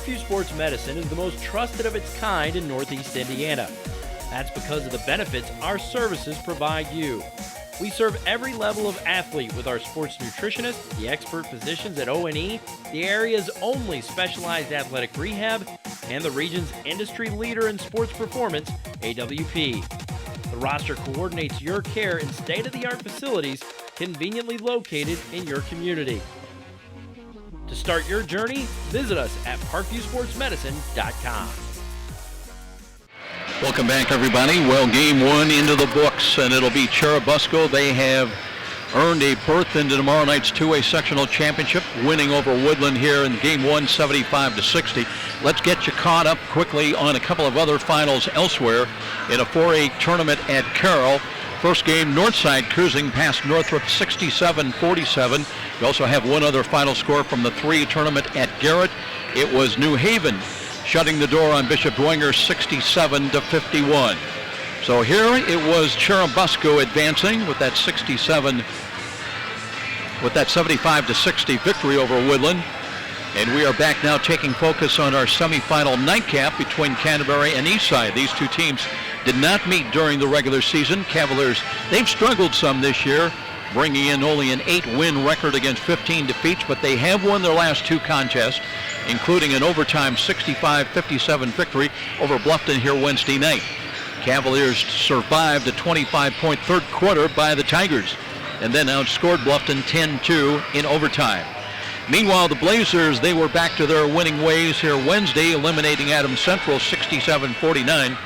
Parkview Sports Medicine is the most trusted of its kind in Northeast Indiana. That's because of the benefits our services provide you. We serve every level of athlete with our sports nutritionists, the expert physicians at O&E, the area's only specialized athletic rehab, and the region's industry leader in sports performance, AWP. The roster coordinates your care in state-of-the-art facilities conveniently located in your community. To start your journey, visit us at parkviewsportsmedicine.com. Welcome back, everybody. Well, game one into the books, and it'll be Churubusco. They have earned a berth into tomorrow night's 2A sectional championship, winning over Woodland here in game one, 75-60. Let's get you caught up quickly on a couple of other finals elsewhere in a 4A tournament at Carroll. First game, Northside cruising past Northrop 67-47. We also have one other final score from the 3 tournament at Garrett. It was New Haven shutting the door on Bishop Dwenger 67-51. So here it was Churubusco advancing with that 75-60 victory over Woodland. And we are back now taking focus on our semifinal nightcap between Canterbury and Eastside. These two teams did not meet during the regular season. Cavaliers, they've struggled some this year, bringing in only an 8-win record against 15 defeats, but they have won their last 2 contests, including an overtime 65-57 victory over Bluffton here Wednesday night. Cavaliers survived a 25-point third quarter by the Tigers and then outscored Bluffton 10-2 in overtime. Meanwhile, the Blazers, they were back to their winning ways here Wednesday, eliminating Adams Central 67-49.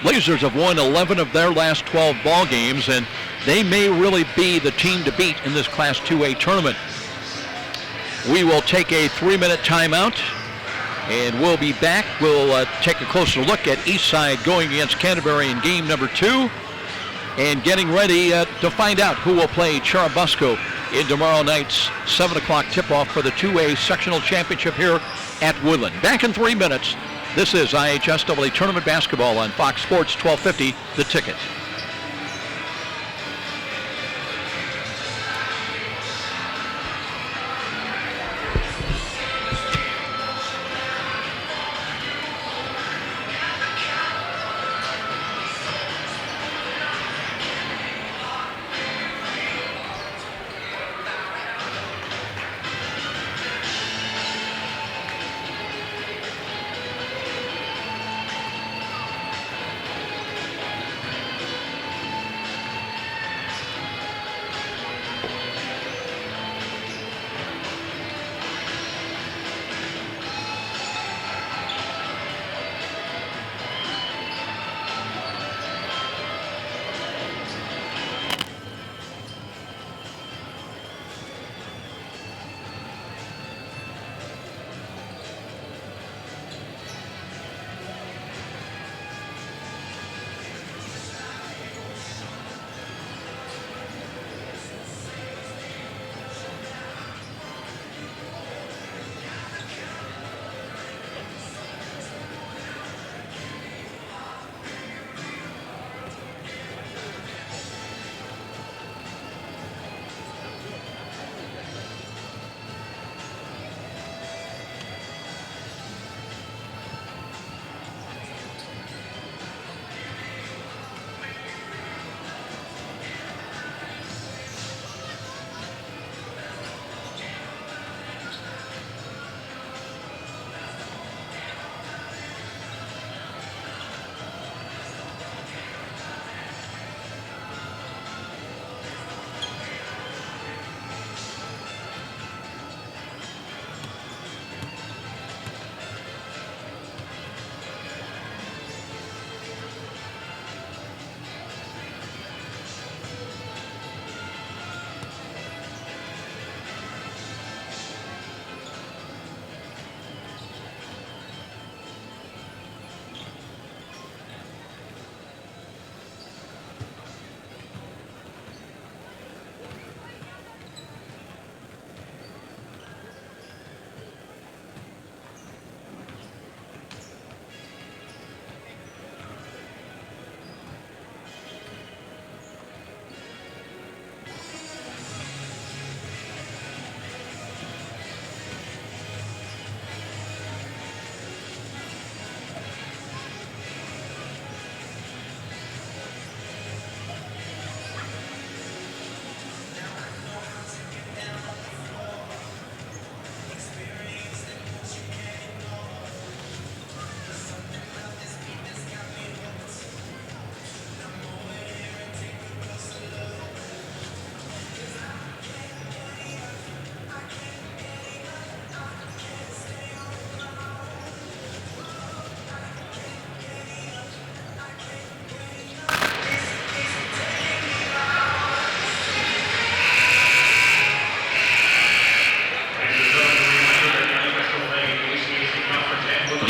Blazers have won 11 of their last 12 ball games, and they may really be the team to beat in this Class 2A tournament. We will take a 3-minute timeout, and we'll be back. We'll take a closer look at Eastside going against Canterbury in game number 2, and getting ready to find out who will play Churubusco in tomorrow night's 7 o'clock tip-off for the 2A sectional championship here at Woodland. Back in 3 minutes. This is IHSAA Tournament Basketball on Fox Sports 1250, The Ticket.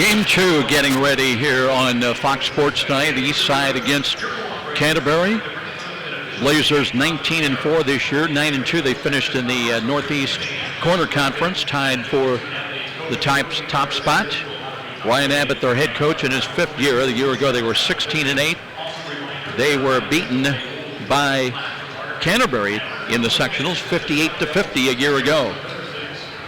Game 2 getting ready here on Fox Sports tonight. The Eastside against Canterbury. Blazers 19-4 this year, 9-2. They finished in the Northeast Corner Conference, tied for the top spot. Ryan Abbott, their head coach, in his 5th year. The year ago they were 16-8. They were beaten by Canterbury in the sectionals, 58-50 a year ago.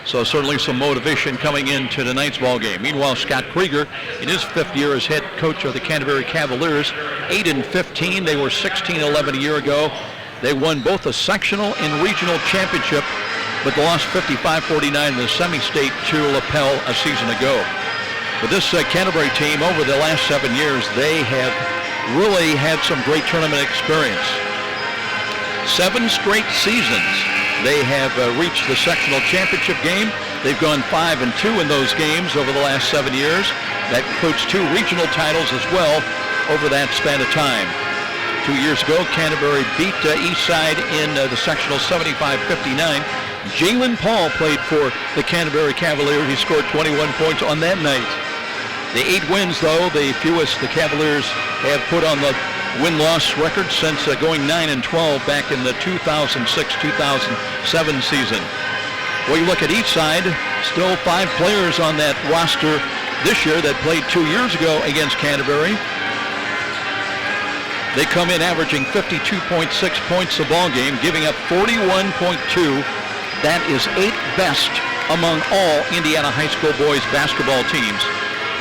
So certainly some motivation coming into tonight's ball game. Meanwhile, Scott Krieger, in his 5th year as head coach of the Canterbury Cavaliers, 8-15. They were 16-11 a year ago. They won both the sectional and regional championship, but lost 55-49 in the semi-state to LaPel a season ago. But this Canterbury team, over the last 7 years, they have really had some great tournament experience. 7 straight seasons they have reached the sectional championship game. They've gone 5-2 in those games over the last 7 years. That includes 2 regional titles as well over that span of time. 2 years ago, Canterbury beat Eastside in the sectional 75-59. Jalen Paul played for the Canterbury Cavaliers. He scored 21 points on that night. The 8 wins, though, the fewest the Cavaliers have put on the win-loss record since going 9-12 back in the 2006-2007 season. Well, you look at Eastside, still 5 players on that roster this year that played 2 years ago against Canterbury. They come in averaging 52.6 points a ball game, giving up 41.2. That is 8th best among all Indiana high school boys basketball teams.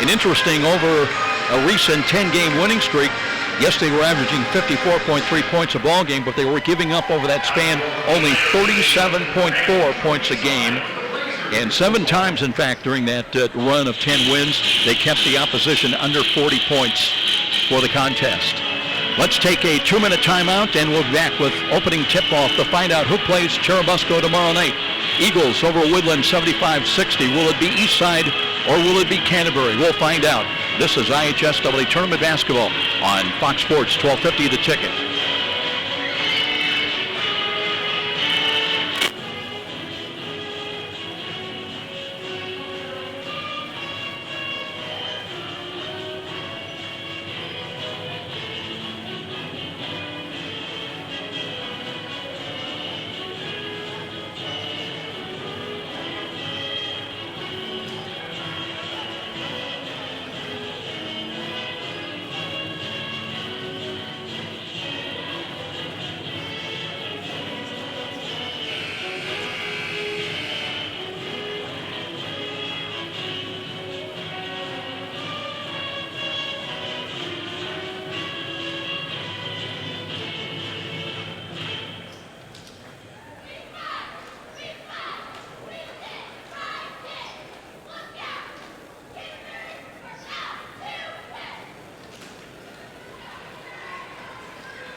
And interesting, over a recent 10-game winning streak, yes, they were averaging 54.3 points a ball game, but they were giving up over that span only 37.4 points a game. And 7 times, in fact, during that run of 10 wins, they kept the opposition under 40 points for the contest. Let's take a 2-minute timeout, and we'll be back with opening tip-off to find out who plays Cherubusco tomorrow night. Eagles over Woodland 75-60. Will it be Eastside or will it be Canterbury? We'll find out. This is IHSAA Tournament Basketball on Fox Sports 1250 The Ticket.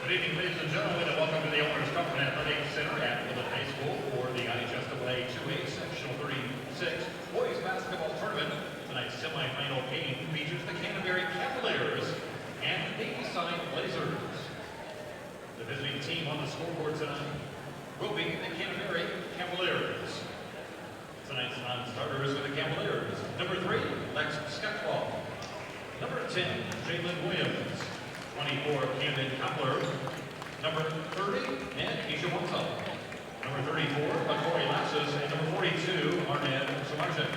Good evening, ladies and gentlemen, and welcome to the Owners Cup and Athletic Center at Woodland High School for the IHSAA 2A Sectional 36 Boys Basketball Tournament. Tonight's semifinal game features the Canterbury Cavaliers and the Eastside Blazers. The visiting team on the scoreboard tonight will be the Canterbury Cavaliers. Tonight's non-starters for the Cavaliers: number 3, Lex Sketchball; number 10, Jalen Williams; 24, Camden Koppler; number 30, Ned Ishiwata; number 34, Latory Lasses; and number 42, Arnett Samarczyk.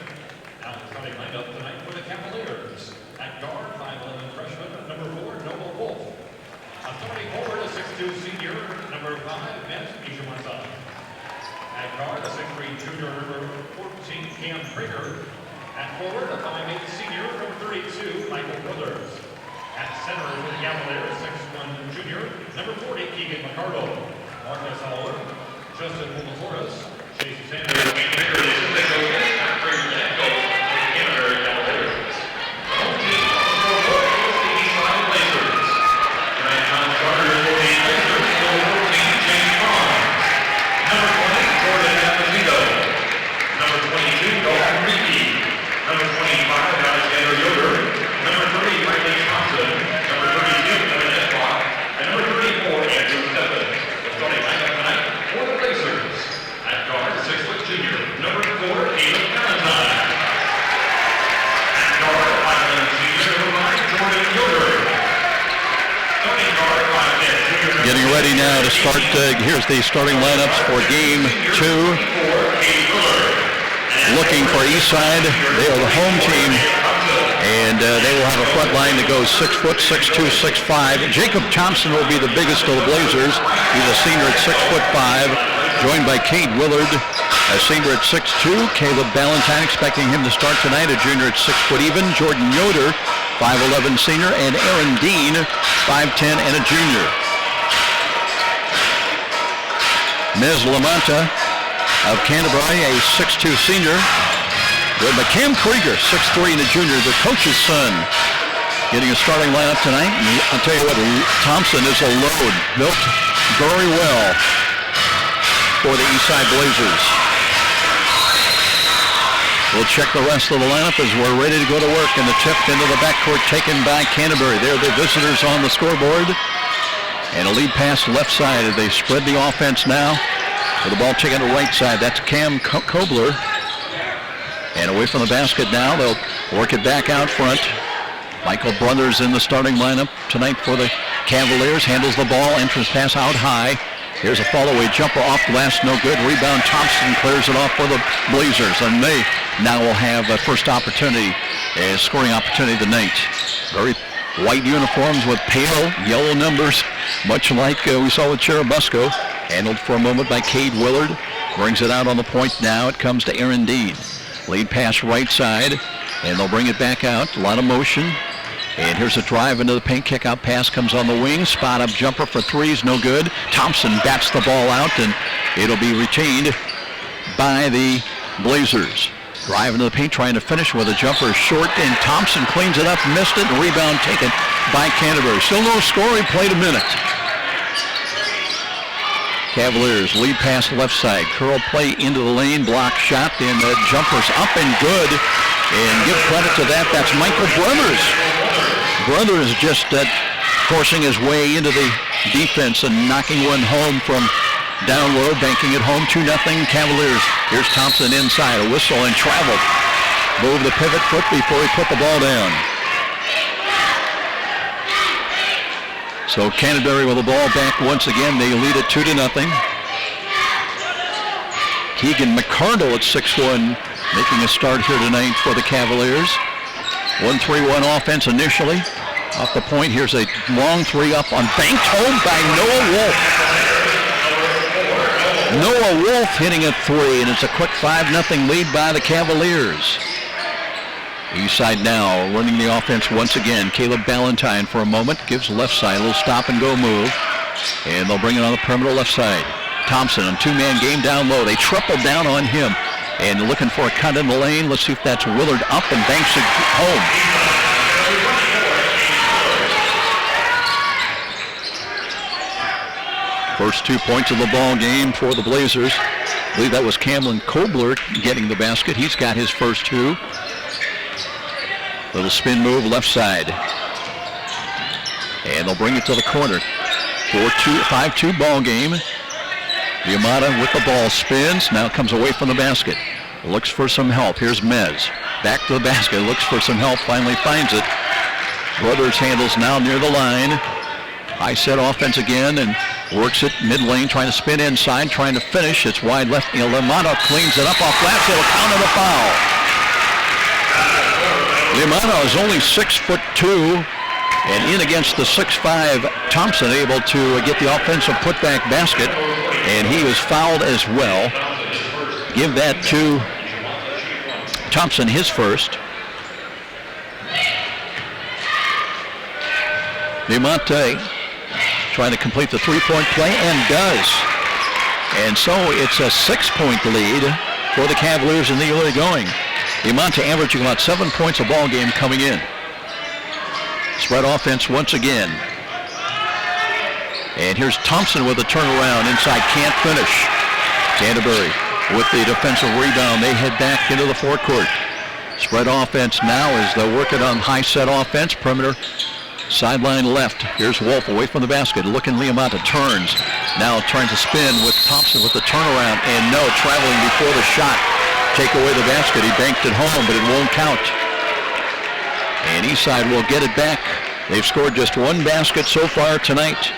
Now the starting lineup tonight for the Cavaliers. At guard, 5'11 freshman, number 4, Noah Wolf. Starting forward, a 6'2 senior, number 5, Ned Ishiwata. At guard, a 6'3 junior, number 14, Cam Krieger. At forward, a 5'8 senior, number 32, Michael Brothers. At center for the Cavaliers, 6'1 junior, number 40, Keegan McCardle. Marcus Haller, Justin Pulatoris, Chase Sanders, and Cavaliers. Home team on the the Eastside Blazers. Tonight's non-starters for the Blazers, number 14, James Bond. Number 20, Jordan Esposito. Number 22, Dalton Reedy. Number 25, Alexander Yoder. Number 30, Riley Thompson. Number 32, Kevin Esbach. And number 34, Andrew Stephens. The starting lineup tonight for the Blazers. At guard, 6'4 junior, ready now to start. Here's the starting lineups for game 2. Looking for Eastside. They are the home team. And they will have a front line that goes 6 foot, 6'2", 6'5". Jacob Thompson will be the biggest of the Blazers. He's a senior at 6'5", joined by Cade Willard, a senior at 6'2". Caleb Ballantyne, expecting him to start tonight, a junior at 6 foot even. Jordan Yoder, 5'11", senior, and Aaron Dean, 5'10", and a junior. Ms. Lamanta of Canterbury, a 6'2" senior. With Cam Krieger, 6'3", and a junior, the coach's son, getting a starting lineup tonight. And I'll tell you what, Thompson is a load, built very well for the Eastside Blazers. We'll check the rest of the lineup as we're ready to go to work, and the tip into the backcourt taken by Canterbury. They're the visitors on the scoreboard. And a lead pass left side as they spread the offense now. With the ball taken to right side, that's Cam Kobler. And away from the basket now, they'll work it back out front. Michael Brothers in the starting lineup tonight for the Cavaliers. Handles the ball, entrance pass out high. Here's a fall-away jumper off glass, no good. Rebound, Thompson clears it off for the Blazers. And they now will have a first opportunity, a scoring opportunity tonight. Very white uniforms with pale yellow numbers, much like we saw with Cherubusco. Handled for a moment by Cade Willard. Brings it out on the point now. It comes to Aaron Dean. Lead pass right side, and they'll bring it back out. A lot of motion. And here's a drive into the paint. Kick-out pass comes on the wing. Spot-up jumper for threes, no good. Thompson bats the ball out, and it'll be retained by the Blazers. Drive into the paint, trying to finish with a jumper short, and Thompson cleans it up, missed it, and rebound taken by Canterbury. Still no score, he played a minute. Cavaliers lead pass left side. Curl play into the lane, block shot, and the jumper's up and good. And give credit to that. That's Michael Brothers. Brothers just forcing his way into the defense and knocking one home from down low, banking it home. 2-0 Cavaliers. Here's Thompson inside, a whistle and travel. Move the pivot foot before he put the ball down. So Canterbury with the ball back once again. They lead it 2-0. Keegan McCardle at 6'1", making a start here tonight for the Cavaliers. 1-3-1 offense initially. Off the point, here's a long three up on banked home by Noah Wolf. Noah Wolf hitting a three, and it's a quick 5-0 lead by the Cavaliers. Eastside now running the offense once again. Caleb Ballantyne for a moment, gives left side, a little stop and go move. And they'll bring it on the perimeter left side. Thompson on two-man game down low. They triple down on him. And looking for a cut in the lane. Let's see if that's Willard up and banks it home. First 2 points of the ball game for the Blazers. I believe that was Cameron Kobler getting the basket. He's got his first 2. Little spin move left side. And they'll bring it to the corner. 5-2 ball game. Yamada with the ball spins. Now comes away from the basket. Looks for some help. Here's Mez. Back to the basket. Looks for some help. Finally finds it. Brothers handles now near the line. High set offense again and works it mid-lane. Trying to spin inside. Trying to finish. It's wide left. Yamada cleans it up off glass. It'll count on the foul. Limano is only 6'2", and in against the 6'5", Thompson able to get the offensive putback basket, and he was fouled as well. Give that to Thompson, his first. Diamante trying to complete the three-point play, and does. And so it's a 6-point lead for the Cavaliers in the early going. Diamante averaging about 7 points a ball game coming in. Spread offense once again. And here's Thompson with a turnaround inside, can't finish. Canterbury with the defensive rebound. They head back into the forecourt. Spread offense now as they're working on high set offense. Perimeter sideline left. Here's Wolf away from the basket. Looking, Liamata turns. Now trying to spin with Thompson with the turnaround. And no, traveling before the shot. Take away the basket. He banked it home, but it won't count. And Eastside will get it back. They've scored just one basket so far tonight.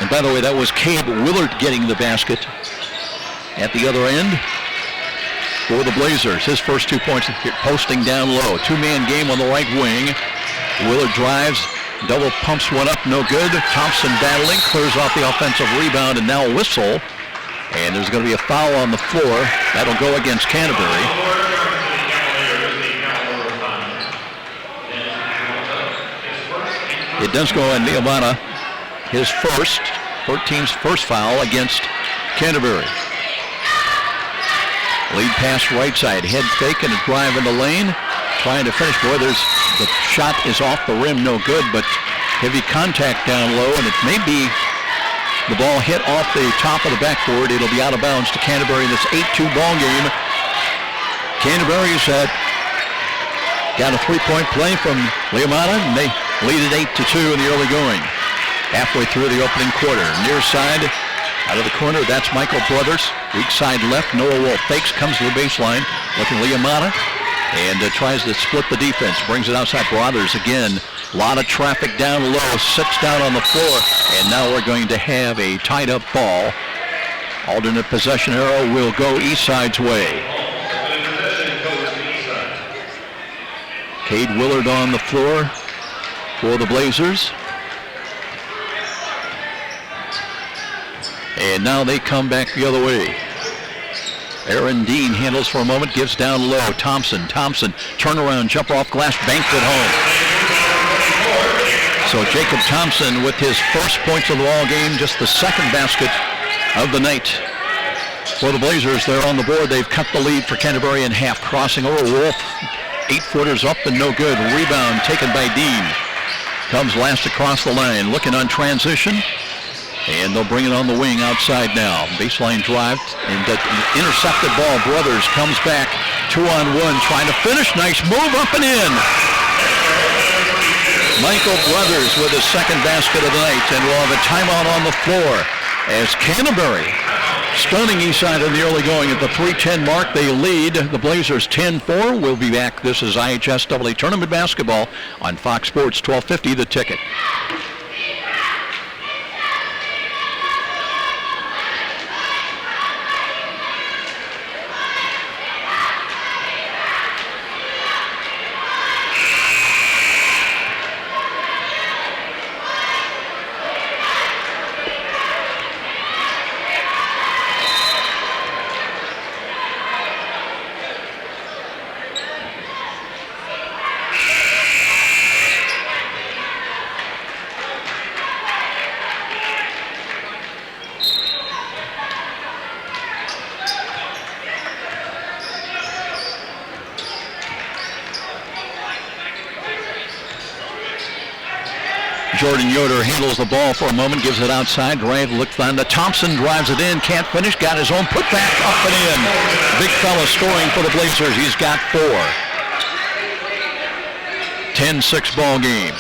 And by the way, that was Cade Willard getting the basket at the other end for the Blazers. His first 2 points posting down low. Two-man game on the right wing. Willard drives, double pumps one up, no good. Thompson battling, clears off the offensive rebound, and now a whistle. And there's going to be a foul on the floor. That'll go against Canterbury. It does go on Nehemiah, his first, 13's first foul against Canterbury. Lead pass right side, head fake and a drive in the lane. Trying to finish. Boy, the shot is off the rim, no good, but heavy contact down low, and it may be the ball hit off the top of the backboard. It'll be out of bounds to Canterbury in this 8-2 ball game. Canterbury's got a three-point play from Liamata, and they lead at 8-2 in the early going. Halfway through the opening quarter. Near side, out of the corner, that's Michael Brothers. Weak side left, Noah Wolf fakes, comes to the baseline, looking Liamata, and tries to split the defense. Brings it outside. Brothers again. A lot of traffic down low, sits down on the floor, and now we're going to have a tied-up ball. Alternate possession arrow will go Eastside's way. Cade Willard on the floor for the Blazers. And now they come back the other way. Aaron Dean handles for a moment, gives down low. Thompson, turnaround, jumper off glass, banked it home. So Jacob Thompson with his first points of the ball game, just the second basket of the night. For the Blazers, they're on the board. They've cut the lead for Canterbury in half. Crossing over Wolf. 8-footers up and no good. Rebound taken by Dean. Comes last across the line. Looking on transition. And they'll bring it on the wing outside now. Baseline drive and intercepted ball. Brothers comes back. 2-on-1 trying to finish. Nice move up and in. Michael Brothers with his second basket of the night, and we'll have a timeout on the floor as Canterbury stunning Eastside in the early going at the 3:10 mark. They lead the Blazers 10-4. We'll be back. This is IHSAA Tournament Basketball on Fox Sports 1250, The Ticket. Jordan Yoder handles the ball for a moment, gives it outside. Drive looks on the Thompson, drives it in, can't finish, got his own putback up and in. Big fella scoring for the Blazers. He's got 4. 10-6 ball game.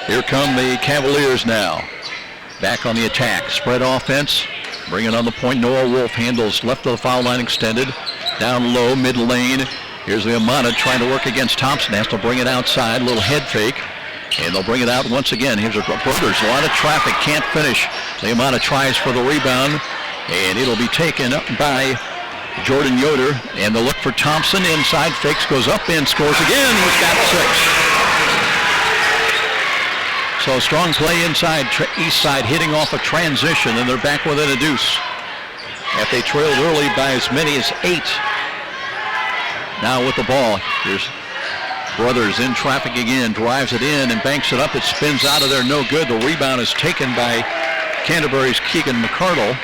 Here come the Cavaliers now. Back on the attack. Spread offense. Bring it on the point. Noah Wolf handles left of the foul line extended. Down low, mid lane. Here's Liamata trying to work against Thompson. Has to bring it outside. A little head fake. And they'll bring it out once again. Here's the Brothers. A lot of traffic. Can't finish. Liamata tries for the rebound. And it'll be taken up by Jordan Yoder. And they'll look for Thompson. Inside fakes. Goes up and scores again. He's got 6. So strong play inside. Eastside hitting off a transition. And they're back within a deuce. After they trailed early by as many as 8. Now with the ball, here's Brothers in traffic again, drives it in and banks it up. It spins out of there, no good. The rebound is taken by Canterbury's Keegan McCardle.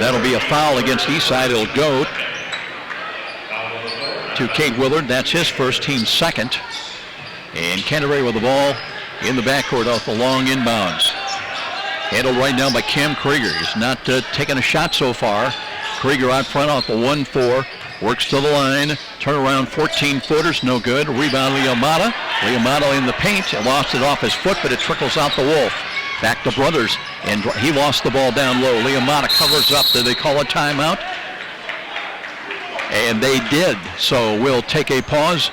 That'll be a foul against Eastside. It'll go to Cade Willard. That's his first, team's second. And Canterbury with the ball in the backcourt off the long inbounds. Handled right now by Cam Krieger. He's not taken a shot so far. Krieger out front off the 1-4. Works to the line. Turnaround 14-footers. No good. Rebound Liamata. Liamata in the paint. Lost it off his foot, but it trickles out the Wolf. Back to Brothers. And he lost the ball down low. Liamata covers up. Do they call a timeout? And they did. So we'll take a pause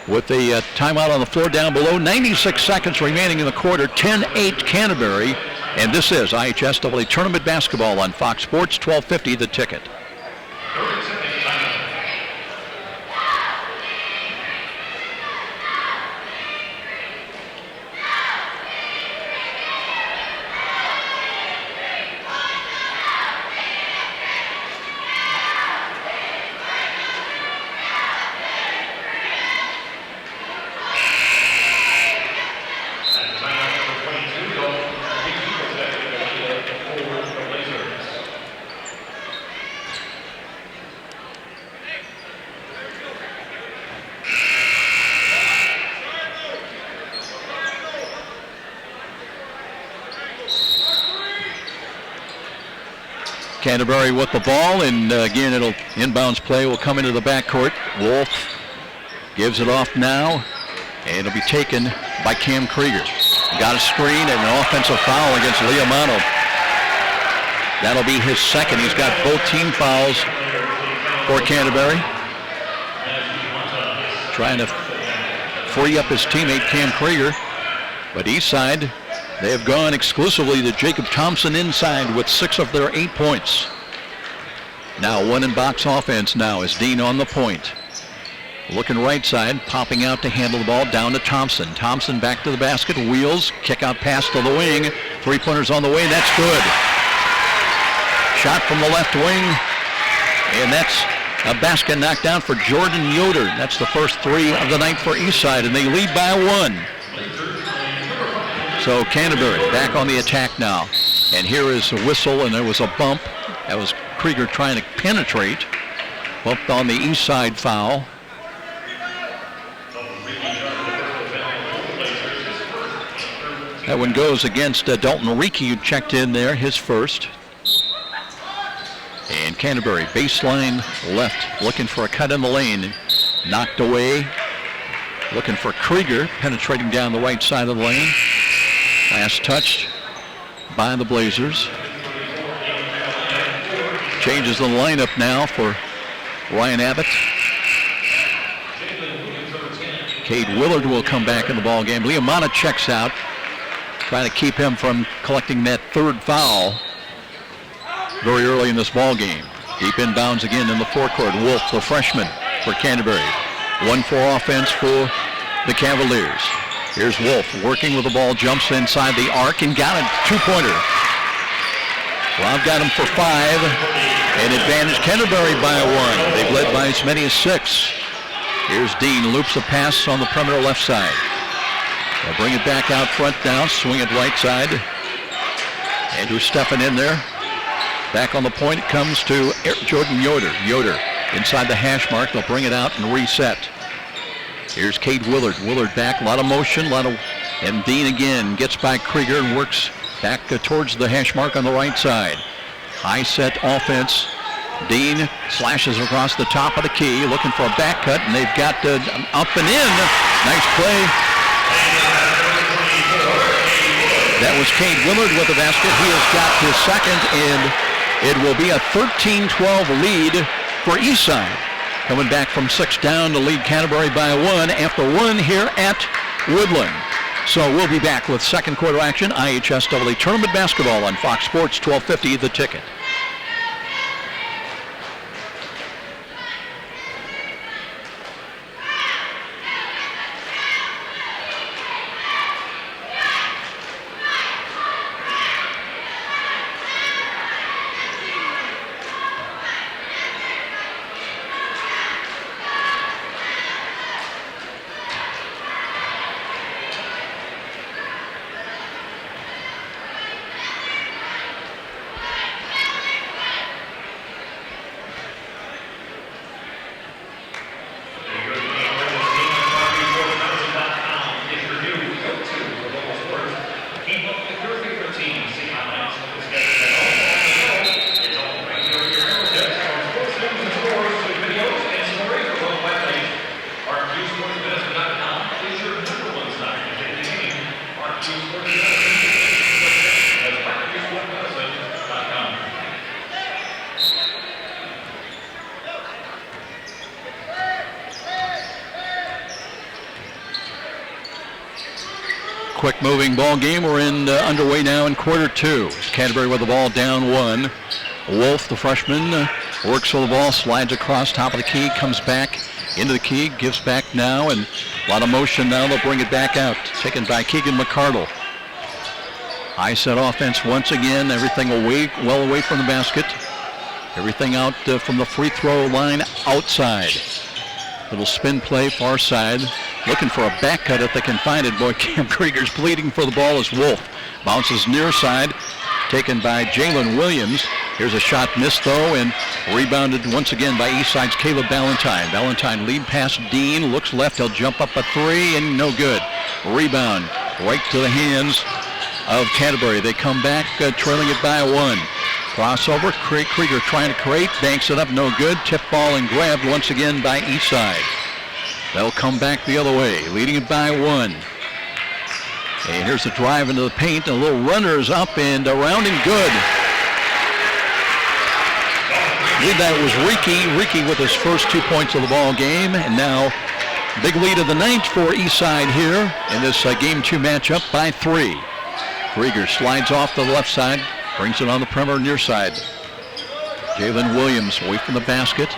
with a timeout on the floor down below. 96 seconds remaining in the quarter. 10-8 Canterbury. And this is IHSAA Tournament Basketball on Fox Sports, 1250 The Ticket. Canterbury with the ball, and again, it'll inbounds play will come into the backcourt. Wolf gives it off now, and it'll be taken by Cam Krieger. Got a screen and an offensive foul against Liamano. That'll be his second. He's got both team fouls for Canterbury. Trying to free up his teammate Cam Krieger, but Eastside, they have gone exclusively to Jacob Thompson inside with 6 of their 8 points. Now one in box offense now is Dean on the point. Looking right side, popping out to handle the ball down to Thompson. Thompson back to the basket, wheels, kick out pass to the wing. 3-pointers on the way, that's good. Shot from the left wing, and that's a basket knocked down for Jordan Yoder. That's the first 3 of the night for Eastside, and they lead by 1. So Canterbury back on the attack now. And here is a whistle, and there was a bump. That was Krieger trying to penetrate. Bumped on the Eastside foul. That one goes against Dalton Reiki, who checked in there, his first. And Canterbury, baseline left, looking for a cut in the lane. Knocked away. Looking for Krieger, penetrating down the right side of the lane. Last touch by the Blazers. Changes the lineup now for Ryan Abbott. Cade Willard will come back in the ball game. Liamana checks out, trying to keep him from collecting that 3rd foul very early in this ball game. Deep inbounds again in the forecourt. Wolf, the freshman for Canterbury. 1-4 offense for the Cavaliers. Here's Wolf working with the ball, jumps inside the arc and got a 2-pointer. Rob got him for 5, and advantage Canterbury by 1. They've led by as many as 6. Here's Dean, loops a pass on the perimeter left side. They'll bring it back out front now, swing it right side. Andrew Steffen in there. Back on the point, it comes to Jordan Yoder. Yoder inside the hash mark, they'll bring it out and reset. Here's Cade Willard. Willard back, a lot of motion, and Dean again gets by Krieger and works back towards the hash mark on the right side. High set offense. Dean slashes across the top of the key, looking for a back cut, and they've got up and in. Nice play. That was Cade Willard with the basket. He has got his second, and it will be a 13-12 lead for Eastside. Coming back from 6 down to lead Canterbury by 1 after 1 here at Woodland. So we'll be back with second quarter action. IHSAA Tournament Basketball on Fox Sports, 1250 The Ticket. quick moving ball game. We're underway now in quarter 2. Canterbury with the ball down 1. Wolf, the freshman, works for the ball, slides across top of the key, comes back into the key, gives back now, and a lot of motion now. They'll bring it back out. Taken by Keegan McCardle. High set offense once again. Everything well away from the basket. Everything out from the free throw line outside. Little spin play, far side. Looking for a back cut if they can find it. Boy, Cam Krieger's pleading for the ball as Wolf bounces near side. Taken by Jalen Williams. Here's a shot missed though, and rebounded once again by Eastside's Caleb Ballantyne. Ballantyne lead pass Dean, looks left, he'll jump up a 3 and no good. Rebound right to the hands of Canterbury. They come back trailing it by 1. Crossover, Krieger trying to create, banks it up, no good. Tip ball and grabbed once again by Eastside. They'll come back the other way, leading it by 1. And here's the drive into the paint. A little runners up and around and good. I believe that was Ricky with his first 2 points of the ball game. And now big lead of the night for Eastside here in this Game 2 matchup by 3. Krieger slides off the left side, brings it on the perimeter near side. Jalen Williams away from the basket.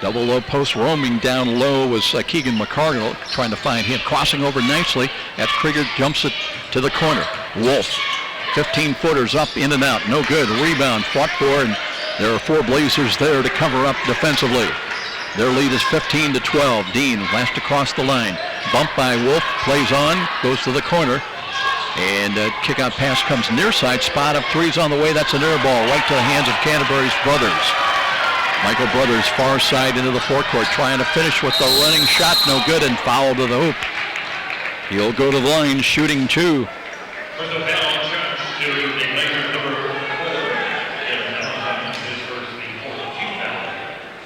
Double low post roaming down low was Keegan McCardle trying to find him. Crossing over nicely as Krieger jumps it to the corner. Wolf, 15-footers up, in and out. No good. Rebound fought for, and there are 4 Blazers there to cover up defensively. Their lead is 15-12. Dean last across the line. Bump by Wolf, plays on, goes to the corner. And kick-out pass comes near side. Spot up 3's on the way. That's an air ball right to the hands of Canterbury's Brothers. Michael Brothers far side into the forecourt, trying to finish with the running shot. No good, and foul to the hoop. He'll go to the line, shooting 2.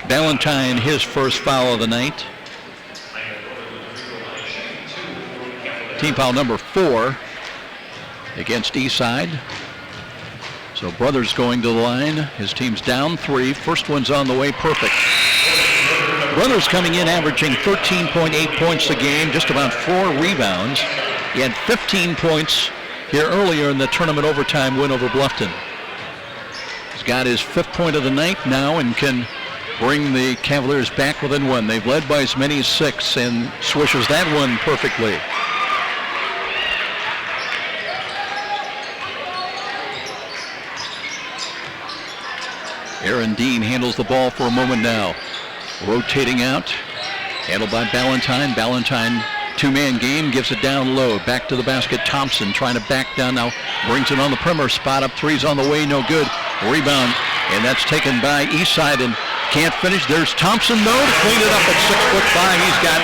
Ballantyne, his first foul of the night. Team foul number 4 against Eastside. So Brothers going to the line. His team's down 3. First one's on the way, perfect. Brothers coming in averaging 13.8 points a game, just about 4 rebounds. He had 15 points here earlier in the tournament overtime win over Bluffton. He's got his 5th point of the night now and can bring the Cavaliers back within 1. They've led by as many as 6 and swishes that one perfectly. Aaron Dean handles the ball for a moment now. Rotating out. Handled by Ballantyne. Ballantyne, 2-man game, gives it down low. Back to the basket. Thompson trying to back down now. Brings it on the perimeter. Spot up 3's on the way. No good. Rebound. And that's taken by Eastside and can't finish. There's Thompson though to clean it up at 6'5". He's got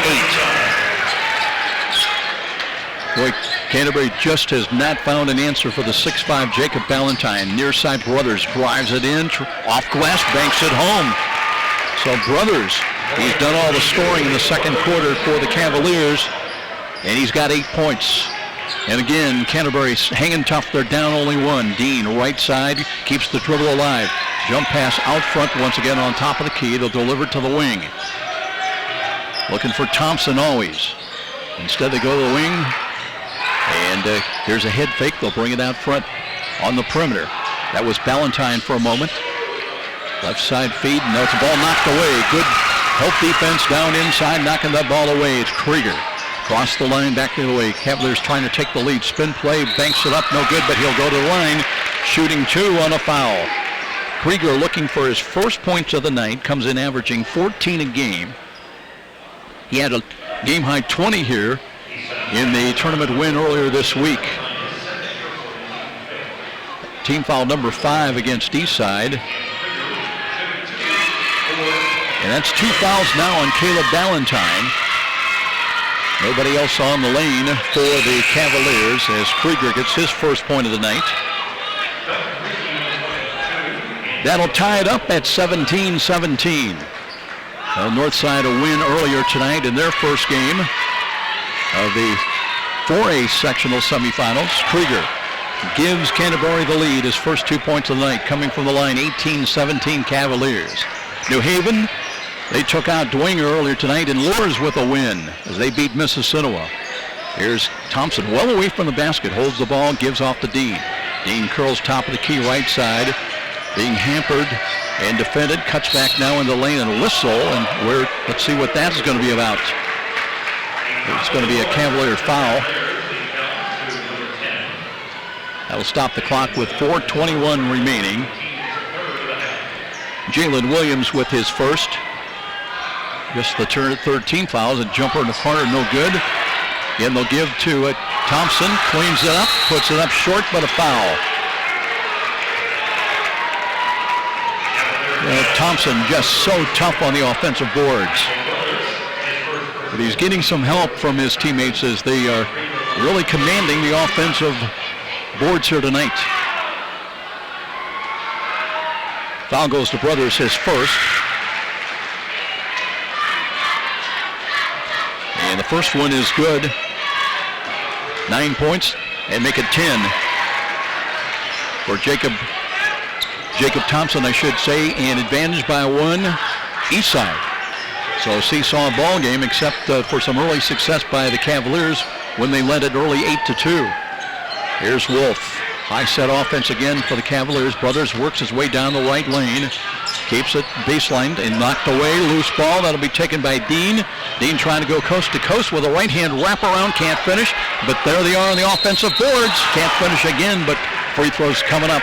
8. Boy, Canterbury just has not found an answer for the 6'5" Jacob Ballantyne. Near side Brothers drives it in, off glass, banks it home. So Brothers, he's done all the scoring in the second quarter for the Cavaliers, and he's got 8 points. And again, Canterbury's hanging tough. They're down only 1. Dean, right side, keeps the dribble alive. Jump pass out front once again on top of the key. They'll deliver to the wing. Looking for Thompson always. Instead they go to the wing. And here's a head fake. They'll bring it out front on the perimeter. That was Ballantyne for a moment. Left side feed. No, it's a ball knocked away. Good help defense down inside, knocking that ball away. It's Krieger. Cross the line, back the other way. Cavaliers trying to take the lead. Spin play, banks it up. No good, but he'll go to the line. Shooting 2 on a foul. Krieger looking for his first points of the night. Comes in averaging 14 a game. He had a game-high 20 here in the tournament win earlier this week. Team foul number 5 against Eastside. And that's 2 fouls now on Caleb Ballantyne. Nobody else on the lane for the Cavaliers as Krieger gets his first point of the night. That'll tie it up at 17-17. Well, Northside a win earlier tonight in their first game of the 4A sectional semifinals. Krieger gives Canterbury the lead, his first 2 points of the night coming from the line, 18-17 Cavaliers. New Haven, they took out Dwenger earlier tonight, and Lures with a win as they beat Mississinawa. Here's Thompson, well away from the basket, holds the ball, gives off to Dean. Dean curls top of the key right side, being hampered and defended, cuts back now in the lane and whistle, and let's see what that is going to be about. It's going to be a Cavalier foul. That'll stop the clock with 4:21 remaining. Jalen Williams with his first. Just the third team fouls, and jumper in the corner, no good. Again, they'll give to Thompson, cleans it up, puts it up short, but a foul. Thompson just so tough on the offensive boards. But he's getting some help from his teammates as they are really commanding the offensive boards here tonight. Foul goes to Brothers, his first. And the first one is good. 9 points, and make it 10 for Jacob Thompson, I should say, and advantage by one, Eastside. So seesaw ball game, except for some early success by the Cavaliers when they led it early 8-2. Here's Wolf. High set offense again for the Cavaliers. Brothers works his way down the right lane. Keeps it baseline and knocked away. Loose ball. That'll be taken by Dean. Dean trying to go coast to coast with a right hand wraparound. Can't finish. But there they are on the offensive boards. Can't finish again, but free throws coming up.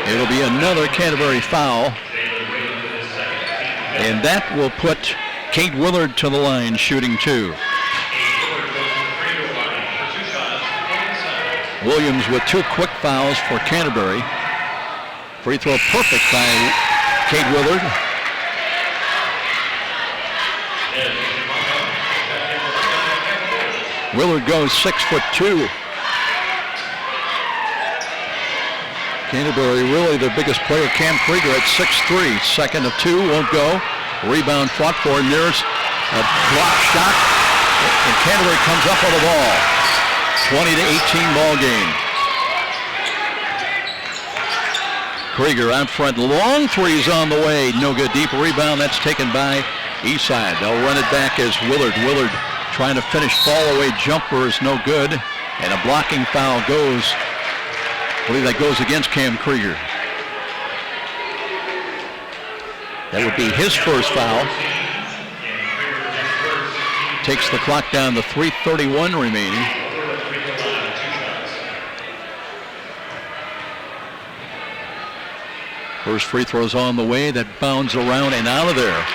It'll be another Canterbury foul. And that will put Kate Willard to the line, shooting two. Williams with two quick fouls for Canterbury. Free throw perfect by Kate Willard. Willard goes 6'2". Canterbury really the biggest player. Cam Krieger at 6'3". Second of two, won't go. Rebound fought for, and there's a block shot. And Canterbury comes up with the ball. 20-18 ball game. Krieger out front, long threes on the way, no good. Deep rebound, that's taken by Eastside. They'll run it back as Willard. Willard trying to finish fall away jumper is no good, and a blocking foul goes. I believe that goes against Cam Krieger. That would be his first foul. Takes the clock down to 3:31 remaining. First free throw's on the way. That bounds around and out of there.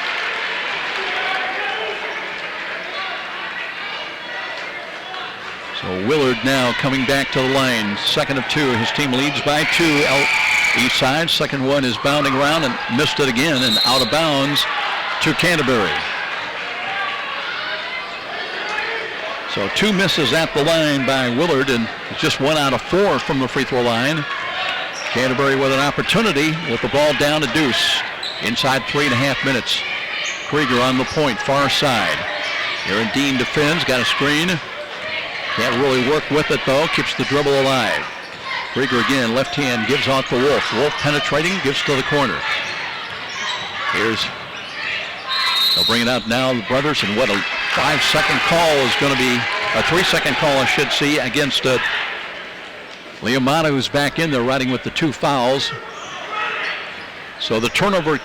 So Willard now coming back to the line. Second of two. His team leads by two. Eastside. Second one is bounding around and missed it again and out of bounds to Canterbury. So two misses at the line by Willard, and it's just 1 out of 4 from the free throw line. Canterbury with an opportunity with the ball down to deuce. Inside 3.5 minutes. Krieger on the point, far side. Aaron Dean defends, got a screen. Can't really work with it though, keeps the dribble alive. Krieger again, left hand, gives off to Wolf. Wolf penetrating, gives to the corner. They'll bring it out now, the Brothers, and what a 5-second call is going to be, a 3-second call I should see, against Liamana, who's back in there riding with the two fouls. So the turnover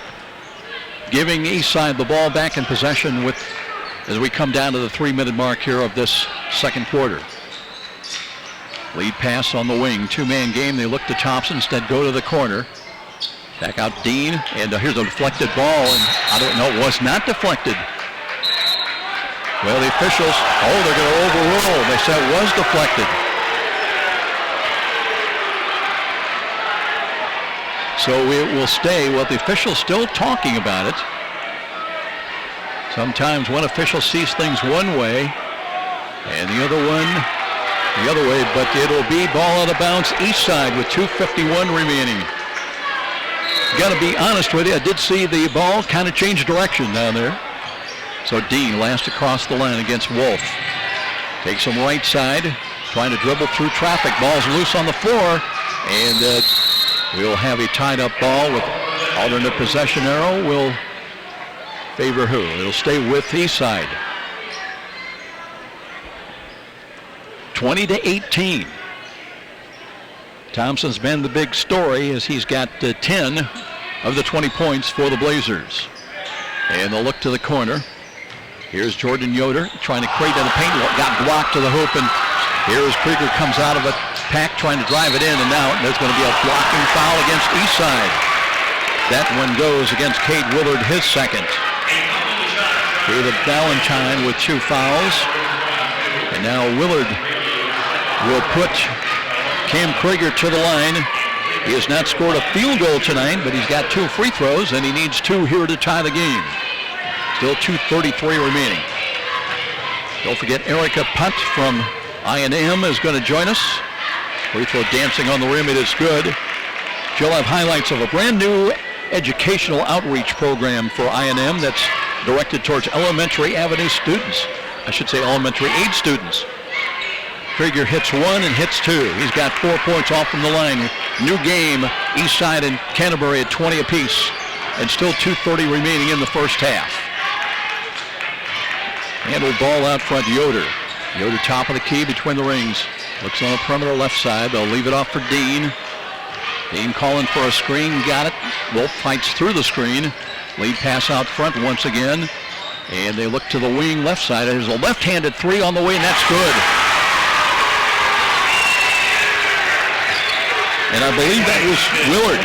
giving Eastside the ball back in possession as we come down to the 3-minute mark here of this second quarter. Lead pass on the wing, two-man game. They look to Thompson, instead go to the corner. Back out Dean, and here's a deflected ball, and I don't know, it was not deflected. Well, the officials, they're going to overrule. They said it was deflected. So it will stay. Well, the official's still talking about it. Sometimes one official sees things one way and the other one the other way, but it'll be ball out of bounds Eastside with 2:51 remaining. Got to be honest with you, I did see the ball kind of change direction down there. So Dean last across the line against Wolf. Takes him right side, trying to dribble through traffic. Ball's loose on the floor, and we'll have a tied-up ball with alternate possession arrow. Will favor who? It'll stay with Eastside. 20-18. Thompson's been the big story as he's got 10 of the 20 points for the Blazers. And they'll look to the corner. Here's Jordan Yoder trying to create in the paint. Got blocked to the hoop, and here's Krieger comes out of a pack trying to drive it in, and now there's going to be a blocking foul against Eastside. That one goes against Cade Willard, his second. David Valentine with 2 fouls. And now Willard will put Cam Krieger to the line. He has not scored a field goal tonight, but he's got 2 free throws, and he needs 2 here to tie the game. Still 2:33 remaining. Don't forget Erica Punt from I&M is going to join us. Free throw dancing on the rim, it is good. She'll have highlights of a brand new educational outreach program for I&M that's directed towards elementary avenue students. I should say elementary age students. Krieger hits 1 and hits 2. He's got 4 points off from the line. New game, Eastside and Canterbury at 20 apiece. And still 2:30 remaining in the first half. Handled ball out front, Yoder. Yoder top of the key between the rings. Looks on the perimeter left side. They'll leave it off for Dean. Dean calling for a screen, got it. Wolf fights through the screen. Lead pass out front once again. And they look to the wing left side. There's a left-handed 3 on the way, and that's good. And I believe that was Willard.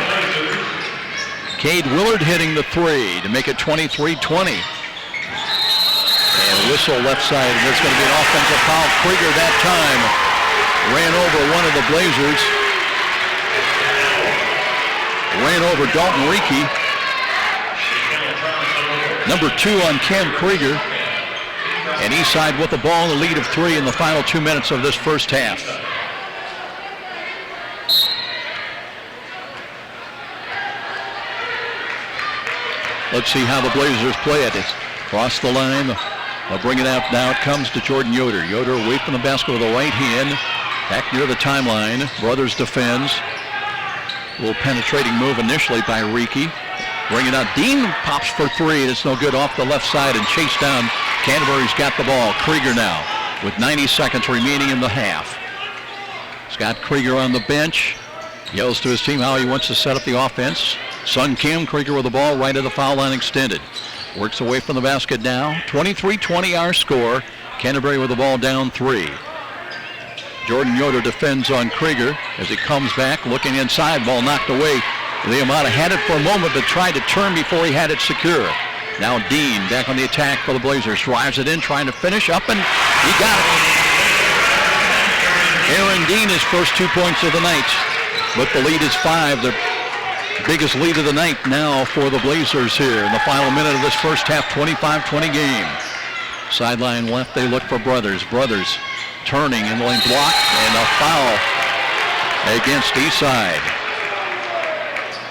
Cade Willard hitting the 3 to make it 23-20. And a whistle left side, and there's going to be an offensive foul. Krieger that time ran over one of the Blazers. Ran over Dalton Reekie. Number 2 on Cam Krieger. And Eastside with the ball in the lead of 3 in the final 2 minutes of this first half. Let's see how the Blazers play it. It's across the line. They'll bring it out. Now it comes to Jordan Yoder. Yoder away from the basket with a right hand. Back near the timeline. Brothers defends. A little penetrating move initially by Reekie. Bring it out. Dean pops for 3, and it's no good off the left side and chased down. Canterbury's got the ball. Krieger now with 90 seconds remaining in the half. Scott Krieger on the bench. Yells to his team how he wants to set up the offense. Son Cam Krieger with the ball right at the foul line extended. Works away from the basket now. 23-20 our score. Canterbury with the ball down 3. Jordan Yoder defends on Krieger as he comes back, looking inside, ball knocked away. Liamata had it for a moment, but tried to turn before he had it secure. Now Dean back on the attack for the Blazers. Drives it in, trying to finish up, and he got it. Aaron Dean, his first 2 points of the night, but the lead is 5. The biggest lead of the night now for the Blazers here in the final minute of this first half, 25-20 game. Sideline left, they look for Brothers. Brothers turning in the lane, blocked, and a foul against Eastside.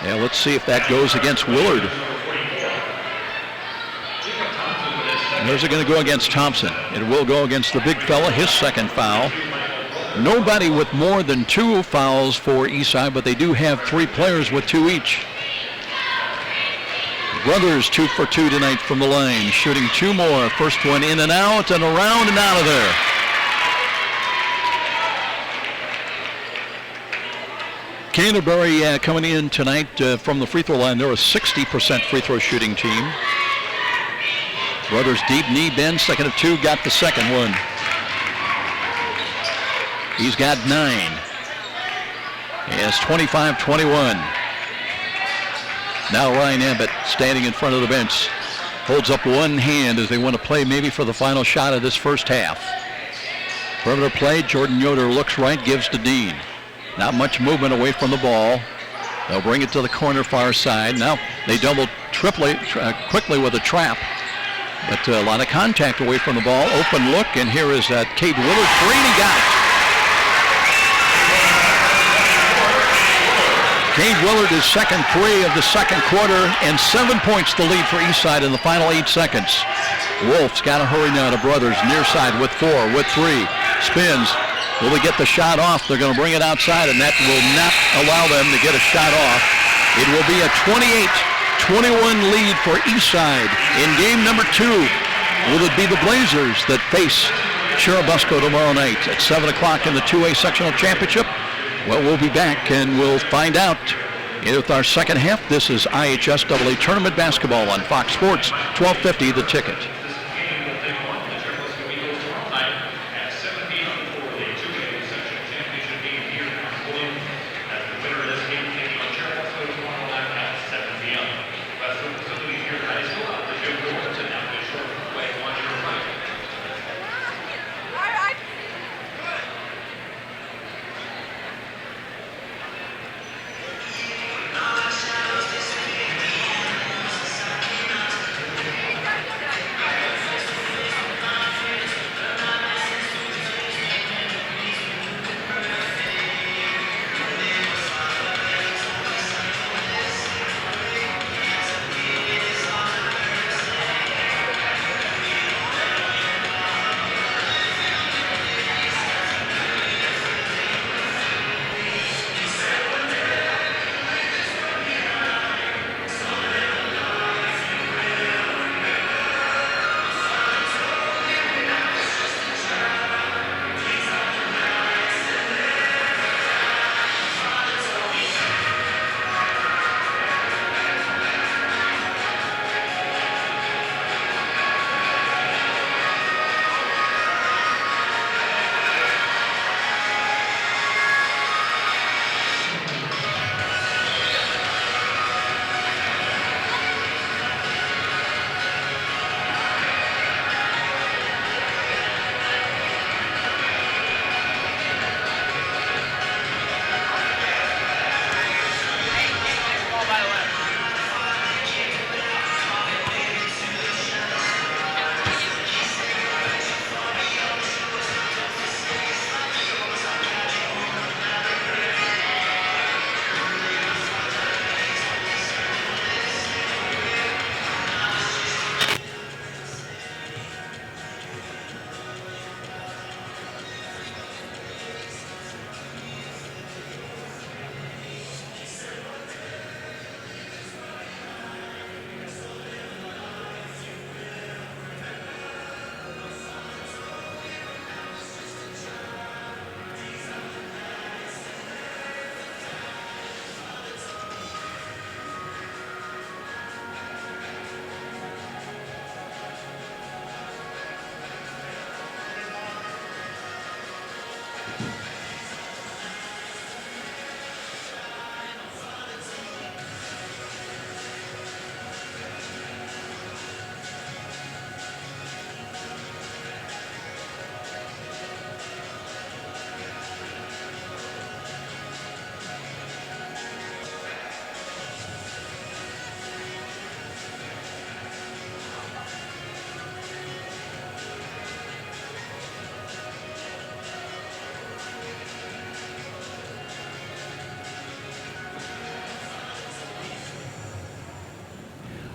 Yeah, let's see if that goes against Willard. And there's it going to go against Thompson. It will go against the big fella, his second foul. Nobody with more than 2 fouls for Eastside, but they do have 3 players with 2 each. Brothers 2 for 2 tonight from the line, shooting 2 more. First one in and out and around and out of there. Canterbury coming in tonight from the free throw line. They're a 60% free throw shooting team. Brothers deep knee bend, second of 2, got the second one. He's got 9. It's 25-21. Now Ryan Abbott standing in front of the bench. Holds up one hand as they want to play maybe for the final shot of this first half. Perimeter play, Jordan Yoder looks right, gives to Dean. Not much movement away from the ball. They'll bring it to the corner far side. Now they double quickly with a trap. But a lot of contact away from the ball. Open look, and here is Cade Willard. 3, and he got it. Cade Willard is second 3 of the second quarter, and 7 points to lead for Eastside in the final 8 seconds. Wolf's got to hurry now to Brothers. Near side with 4, with 3. Spins. Will they get the shot off? They're going to bring it outside, and that will not allow them to get a shot off. It will be a 28-21 lead for Eastside in game number 2. Will it be the Blazers that face Churubusco tomorrow night at 7 o'clock in the 2A sectional championship. Well, we'll be back and we'll find out with our second half. This is IHSAA Tournament Basketball on Fox Sports, 1250 The Ticket.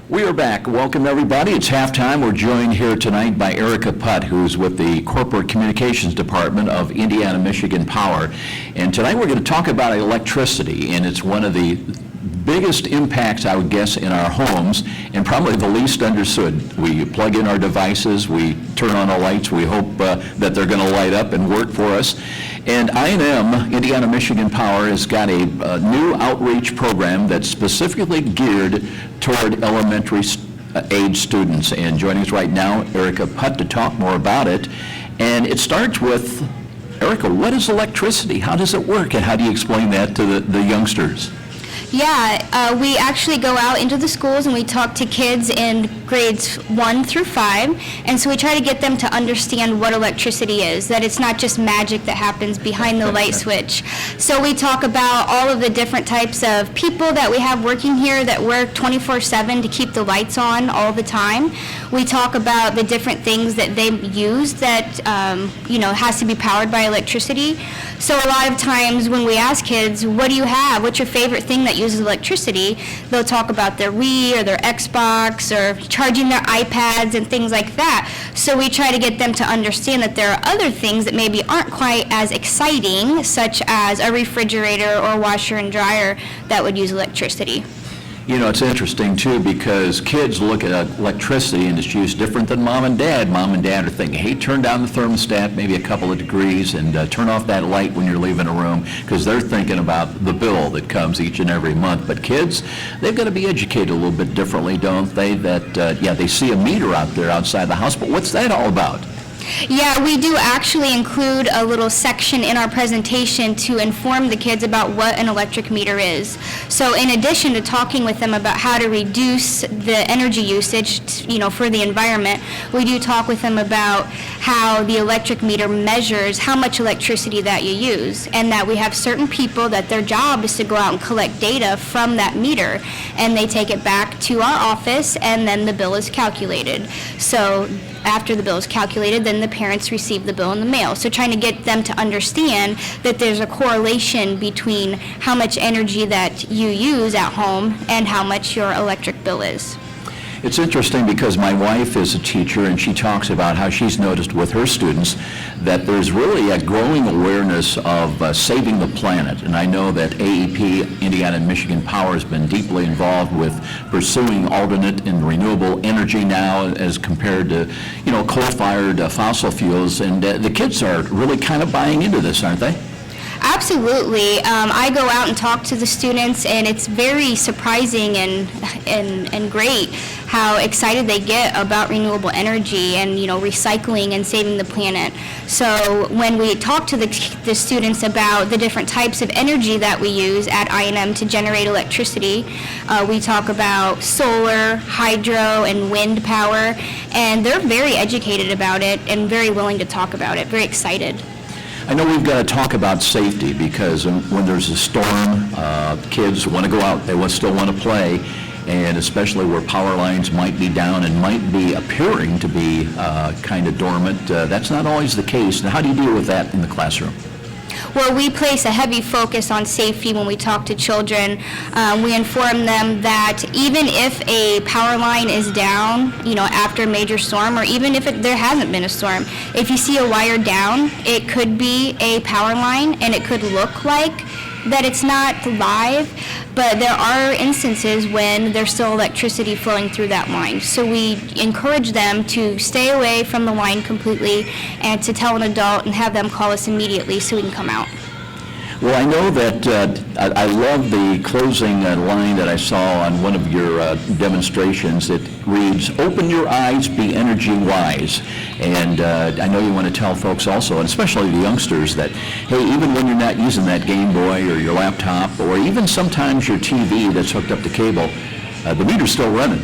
We are back. Welcome, everybody. It's halftime. We're joined here tonight by Erica Putt, who's with the Corporate Communications Department of Indiana Michigan Power. And tonight we're going to talk about electricity, and it's one of the biggest impacts, I would guess, in our homes, and probably the least understood. We plug in our devices, we turn on the lights, we hope that they're going to light up and work for us. And I&M, Indiana Michigan Power, has got a new outreach program that's specifically geared toward elementary age students. And joining us right now, Erica Putt, to talk more about it. And it starts with, Erica, what is electricity? How does it work? And how do you explain that to the youngsters? Yeah, we actually go out into the schools and we talk to kids in grades 1 through 5, and so we try to get them to understand what electricity is, that it's not just magic that happens behind the light switch. So we talk about all of the different types of people that we have working here that work 24/7 to keep the lights on all the time. We talk about the different things that they use that, has to be powered by electricity. So a lot of times when we ask kids, what do you have? What's your favorite thing that uses electricity? They'll talk about their Wii or their Xbox or charging their iPads and things like that. So we try to get them to understand that there are other things that maybe aren't quite as exciting, such as a refrigerator or washer and dryer that would use electricity. You know, it's interesting, too, because kids look at electricity and its use different than mom and dad. Mom and dad are thinking, hey, turn down the thermostat maybe a couple of degrees and turn off that light when you're leaving a room, because they're thinking about the bill that comes each and every month. But kids, they've got to be educated a little bit differently, don't they? That, yeah, they see a meter out there outside the house, but what's that all about? Yeah, we do actually include a little section in our presentation to inform the kids about what an electric meter is. So in addition to talking with them about how to reduce the energy usage, you know, for the environment, we do talk with them about how the electric meter measures how much electricity that you use, and that we have certain people that their job is to go out and collect data from that meter, and they take it back to our office, and then the bill is calculated. So after the bill is calculated, then the parents receive the bill in the mail. So trying to get them to understand that there's a correlation between how much energy that you use at home and how much your electric bill is. It's interesting because my wife is a teacher, and she talks about how she's noticed with her students that there's really a growing awareness of saving the planet. And I know that AEP, Indiana and Michigan Power, has been deeply involved with pursuing alternate and renewable energy now as compared to, you know, coal-fired fossil fuels. And the kids are really kind of buying into this, aren't they? Absolutely. I go out and talk to the students, and it's very surprising and great how excited they get about renewable energy and, you know, recycling and saving the planet. So when we talk to the students about the different types of energy that we use at I&M to generate electricity, we talk about solar, hydro, and wind power, and they're very educated about it and very willing to talk about it, very excited. I know we've got to talk about safety, because when there's a storm, kids want to go out, they still want to play, and especially where power lines might be down and might be appearing to be kind of dormant. That's not always the case. Now, how do you deal with that in the classroom? Well, we place a heavy focus on safety when we talk to children. We inform them that even if a power line is down, you know, after a major storm, or even if there hasn't been a storm, if you see a wire down, it could be a power line, and it could look like that it's not live, but there are instances when there's still electricity flowing through that line. So we encourage them to stay away from the line completely and to tell an adult and have them call us immediately so we can come out. Well, I know that I love the closing line that I saw on one of your demonstrations. It reads, "Open your eyes, be energy wise." And I know you want to tell folks also, and especially the youngsters, that, hey, even when you're not using that Game Boy or your laptop, or even sometimes your TV that's hooked up to cable, the meter's still running.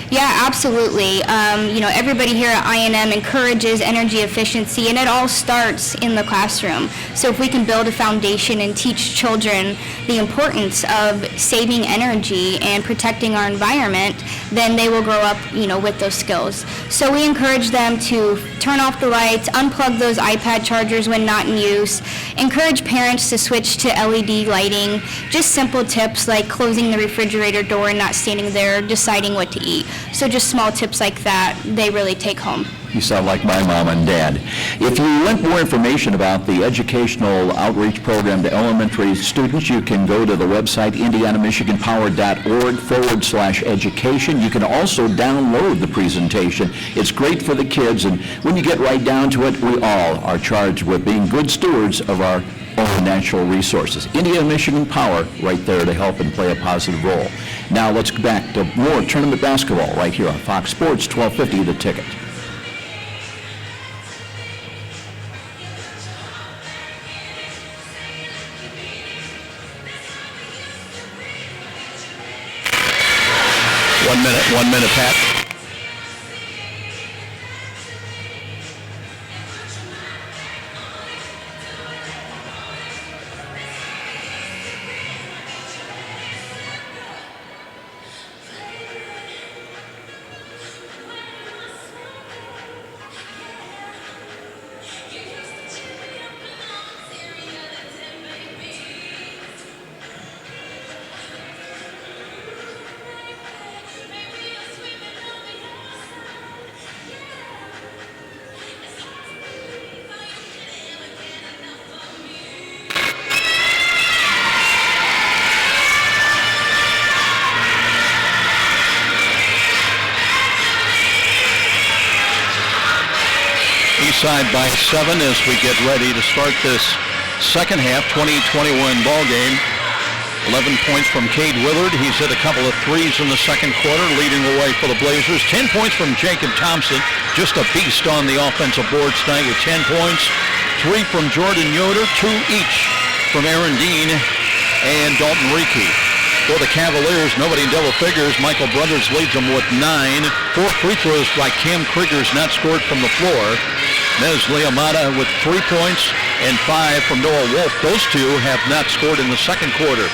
Yeah, absolutely. You know, everybody here at I&M encourages energy efficiency, and it all starts in the classroom. So if we can build a foundation and teach children the importance of saving energy and protecting our environment, then they will grow up, you know, with those skills. So we encourage them to turn off the lights, unplug those iPad chargers when not in use, encourage parents to switch to LED lighting, just simple tips like closing the refrigerator door and not standing there deciding what to eat. So just small tips like that, they really take home. You sound like my mom and dad. If you want more information about the educational outreach program to elementary students, you can go to the website indianamichiganpower.org/education. You can also download the presentation. It's great for the kids, and when you get right down to it, we all are charged with being good stewards of our own natural resources. Indiana Michigan Power right there to help and play a positive role. Now let's get back to more tournament basketball right here on Fox Sports 1250 The Ticket. One minute, Pat. Eastside by 7 as we get ready to start this second half 2021 ball game. 11 points from Cade Willard. He's hit a couple of threes in the second quarter, leading the way for the Blazers. 10 points from Jacob Thompson, just a beast on the offensive boards tonight with 10 points. 3 from Jordan Yoder, 2 each from Aaron Dean and Dalton Reiki. For the Cavaliers, nobody in double figures. Michael Brothers leads them with 9. 4 free throws by Cam Krieger's not scored from the floor. Nez Leamata with 3 points and 5 from Noah Wolf. Those two have not scored in the second quarter.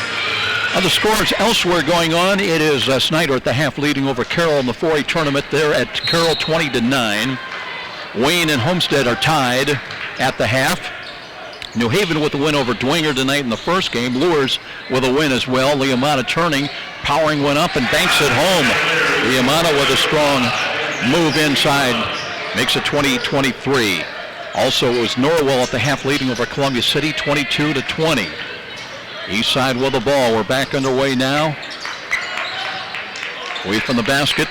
Other scores elsewhere going on. It is Snyder at the half leading over Carroll in the 4A tournament. They're at Carroll 20-9. Wayne and Homestead are tied at the half. New Haven with a win over Dwenger tonight in the first game. Lures with a win as well. Leamata turning, powering one up and banks it home. Leamata with a strong move inside. Makes it 20-23. Also, it was Norwell at the half leading over Columbia City 22-20. Eastside with the ball. We're back underway now. Away from the basket.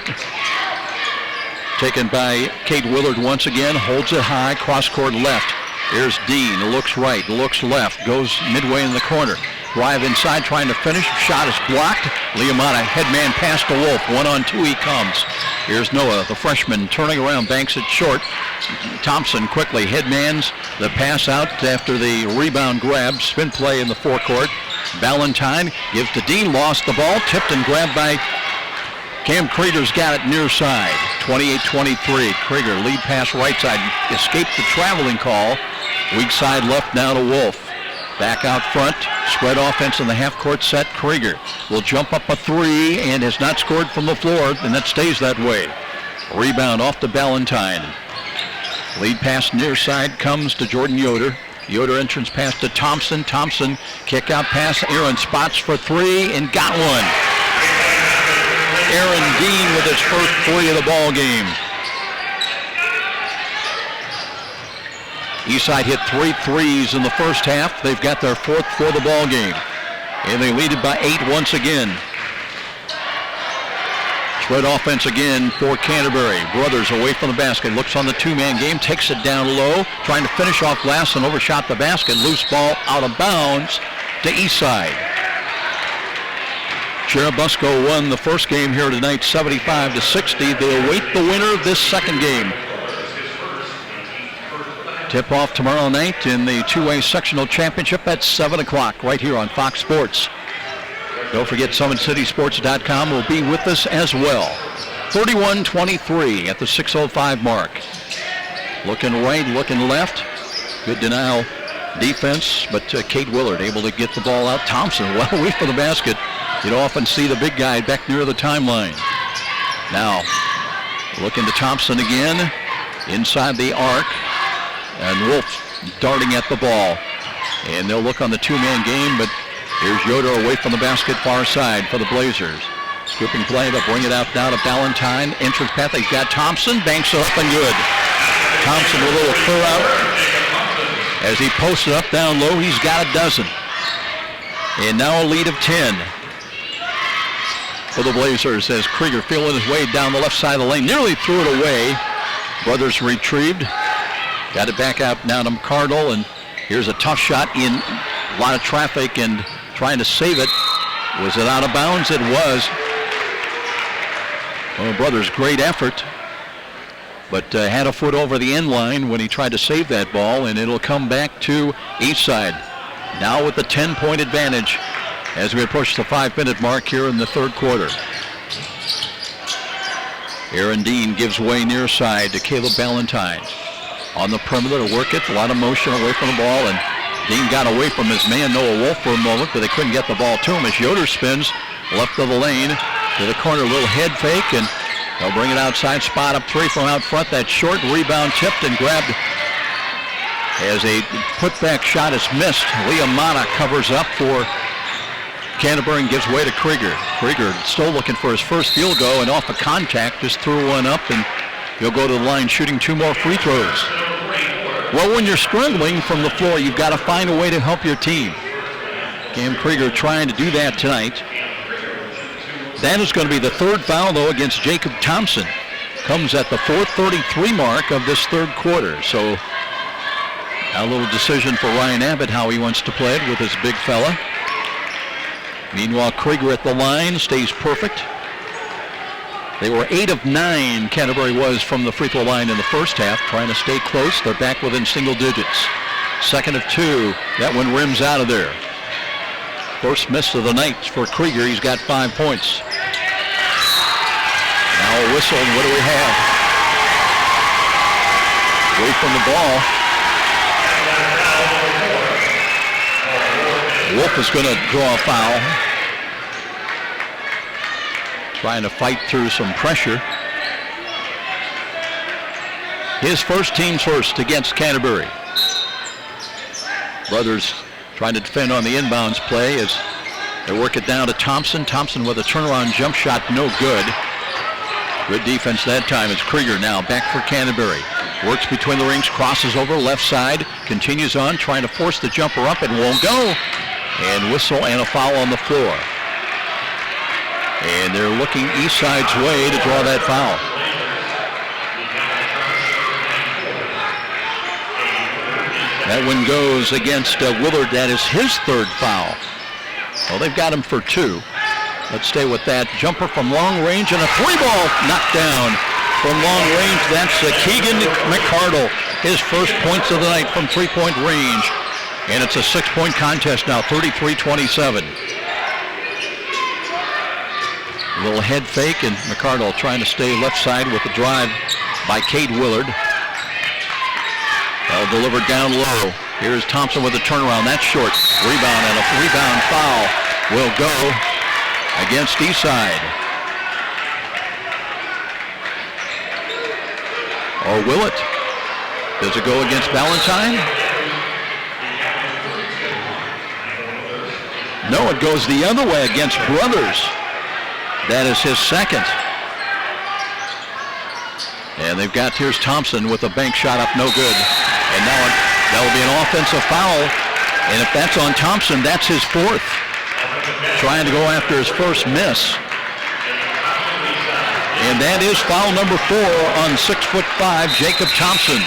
Taken by Cade Willard once again. Holds it high. Cross court left. Here's Dean. Looks right. Looks left. Goes midway in the corner. Drive inside trying to finish. Shot is blocked. Leamata headman pass to Wolf. 1-on-2 he comes. Here's Noah, the freshman, turning around, banks it short. Thompson quickly headmans the pass out after the rebound grab. Spin play in the forecourt. Ballantyne gives to Dean, lost the ball, tipped and grabbed by Cam Krieger's got it near side. 28-23. Krieger lead pass right side. Escaped the traveling call. Weak side left now to Wolf. Back out front. Spread offense in the half-court set. Krieger will jump up a 3 and has not scored from the floor, and that stays that way. Rebound off to Ballantyne. Lead pass near side comes to Jordan Yoder. Yoder entrance pass to Thompson. Thompson kick out pass. Aaron spots for 3 and got one. Aaron Dean with his first 3 of the ball game. Eastside hit 3 threes in the first half. They've got their 4th for the ball game. And they lead it by 8 once again. Spread offense again for Canterbury. Brothers away from the basket. Looks on the 2-man game. Takes it down low. Trying to finish off glass and overshot the basket. Loose ball out of bounds to Eastside. Cherubusco won the first game here tonight 75-60. They await the winner of this second game. Tip-off tomorrow night in the 2A sectional championship at 7 o'clock right here on Fox Sports. Don't forget SummitCitySports.com will be with us as well. 31-23 at the 6:05 mark. Looking right, looking left. Good denial defense, but Cade Willard able to get the ball out. Thompson well away from the basket. You don't often see the big guy back near the timeline. Now, looking to Thompson again. Inside the arc. And Wolf darting at the ball. And they'll look on the 2-man game, but here's Yoder away from the basket, far side for the Blazers. Scooping play, they'll bring it out now to Ballantyne. Entrance path, they've got Thompson, banks it up and good. Thompson with a little clear out. As he posts it up down low, he's got a dozen. And now a lead of 10 for the Blazers as Krieger feeling his way down the left side of the lane. Nearly threw it away. Brothers retrieved. Got it back out now to McCardle, and here's a tough shot in a lot of traffic and trying to save it. Was it out of bounds? It was. Well, Brothers, great effort, but had a foot over the end line when he tried to save that ball, and it'll come back to Eastside. Now with the 10-point advantage as we approach the 5-minute mark here in the third quarter. Aaron Dean gives way near side to Caleb Ballantyne. On the perimeter to work it, a lot of motion away from the ball, and Dean got away from his man Noah Wolf for a moment, but they couldn't get the ball to him as Yoder spins left of the lane to the corner, little head fake, and they'll bring it outside, spot up 3 from out front. That short rebound tipped and grabbed as a putback shot is missed. Leamata covers up for Canterbury and gives way to Krieger. Krieger still looking for his first field goal, and off of contact just threw one up, and he'll go to the line shooting 2 more free throws. Well, when you're struggling from the floor, you've got to find a way to help your team. Cam Krieger trying to do that tonight. That is going to be the 3rd foul, though, against Jacob Thompson. comes at the 4:33 mark of this third quarter. So a little decision for Ryan Abbott how he wants to play it with his big fella. Meanwhile, Krieger at the line stays perfect. They were 8 of 9, Canterbury was, from the free throw line in the first half, trying to stay close. They're back within single digits. Second of 2, that one rims out of there. First miss of the night for Krieger. He's got 5 points. Now a whistle, and what do we have? Away from the ball. Wolf is going to draw a foul. Trying to fight through some pressure. His first, team's first against Canterbury. Brothers trying to defend on the inbounds play as they work it down to Thompson. Thompson with a turnaround jump shot, no good. Good defense that time. It's Krieger now back for Canterbury. Works between the rings, crosses over left side, continues on, trying to force the jumper up. It won't go. And whistle and a foul on the floor. And they're looking Eastside's way to draw that foul. That one goes against Willard. That is his third foul. Well, they've got him for 2. Let's stay with that. Jumper from long range and a 3-ball knocked down from long range. That's Keegan McCardle. His first points of the night from 3-point range. And it's a 6-point contest now, 33-27. A little head fake, and McCardle trying to stay left side with the drive by Cade Willard. They'll deliver down low. Here's Thompson with a turnaround. That's short. Rebound, and a rebound foul will go against Eastside. Or will it? Does it go against Valentine? No, it goes the other way against Brothers. That is his second. And they've got, here's Thompson with a bank shot up, no good. And now that will be an offensive foul. And if that's on Thompson, that's his 4th. Trying to go after his first miss. And that is foul number 4 on 6'5", Jacob Thompson.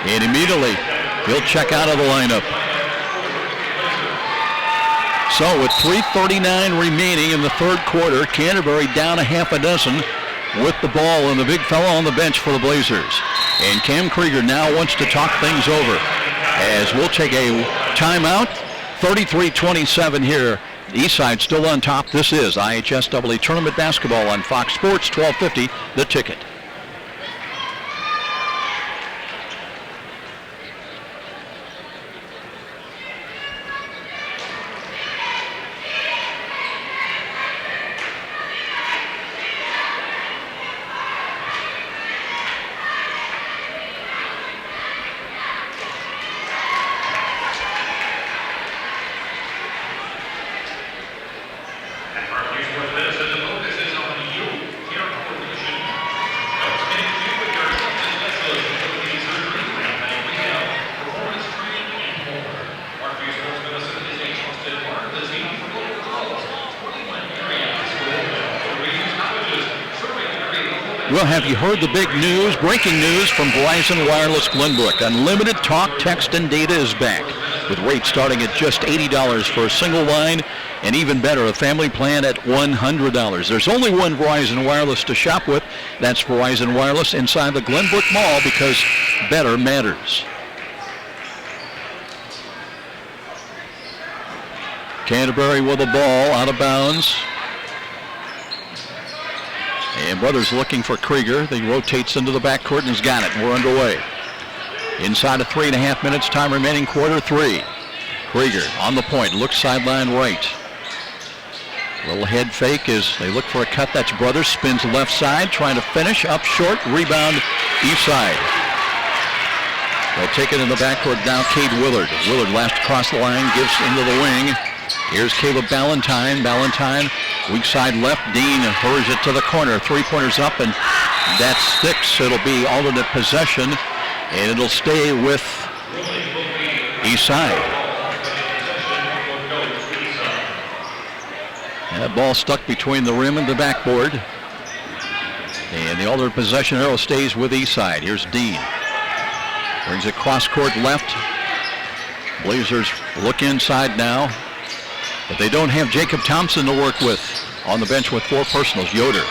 And immediately, he'll check out of the lineup. So with 3:39 remaining in the third quarter, Canterbury down a half a dozen with the ball and the big fella on the bench for the Blazers. And Cam Krieger now wants to talk things over as we'll take a timeout. 33-27 here. Eastside still on top. This is IHSAA Tournament Basketball on Fox Sports 1250, The Ticket. Well, have you heard the big news, breaking news from Verizon Wireless Glenbrook? Unlimited talk, text, and data is back, with rates starting at just $80 for a single line, and even better, a family plan at $100. There's only one Verizon Wireless to shop with. That's Verizon Wireless inside the Glenbrook Mall, because better matters. Canterbury with the ball, out of bounds. And Brothers looking for Krieger. He rotates into the backcourt and has got it. We're underway. Inside of 3.5 minutes, time remaining, quarter 3. Krieger on the point, looks sideline right. Little head fake as they look for a cut. That's Brothers, spins left side, trying to finish, up short, rebound, Eastside. They'll take it in the backcourt now, Cade Willard. Willard last across the line, gives into the wing. Here's Caleb Ballantyne. Ballantyne, weak side left. Dean hurries it to the corner. 3-pointers up, and that sticks. It'll be alternate possession, and it'll stay with Eastside. And that ball stuck between the rim and the backboard. And the alternate possession arrow stays with Eastside. Here's Dean. Brings it cross court left. Blazers look inside now. But they don't have Jacob Thompson to work with on the bench with 4 personals. Yoder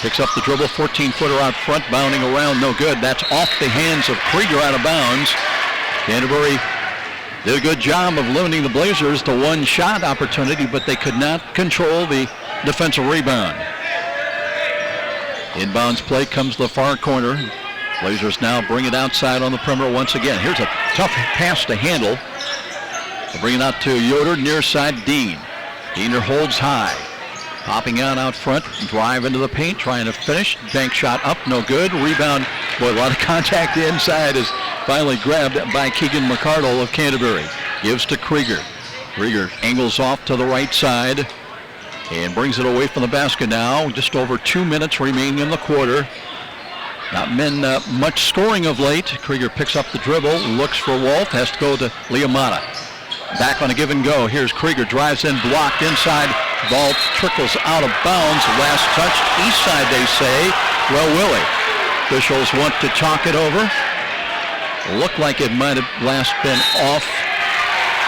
picks up the dribble, 14-footer out front, bounding around, no good. That's off the hands of Krieger, out of bounds. Canterbury did a good job of limiting the Blazers to one shot opportunity, but they could not control the defensive rebound. Inbounds play comes to the far corner. Blazers now bring it outside on the perimeter once again. Here's a tough pass to handle. They'll bring it out to Yoder, near side Dean. Diener holds high. Popping out front, drive into the paint, trying to finish. Bank shot up, no good. Rebound, boy, a lot of contact inside, is finally grabbed by Keegan McCardle of Canterbury. Gives to Krieger. Krieger angles off to the right side and brings it away from the basket now. Just over 2 minutes remaining in the quarter. Not been much scoring of late. Krieger picks up the dribble, looks for Wolf, has to go to Liamata. Back on a give and go. Here's Krieger, drives in, blocked inside. Ball trickles out of bounds. Last touch, Eastside, they say. Well, Willie. Officials want to talk it over. Looked like it might have last been off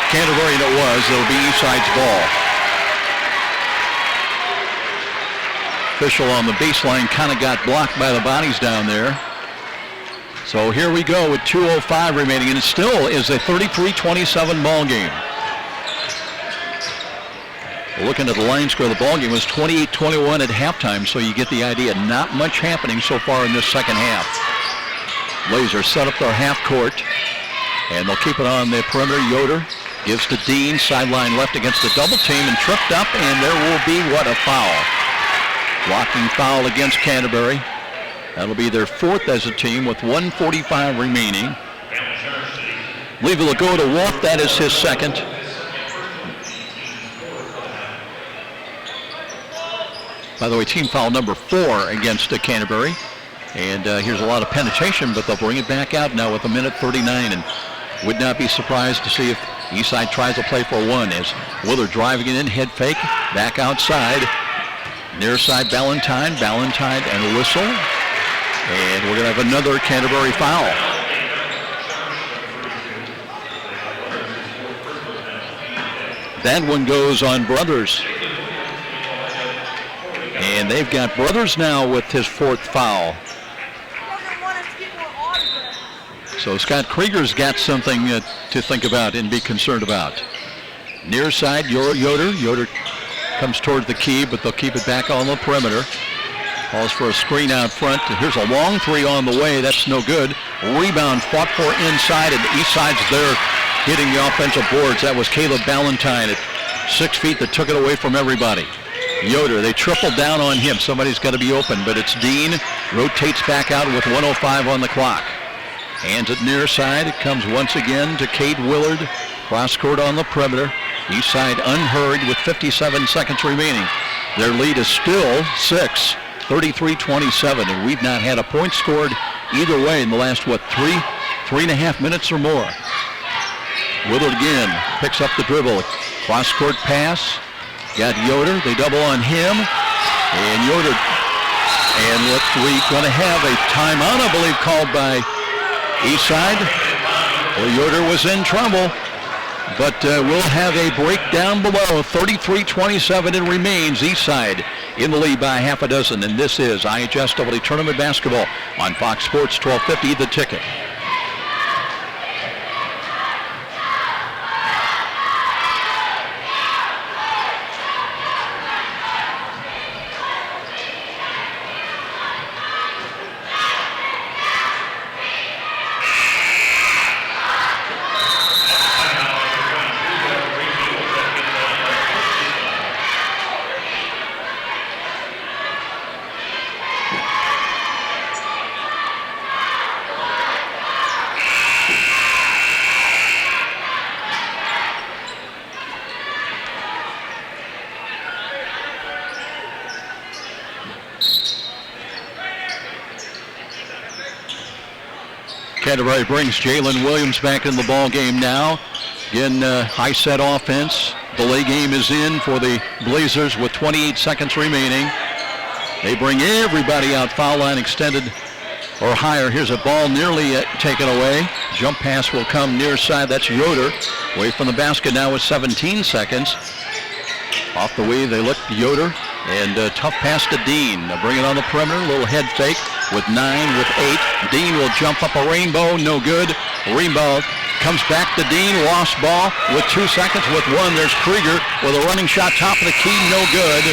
Canterbury, and it was. It'll be Eastside's ball. Official on the baseline kind of got blocked by the bodies down there. So here we go with 2:05 remaining, and it still is a 33-27 ball game. Looking at the line score, the ball game was 28-21 at halftime, so you get the idea. Not much happening so far in this second half. Blazers set up their half court, and they'll keep it on the perimeter. Yoder gives to Dean, sideline left against the double team, and tripped up, and there will be, what, a foul. Blocking foul against Canterbury. That'll be their 4th as a team with 1:45 remaining. I believe it'll go to Wolf. That is his 2nd. By the way, team foul number 4 against Canterbury. And here's a lot of penetration, but they'll bring it back out now with 1:39. And would not be surprised to see if Eastside tries to play for one, as Willard driving it in, head fake, back outside. Near side Ballantyne and a whistle. And we're going to have another Canterbury foul. That one goes on Brothers. And they've got Brothers now with his 4th foul. So Scott Krieger's got something to think about and be concerned about. Near side, Yoder. Yoder comes towards the key, but they'll keep it back on the perimeter. Calls for a screen out front. Here's a long 3 on the way. That's no good. Rebound fought for inside, and Eastside's there hitting the offensive boards. That was Caleb Ballantyne at 6 feet that took it away from everybody. Yoder, they tripled down on him. Somebody's got to be open, but it's Dean. Rotates back out with 1:05 on the clock. Hands it near side. It comes once again to Cade Willard. Cross court on the perimeter. Eastside unhurried with 57 seconds remaining. Their lead is still 6, 33-27, and we've not had a point scored either way in the last, 3.5 minutes or more. Willard again picks up the dribble. Cross court pass. Got Yoder. They double on him. And Yoder, and we're going to have a timeout, I believe, called by Eastside. Well, Yoder was in trouble. But we'll have a break down below. 33-27 it remains. Eastside in the lead by half a dozen. And this is IHSAA Tournament Basketball on Fox Sports 1250, The Ticket. Canterbury brings Jalen Williams back in the ball game now. Again, high set offense. Delay game is in for the Blazers with 28 seconds remaining. They bring everybody out. Foul line extended or higher. Here's a ball nearly taken away. Jump pass will come near side. That's Yoder. Away from the basket now with 17 seconds. Off the way they look, Yoder. And tough pass to Dean. They'll bring it on the perimeter. A little head fake with 9, with 8. Dean will jump up a rainbow. No good. Rebound comes back to Dean. Lost ball with 2 seconds. With 1, there's Krieger with a running shot. Top of the key. No good.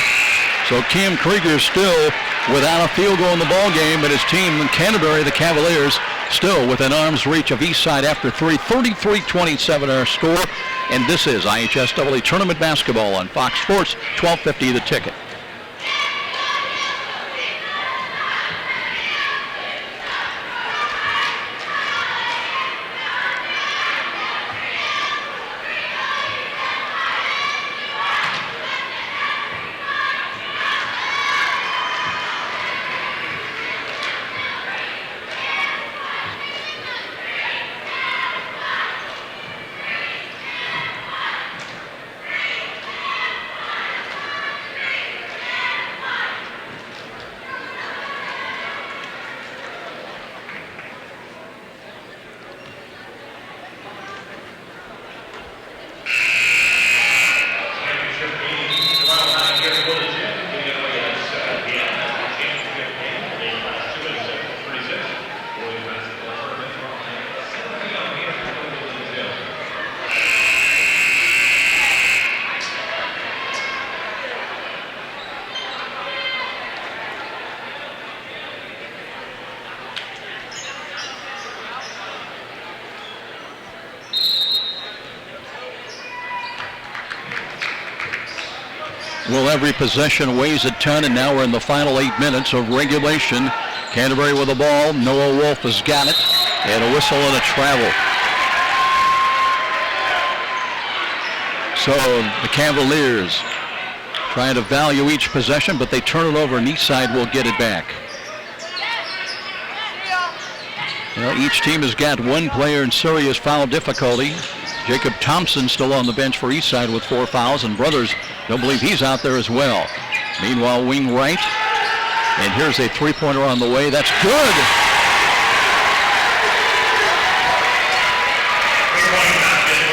So Cam Krieger still without a field goal in the ball game, but his team in Canterbury, the Cavaliers, still within arm's reach of Eastside after 3. 33-27 our score. And this is IHSAA Tournament Basketball on Fox Sports, 1250 The Ticket. Well, every possession weighs a ton, and now we're in the final 8 minutes of regulation. Canterbury with the ball. Noah Wolf has got it, and a whistle and a travel. So the Cavaliers trying to value each possession, but they turn it over, and Eastside will get it back. Well, each team has got one player in serious foul difficulty. Jacob Thompson still on the bench for Eastside with 4 fouls, and Brothers don't believe he's out there as well. Meanwhile, wing right, and here's a three-pointer on the way. That's good.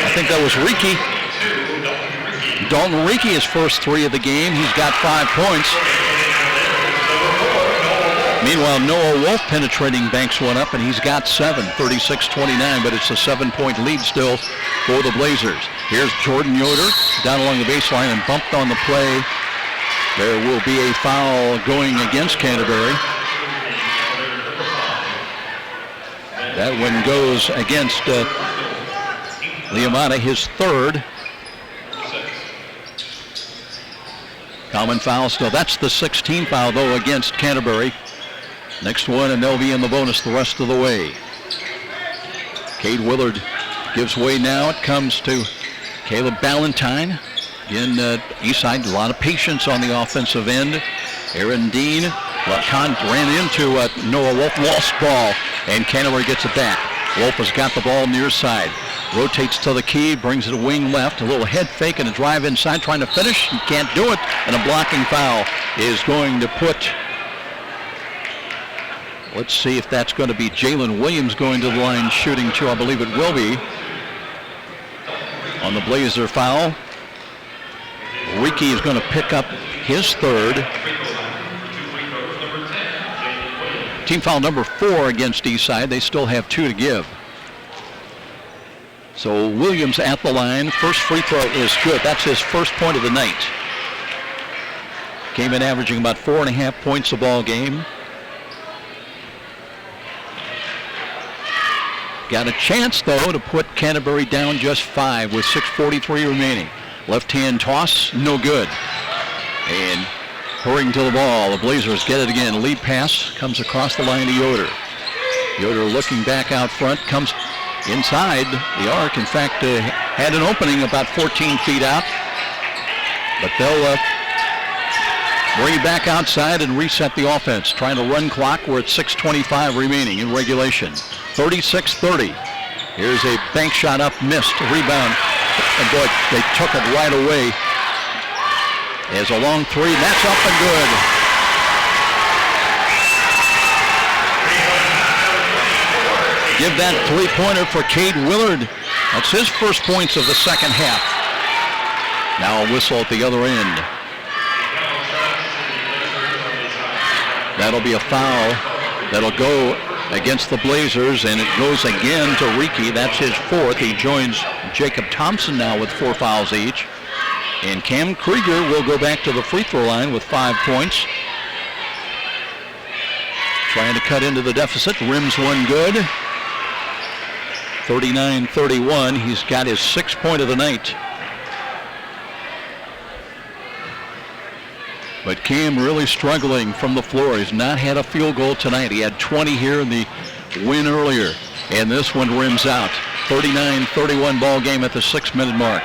I think that was Reekie. Dalton Reekie, his first 3 of the game. He's got 5 points. Meanwhile, Noah Wolf penetrating banks one up, and he's got 7, 36-29, but it's a 7-point lead still for the Blazers. Here's Jordan Yoder down along the baseline and bumped on the play. There will be a foul going against Canterbury. That one goes against Liamata, his 3rd. Common foul still. That's the 16th foul, though, against Canterbury. Next one, and they'll be in the bonus the rest of the way. Cade Willard gives way now. It comes to Caleb Ballantyne. Again, Eastside, a lot of patience on the offensive end. Aaron Dean ran into Noah Wolf, lost ball, and Canterbury gets it back. Wolf has got the ball near side. Rotates to the key, brings it wing left. A little head fake and a drive inside, trying to finish. He can't do it, and a blocking foul is going to put... Let's see if that's going to be Jalen Williams going to the line shooting 2. I believe it will be. On the Blazer foul. Reekie is going to pick up his 3rd. Team foul number 4 against Eastside. They still have 2 to give. So Williams at the line. First free throw is good. That's his first point of the night. Came in averaging about 4.5 points a ball game. Got a chance, though, to put Canterbury down just 5 with 6:43 remaining. Left-hand toss, no good. And hurrying to the ball, the Blazers get it again. Lead pass comes across the line to Yoder. Yoder looking back out front, comes inside the arc. In fact, had an opening about 14 feet out. But they'll bring it back outside and reset the offense. Trying to run clock. We're at 6:25 remaining in regulation. 36-30. Here's a bank shot up, missed, a rebound. And boy, they took it right away. As a long 3, that's up and good. give that three-pointer for Cade Willard. That's his first points of the second half. Now a whistle at the other end. That'll be a foul. That'll go against the Blazers, and it goes again to Rieke. That's his fourth. He joins Jacob Thompson now with 4 fouls each. And Cam Krieger will go back to the free throw line with 5 points. Trying to cut into the deficit. Rims one good. 39-31. He's got his 6th point of the night. But Cam really struggling from the floor. He's not had a field goal tonight. He had 20 here in the win earlier. And this one rims out. 39-31 ball game at the 6-minute mark.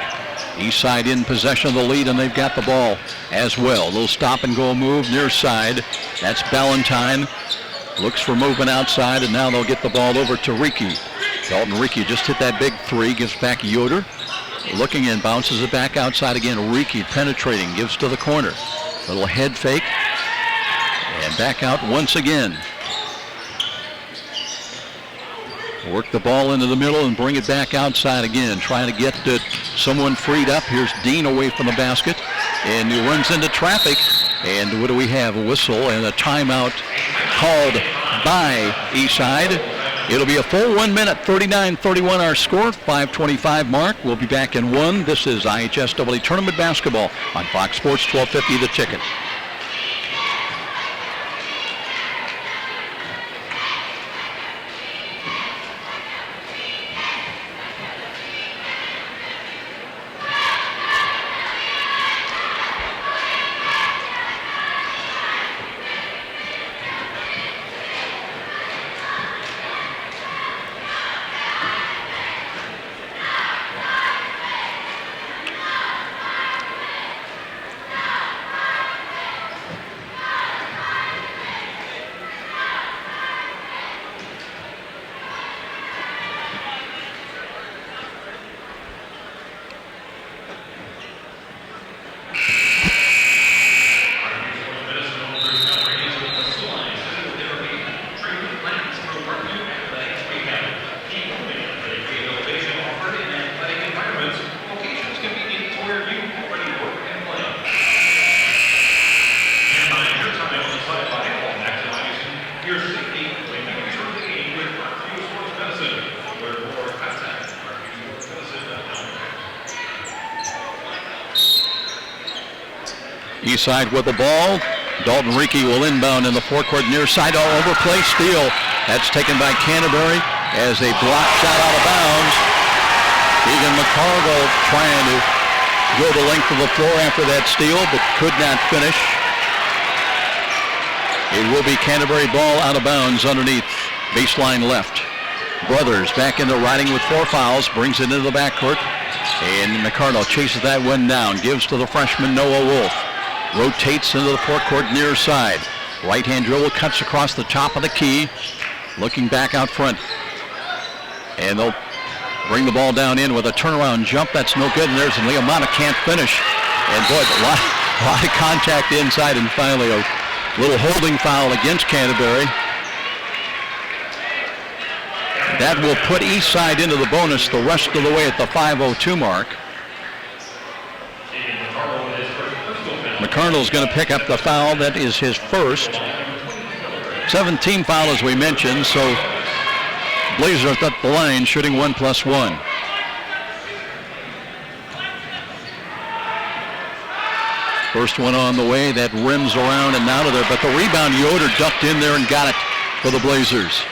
Eastside in possession of the lead, and they've got the ball as well. A little stop and go move near side. That's Ballantyne. Looks for movement outside, and now they'll get the ball over to Rieke. Dalton Rieke just hit that big three, gives back Yoder. Looking in, bounces it back outside again. Rieke penetrating, gives to the corner. Little head fake, and back out once again. Work the ball into the middle and bring it back outside again. Trying to get someone freed up. Here's Dean away from the basket, and he runs into traffic. And what do we have? A whistle and a timeout called by Eastside. It'll be a full 1 minute, 39-31 our score, 5:25 mark. We'll be back in 1. This is IHSAA Tournament Basketball on Fox Sports 1250 The Ticket. Eastside with the ball. Dalton Rieke will inbound in the forecourt near side. All over play. Steal. That's taken by Canterbury as a block shot out of bounds. Egan McCarville trying to go the length of the floor after that steal, but could not finish. It will be Canterbury ball out of bounds underneath baseline left. Brothers back into riding with 4 fouls, brings it into the backcourt, and McCardle chases that one down, gives to the freshman Noah Wolf. Rotates into the forecourt near side. Right-hand dribble cuts across the top of the key, looking back out front. And they'll bring the ball down in with a turnaround jump. That's no good, and there's Liamana can't finish. And boy, a lot of contact inside, and finally a little holding foul against Canterbury. That will put Eastside into the bonus the rest of the way at the 5:02 mark. McCardle's going to pick up the foul. That is his first. 17 foul, as we mentioned, so Blazers at the line shooting 1+1. First one on the way, that rims around and out of there, but the rebound, Yoder ducked in there and got it for the Blazers.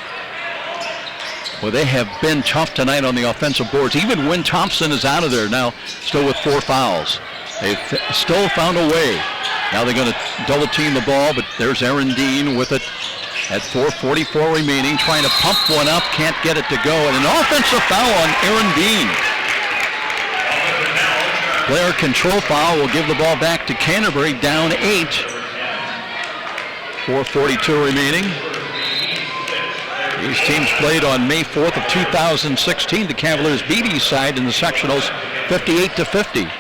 Well, they have been tough tonight on the offensive boards. Even when Thompson is out of there now, still with 4 fouls. They've still found a way. Now they're going to double team the ball, but there's Aaron Dean with it at 4:44 remaining, trying to pump one up, can't get it to go, and an offensive foul on Aaron Dean. Player control foul will give the ball back to Canterbury, down 8. 4:42 remaining. These teams played on May 4th of 2016. The Cavaliers beat Eastside in the sectionals 58-50.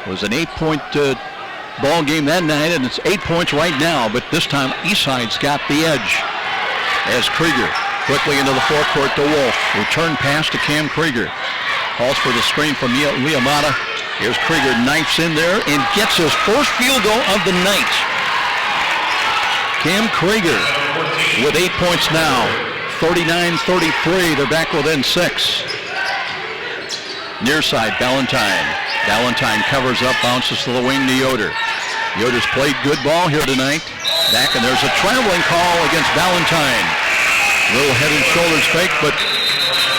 It was an 8-point ball game that night, and it's 8 points right now, but this time Eastside's got the edge. as Krieger quickly into the forecourt to Wolf. Return pass to Cam Krieger. Calls for the screen from Liamata. Here's Krieger, knifes in there and gets his first field goal of the night. Cam Krieger with 8 points now. 39-33, they're back within 6. Near side, Ballantyne. Ballantyne covers up, bounces to the wing to Yoder. Yoder's played good ball here tonight. Back, and there's a traveling call against Ballantyne. Little head and shoulders fake, but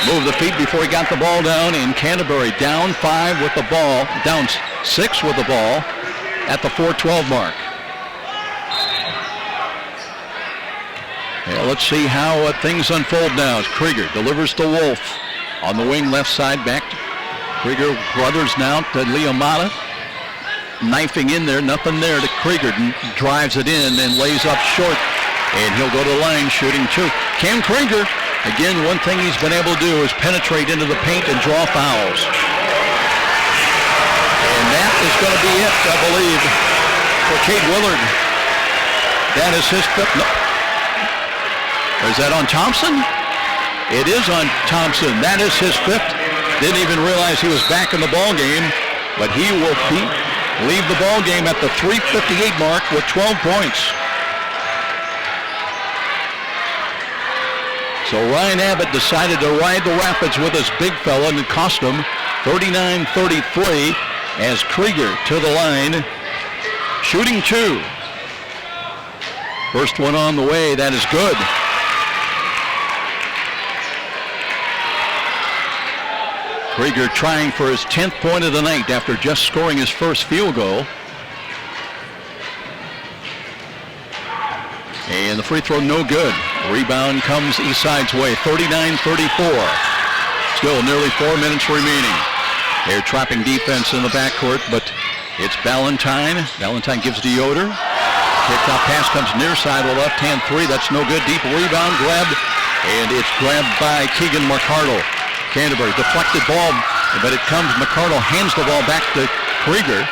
moved the feet before he got the ball down. And Canterbury down 5 with the ball, down 6 with the ball at the 4:12 mark. Yeah, let's see how things unfold now as Krieger delivers to Wolf. On the wing left side, back to Krieger, brothers now to Liamata. Knifing in there, nothing there to Krieger. Drives it in and lays up short. And he'll go to the line shooting 2. Cam Krieger, again, one thing he's been able to do is penetrate into the paint and draw fouls. And that is going to be it, I believe, for Cade Willard. That is his fifth. No. Is that on Thompson? It is on Thompson. That is his fifth. Didn't even realize he was back in the ball game, but he will leave the ball game at the 3:58 mark with 12 points. So Ryan Abbott decided to ride the Rapids with his big fella, and it cost him 39-33 as Krieger to the line, shooting 2. First one on the way, that is good. Krieger trying for his 10th point of the night after just scoring his first field goal. And the free throw no good. Rebound comes Eastside's way, 39-34. Still nearly 4 minutes remaining. They're trapping defense in the backcourt, but it's Ballantyne. Ballantyne gives to Yoder. Kicked out pass comes near side with left-hand 3. That's no good. Deep rebound grabbed, and it's grabbed by Keegan McCardle. Canterbury deflected ball, but it comes. McCardle hands the ball back to Krieger.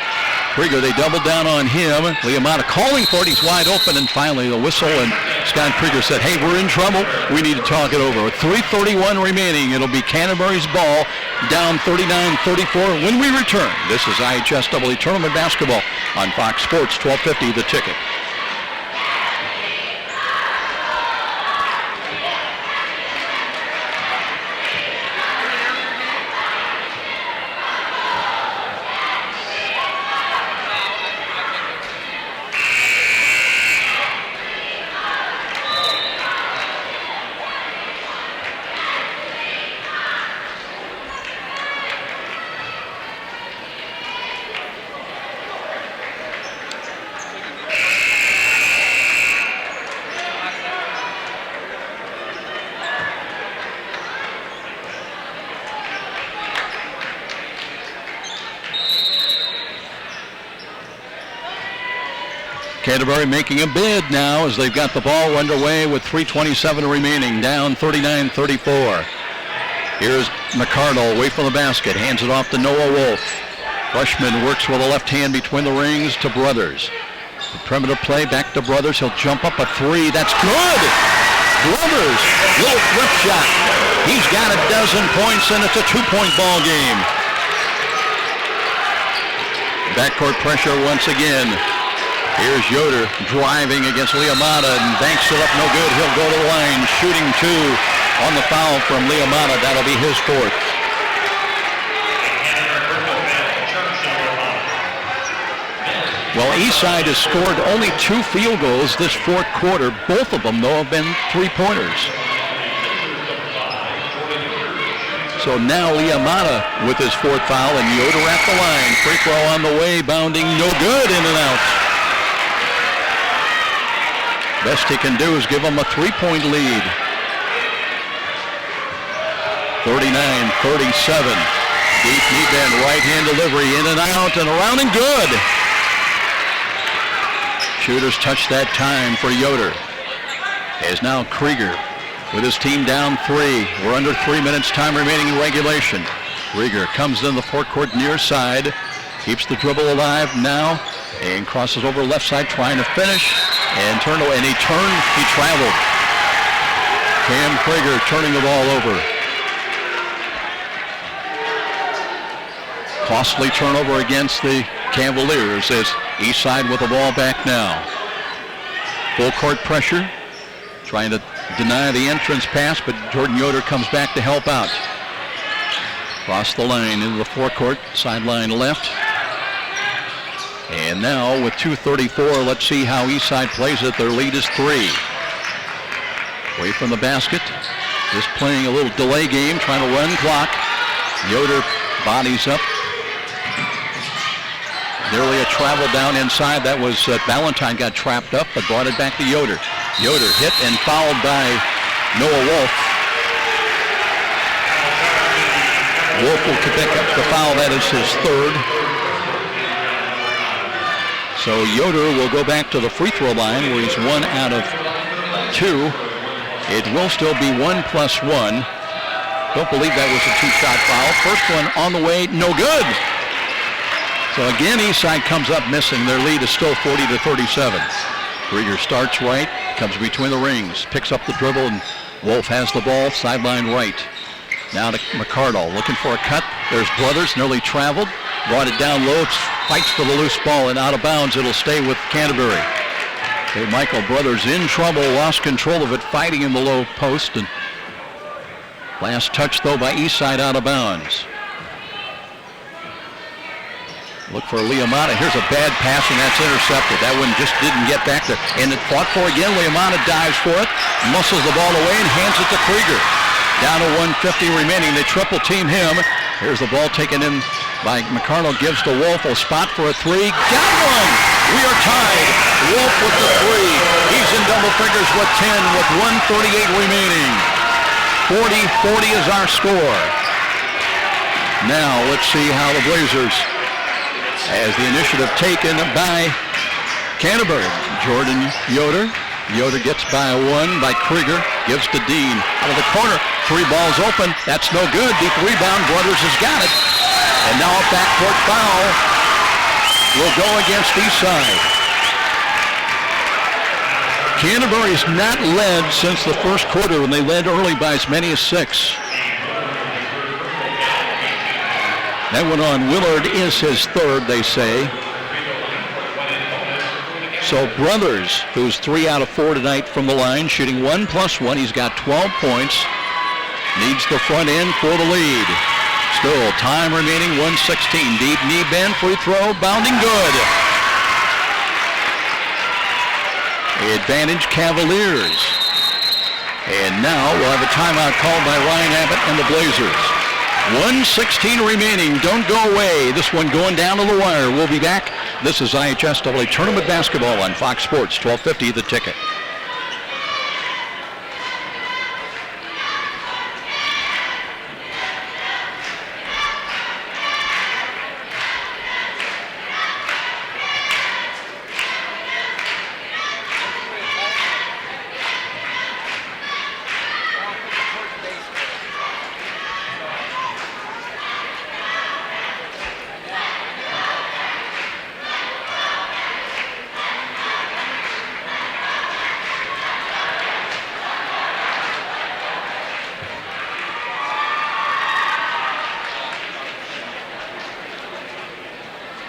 Krieger, they doubled down on him. Liamata calling for it. He's wide open, and finally the whistle, and Scott Krieger said, hey, we're in trouble. We need to talk it over. With 3:31 remaining, it'll be Canterbury's ball, down 39-34 when we return. This is IHSAA Tournament Basketball on Fox Sports 1250 The Ticket. Canterbury making a bid now as they've got the ball underway with 3:27 remaining, down 39-34. Here's McCardle away from the basket, hands it off to Noah Wolf. Freshman works with a left hand between the rings to Brothers. The perimeter play back to Brothers. He'll jump up a 3. That's good. Brothers, little flip shot. He's got a dozen points, and it's a 2-point ball game. Backcourt pressure once again. Here's Yoder driving against Liamata and banks it up, no good. He'll go to the line, shooting 2 on the foul from Liamata. That'll be his 4th. Well, Eastside has scored only 2 field goals this 4th quarter. Both of them, though, have been 3-pointers. So now Liamata with his 4th foul, and Yoder at the line. Free throw on the way, bounding, no good, in and out. Best he can do is give him a 3-point lead. 39-37. Deep knee bend, right hand delivery, in and out and around and good. Shooters touch that time for Yoder. As now Krieger with his team down 3. We're under 3 minutes time remaining in regulation. Krieger comes in the forecourt near side, keeps the dribble alive now, and crosses over left side trying to finish. And he traveled. Cam Krieger turning the ball over. Costly turnover against the Cavaliers as Eastside with the ball back now. Full court pressure, trying to deny the entrance pass, but Jordan Yoder comes back to help out. Across the line into the forecourt, sideline left. And now with 2:34, let's see how Eastside plays it. Their lead is 3. Away from the basket, just playing a little delay game, trying to run clock. Yoder bodies up. Nearly a travel down inside. That was Ballantyne got trapped up, but brought it back to Yoder. Yoder hit and fouled by Noah Wolf. Wolf will pick up the foul. That is his 3rd. So Yoder will go back to the free throw line where he's 1 out of 2. It will still be 1+1. Don't believe that was a 2-shot foul. First one on the way, no good. So again, Eastside comes up missing. Their lead is still 40-37. Krieger starts right, comes between the rings, picks up the dribble, and Wolf has the ball, sideline right. Now to McCardle, looking for a cut. There's Brothers, nearly traveled, brought it down low, fights for the loose ball, and out of bounds. It'll stay with Canterbury. Okay, Michael Brothers in trouble, lost control of it, fighting in the low post, and last touch though by Eastside out of bounds. Look for Liamata. Here's a bad pass, and that's intercepted. That one just didn't get back there. And it fought for again. Liamata dives for it, muscles the ball away, and hands it to Krieger. Down to 1:50 remaining. They triple team him. Here's the ball taken in by McCardle. Gives to Wolf. A spot for a 3. Got one! We are tied. Wolf with the 3. He's in double figures with 10 with 1:38 remaining. 40-40 is our score. Now let's see how the Blazers, as the initiative taken by Canterbury. Jordan Yoder. Yoder gets by 1 by Krieger. Gives to Dean. Out of the corner. 3 balls open. That's no good. Deep rebound. Brothers has got it. And now a backcourt foul will go against Eastside. Canterbury's not led since the first quarter when they led early by as many as 6. That one on Willard is his 3rd, they say. So Brothers, who's 3 out of 4 tonight from the line, shooting 1+1. He's got 12 points. Needs the front end for the lead. Still time remaining, 1:16. Deep knee bend, free throw, bounding good. Advantage Cavaliers. And now we'll have a timeout called by Ryan Abbott and the Blazers. 1:16 remaining. Don't go away. This one going down to the wire. We'll be back. This is IHSAA Tournament Basketball on Fox Sports, 1250 The Ticket.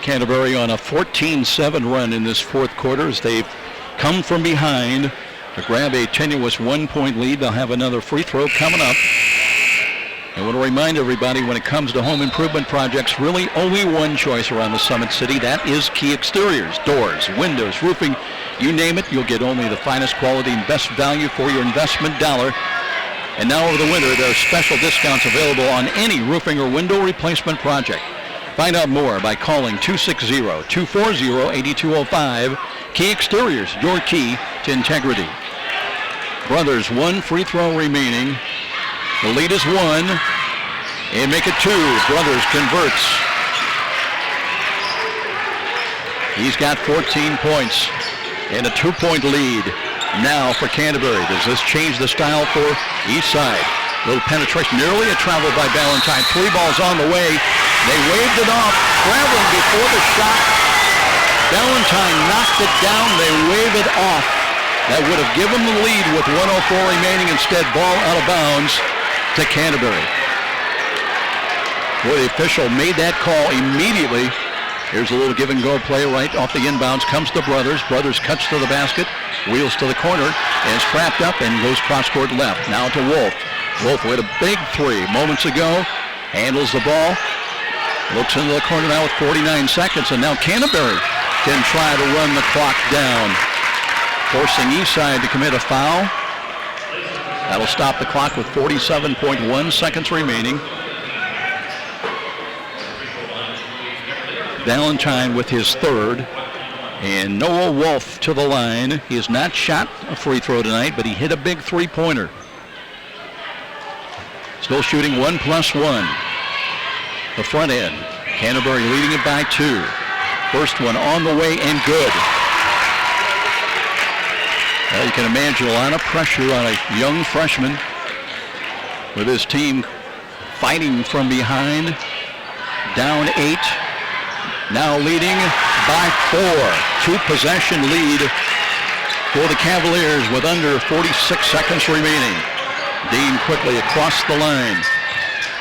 Canterbury on a 14-7 run in this fourth quarter as they've come from behind to grab a tenuous 1-point lead. They'll have another free throw coming up. I want to remind everybody, when it comes to home improvement projects, really only one choice around the Summit City. That is Key Exteriors. Doors, windows, roofing, you name it, you'll get only the finest quality and best value for your investment dollar. And now over the winter, there are special discounts available on any roofing or window replacement project. Find out more by calling 260-240-8205. Key Exteriors, your key to integrity. Brothers, 1 free throw remaining. The lead is 1. And make it 2. Brothers converts. He's got 14 points and a 2-point lead now for Canterbury. Does this change the style for Eastside? Little penetration, nearly a travel by Ballantyne. 3 balls on the way. They waved it off, traveling before the shot. Ballantyne knocked it down. They wave it off. That would have given the lead with 1:04 remaining. Instead, ball out of bounds to Canterbury. Boy, the official made that call immediately. Here's a little give-and-go play right off the inbounds. Comes to Brothers. Brothers cuts to the basket, wheels to the corner, and is trapped up and goes cross-court left. Now to Wolf. Wolf with a big three moments ago. Handles the ball. Looks into the corner now with 49 seconds, and now Canterbury can try to run the clock down, forcing Eastside to commit a foul. That'll stop the clock with 47.1 seconds remaining. Valentine with his third, and Noah Wolf to the line. He has not shot a free throw tonight, but he hit a big three-pointer. Still shooting 1+1. The front end. Canterbury leading it by 2. First one on the way and good. Well, you can imagine a lot of pressure on a young freshman with his team fighting from behind. Down 8. Now leading by 4. 2-possession lead for the Cavaliers with under 46 seconds remaining. Dean quickly across the line.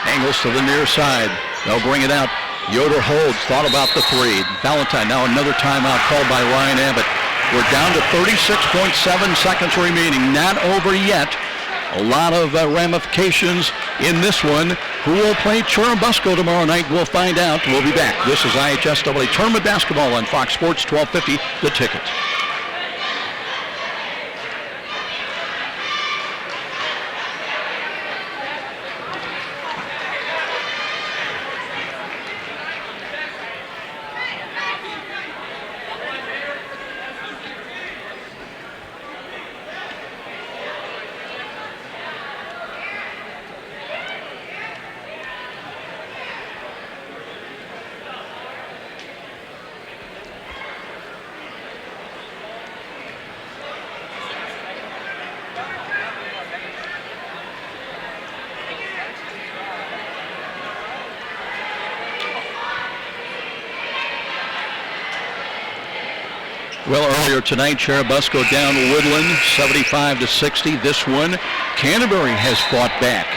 Angles to the near side. They'll bring it out. Yoder holds. Thought about the three. Valentine now another timeout called by Ryan Abbott. We're down to 36.7 seconds remaining. Not over yet. A lot of ramifications in this one. Who will play Churubusco tomorrow night? We'll find out. We'll be back. This is IHSAA Tournament Basketball on Fox Sports 1250, The Ticket. Well, earlier tonight, Churubusco down to Woodland, 75-60. This one, Canterbury has fought back,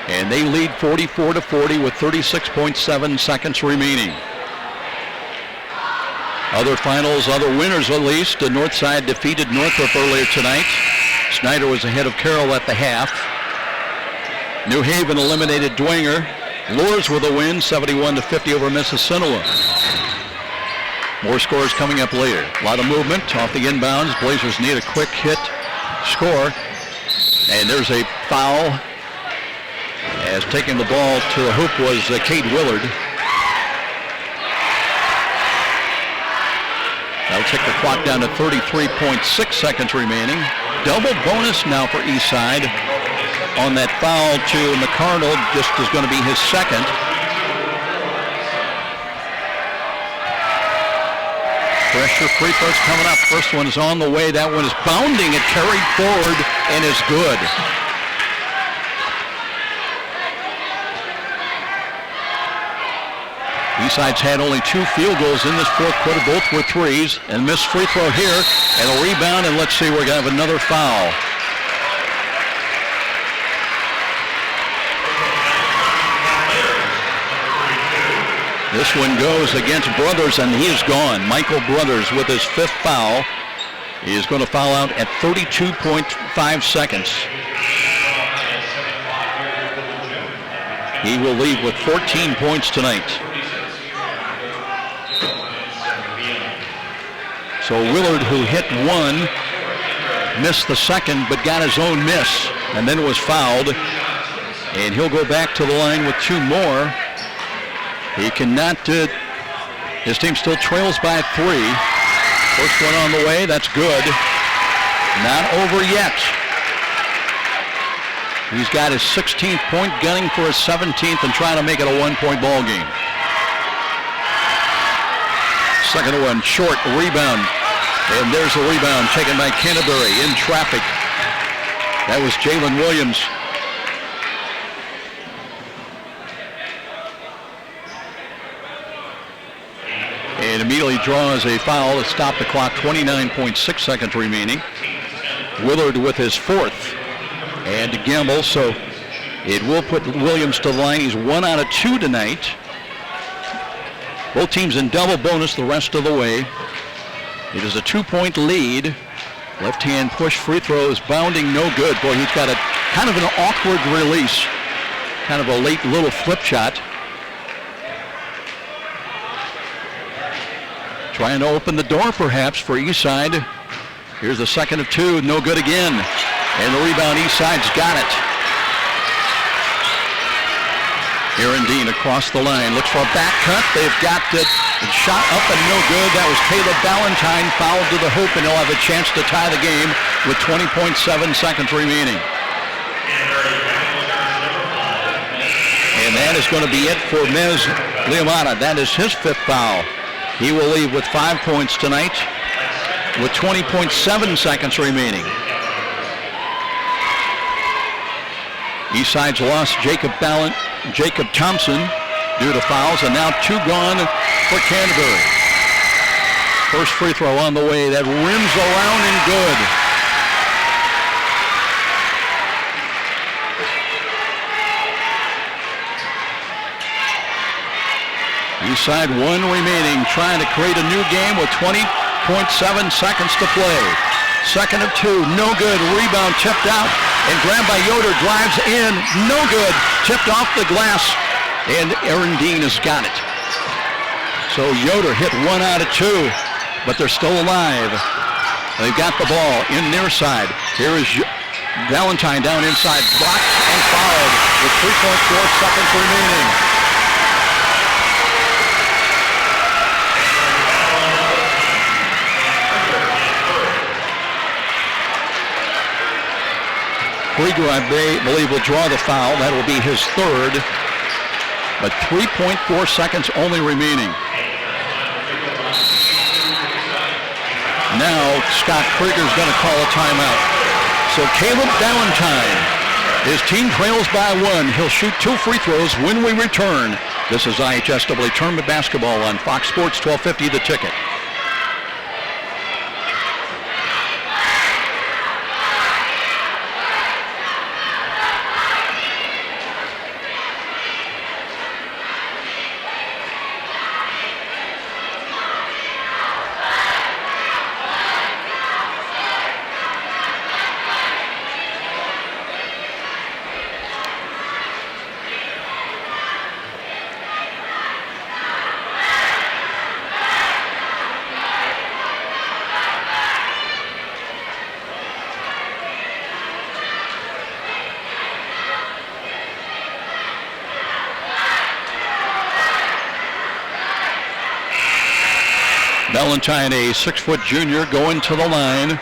and they lead 44-40 with 36.7 seconds remaining. Other finals, other winners at least. The Northside defeated Northrop earlier tonight. Snyder was ahead of Carroll at the half. New Haven eliminated Dwenger. Lourdes with a win, 71-50 over Mississinawa. More scores coming up later. A lot of movement off the inbounds. Blazers need a quick hit score. And there's a foul, as taking the ball to the hoop was Cade Willard. That'll take the clock down to 33.6 seconds remaining. Double bonus now for Eastside on that foul to McCardle. Just is going to be his second. Pressure free throws coming up. First one is on the way. That one is bounding. It carried forward and is good. Eastside's had only 2 field goals in this fourth quarter. Both were threes. And missed free throw here. And a rebound. And let's see, we're going to have another foul. This one goes against Brothers, and he is gone. Michael Brothers with his 5th foul. He is going to foul out at 32.5 seconds. He will leave with 14 points tonight. So Willard, who hit one, missed the second, but got his own miss, and then was fouled. And he'll go back to the line with 2 more. He cannot do it. His team still trails by 3. First one on the way. That's good. Not over yet. He's got his 16th point, gunning for his 17th and trying to make it a 1-point ball game. Second one, short rebound. And there's a rebound taken by Canterbury in traffic. That was Jalen Williams. And immediately draws a foul to stop the clock, 29.6 seconds remaining. Willard with his fourth. And Gamble, so it will put Williams to the line. He's 1 out of 2 tonight. Both teams in double bonus the rest of the way. It is a 2-point lead. Left-hand push free throw is bounding, no good. Boy, he's got a kind of an awkward release. Kind of a late little flip shot. Trying to open the door perhaps for Eastside. Here's the second of 2, no good again. And the rebound, Eastside's got it. Aaron Dean across the line, looks for a back cut. They've got it. It's shot up and no good. That was Caleb Ballantyne fouled to the hoop, and he'll have a chance to tie the game with 20.7 seconds remaining. And that is going to be it for Mez Liamata. That is his 5th foul. He will leave with 5 points tonight with 20.7 seconds remaining. Eastside's lost Jacob Thompson due to fouls, and now 2 gone for Canterbury. First free throw on the way. That rims around and good. Eastside 1 remaining, trying to create a new game with 20.7 seconds to play. Second of 2, no good. Rebound tipped out and grabbed by Yoder, drives in, no good. Tipped off the glass, and Aaron Dean has got it. So Yoder hit 1 out of 2, but they're still alive. They've got the ball in near side. Here is Valentine down inside, blocked and fouled with 3.4 seconds remaining. Krieger, I believe, will draw the foul. That will be his 3rd. But 3.4 seconds only remaining. Now Scott Krieger's going to call a timeout. So Caleb Ballantyne, his team trails by 1. He'll shoot 2 free throws when we return. This is IHSAA Tournament Basketball on Fox Sports 1250 The Ticket. Ballantyne, a 6-foot junior, going to the line.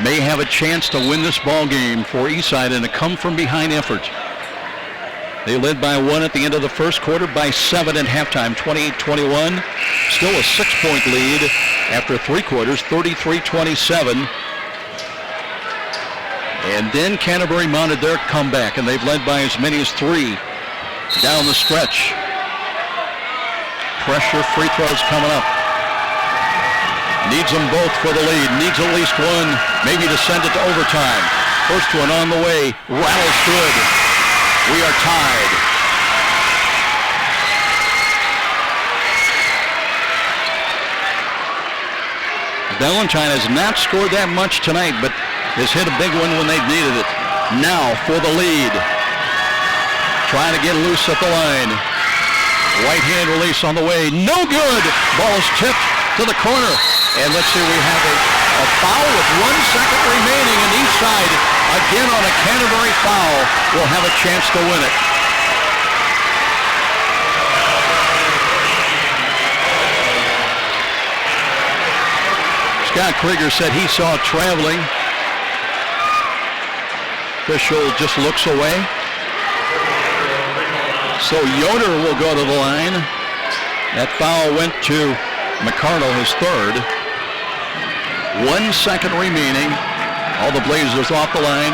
May have a chance to win this ball game for Eastside in a come-from-behind effort. They led by 1 at the end of the first quarter, by 7 at halftime, 28-21. Still a 6-point lead after 3 quarters, 33-27. And then Canterbury mounted their comeback, and they've led by as many as 3 down the stretch. Pressure free throws coming up. Needs them both for the lead. Needs at least 1, maybe to send it to overtime. First one on the way. Rattles good. We are tied. Ballantyne has not scored that much tonight, but has hit a big one when they've needed it. Now for the lead. Trying to get loose at the line. Right hand release on the way. No good. Ball is tipped to the corner. And let's see, we have a foul with 1 second remaining, and Eastside, again on a Canterbury foul, will have a chance to win it. Scott Krieger said he saw it traveling. Official just looks away. So Yoder will go to the line. That foul went to McCardle, his 3rd. 1 second remaining. All the Blazers off the line.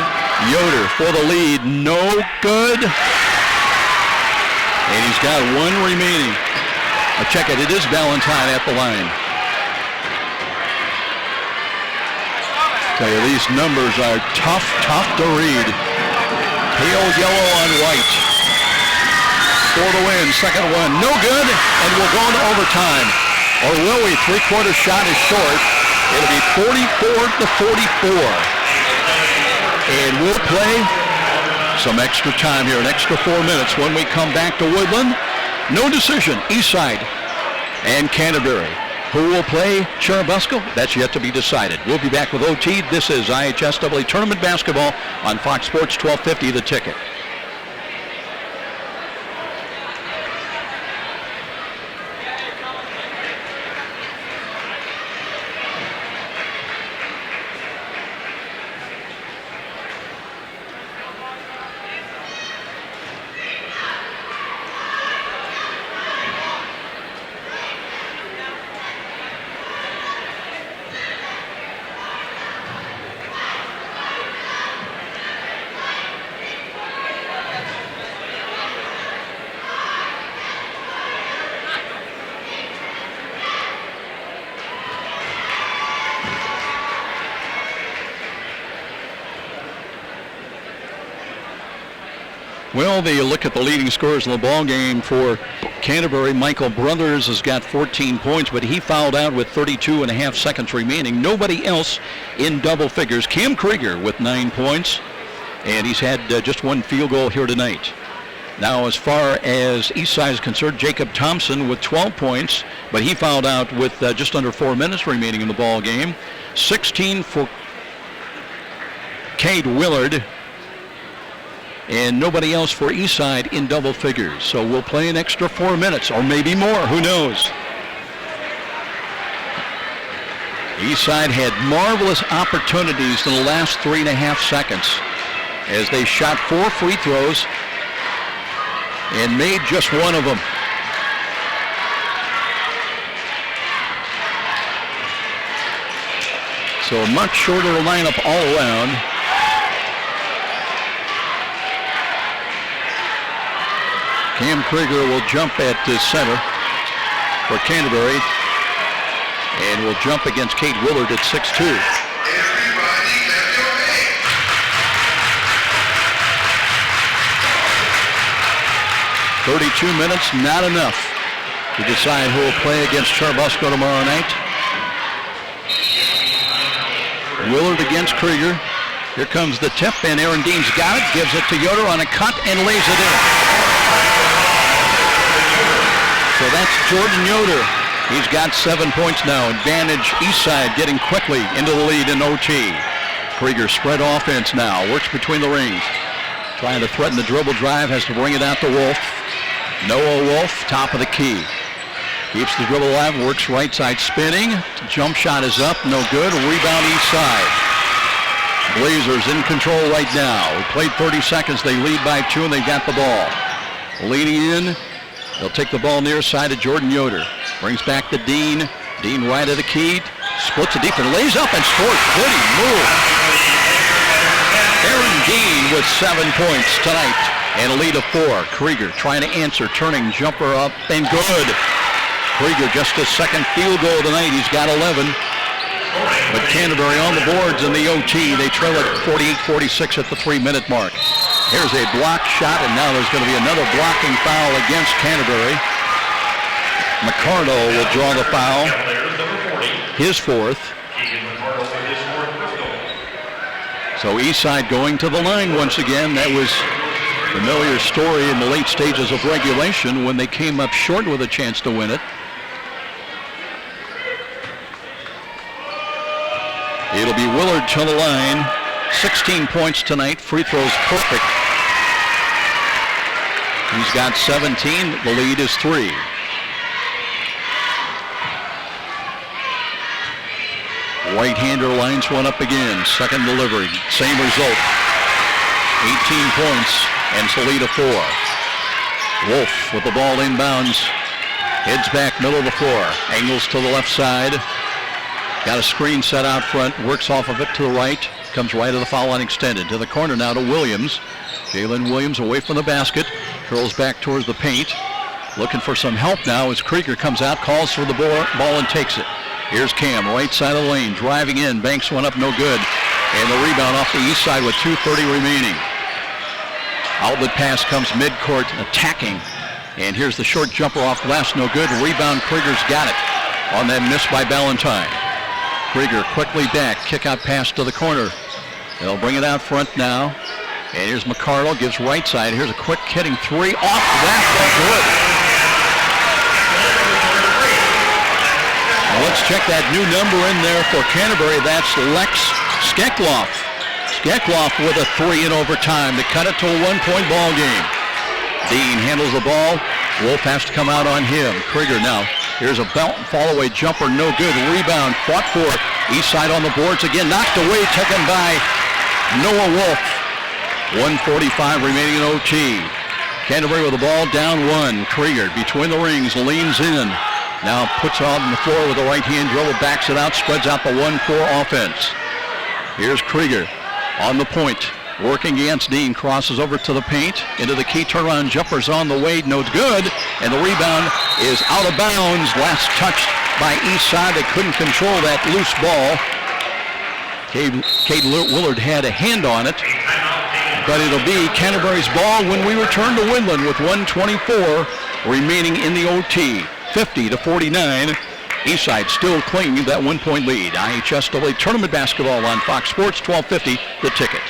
Yoder for the lead. No good. And he's got 1 remaining. Check it. It is Ballantyne at the line. Tell you, these numbers are tough to read. Pale yellow on white. For the win, second one, no good, and we'll go into overtime. Or will we? Three-quarter shot is short. It'll be 44-44. And we'll play some extra time here, an extra 4 minutes when we come back to Woodland. No decision, Eastside and Canterbury. Who will play Churubusco? That's yet to be decided. We'll be back with OT. This is IHSAA Tournament Basketball on Fox Sports 1250, The Ticket. Well, they look at the leading scorers in the ball game for Canterbury. Michael Brothers has got 14 points, but he fouled out with 32 and a half seconds remaining. Nobody else in double figures. Cam Krieger with 9 points, and he's had just one field goal here tonight. Now, as far as Eastside is concerned, Jacob Thompson with 12 points, but he fouled out with just under 4 minutes remaining in the ball game. 16 for Cade Willard. And nobody else for Eastside in double figures. So we'll play an extra 4 minutes, or maybe more, who knows. Eastside had marvelous opportunities in the last 3.5 seconds as they shot 4 free throws and made just one of them. So a much shorter lineup all around. Cam Krieger will jump at the center for Canterbury and will jump against Kate Willard at 6'2". Everybody clap your hands. 32 minutes, not enough to decide who will play against Churubusco tomorrow night. Willard against Krieger. Here comes the tip, and Aaron Dean's got it, gives it to Yoder on a cut and lays it in. So that's Jordan Yoder. He's got 7 points now. Advantage Eastside getting quickly into the lead in OT. Krieger spread offense now. Works between the rings. Trying to threaten the dribble drive. Has to bring it out to Wolf. Noah Wolf, top of the key. Keeps the dribble alive. Works right side spinning. Jump shot is up. No good. Rebound Eastside. Blazers in control right now. We played 30 seconds. They lead by 2 and they got the ball. Leading in. They'll take the ball near side of Jordan Yoder. Brings back to Dean. Dean right of the key. Splits it deep and lays up and scores. Good move. Aaron Dean with 7 points tonight and a lead of 4. Krieger trying to answer. Turning jumper up and good. Krieger just his second field goal tonight. He's got 11. But Canterbury on the boards in the OT. They trail at 48-46 at the 3-minute mark. Here's a block shot, and now there's going to be another blocking foul against Canterbury. McCardle will draw the foul. His 4th. So Eastside going to the line once again. That was a familiar story in the late stages of regulation when they came up short with a chance to win it. It'll be Willard to the line. 16 points tonight. Free throws perfect. He's got 17. The lead is 3. Right-hander lines one up again. Second delivery. Same result. 18 points, and it's a lead of 4. Wolf with the ball inbounds. Heads back, middle of the floor. Angles to the left side. Got a screen set out front. Works off of it to the right. Comes right of the foul line extended. To the corner now to Williams. Jalen Williams away from the basket. Curls back towards the paint. Looking for some help now as Krieger comes out, calls for the ball and takes it. Here's Cam, right side of the lane, driving in, banks one up, no good. And the rebound off the east side with 2:30 remaining. Outlet pass comes midcourt attacking. And here's the short jumper off glass, no good. Rebound, Krieger's got it on that miss by Ballantyne. Krieger quickly back, kick out pass to the corner. They'll bring it out front now. And here's McCardle, gives right side. Here's a quick hitting three off that, good. Now let's check that new number in there for Canterbury. That's Lex Skekloff. Skekloff with a three in overtime to cut it to a 1-point ball game. Dean handles the ball. Wolf has to come out on him. Krieger now. Here's a belt fall-away jumper, no good. Rebound, fought for. Eastside on the boards again, knocked away, taken by Noah Wolf. 1:45 remaining in OT. Canterbury with the ball down one. Krieger between the rings, leans in. Now puts it on the floor with a right-hand dribble, backs it out, spreads out the 1-4 offense. Here's Krieger on the point. Working against Dean, crosses over to the paint, into the key turnaround, jumper's on the way, no good, and the rebound is out of bounds. Last touch by Eastside, they couldn't control that loose ball. Cade Willard had a hand on it, but it'll be Canterbury's ball when we return to Woodland with 1:24 remaining in the OT, 50-49. Eastside still clinging to that 1-point lead. IHSAA Tournament Basketball on Fox Sports, 1250, the ticket.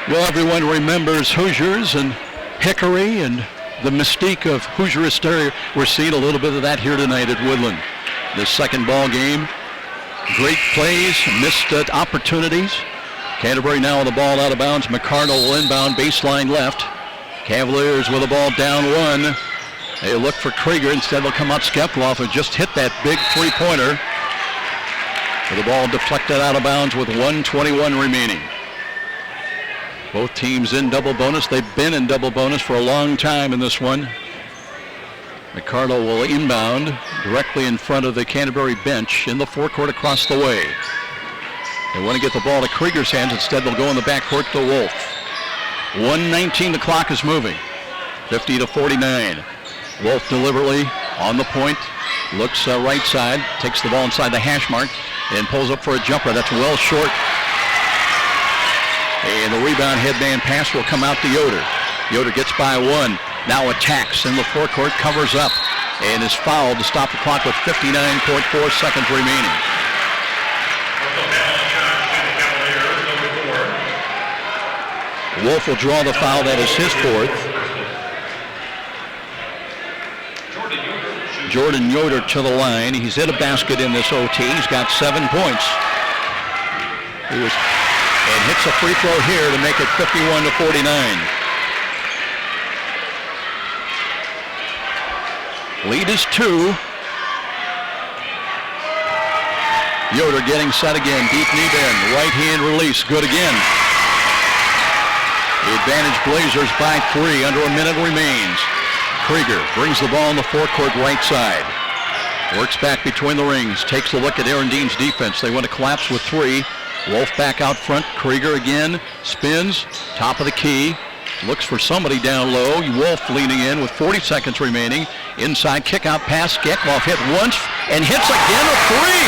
Well, everyone remembers Hoosiers and Hickory and the mystique of Hoosier hysteria. We're seeing a little bit of that here tonight at Woodland. The second ball game. Great plays, missed opportunities. Canterbury now with the ball out of bounds. McCardle will inbound, baseline left. Cavaliers with the ball down one. They look for Krieger. Instead, they'll come out Skeploff and just hit that big three-pointer. With the ball deflected out of bounds with 1:21 remaining. Both teams in double bonus. They've been in double bonus for a long time in this one. McCardle will inbound directly in front of the Canterbury bench in the forecourt across the way. They want to get the ball to Krieger's hands. Instead, they'll go in the backcourt to Wolf. 1:19, the clock is moving. 50-49. Wolf deliberately on the point. Looks right side. Takes the ball inside the hash mark and pulls up for a jumper. That's well short. And the rebound headband pass will come out to Yoder. Yoder gets by one. Now attacks in the forecourt, covers up, and is fouled to stop the clock with 59.4 seconds remaining. Wolf will draw the foul. That is his fourth. Jordan Yoder to the line. He's hit a basket in this OT. He's got 7 points. And hits a free throw here to make it 51-49. Lead is 2. Yoder getting set again. Deep knee bend. Right hand release. Good again. The advantage Blazers by 3. Under a minute remains. Krieger brings the ball in the forecourt right side. Works back between the rings. Takes a look at Aaron Dean's defense. They want to collapse with 3. Wolf back out front. Krieger again. Spins. Top of the key. Looks for somebody down low. Wolf leaning in with 40 seconds remaining. Inside kick out pass. Gekloff hit once and hits again a 3.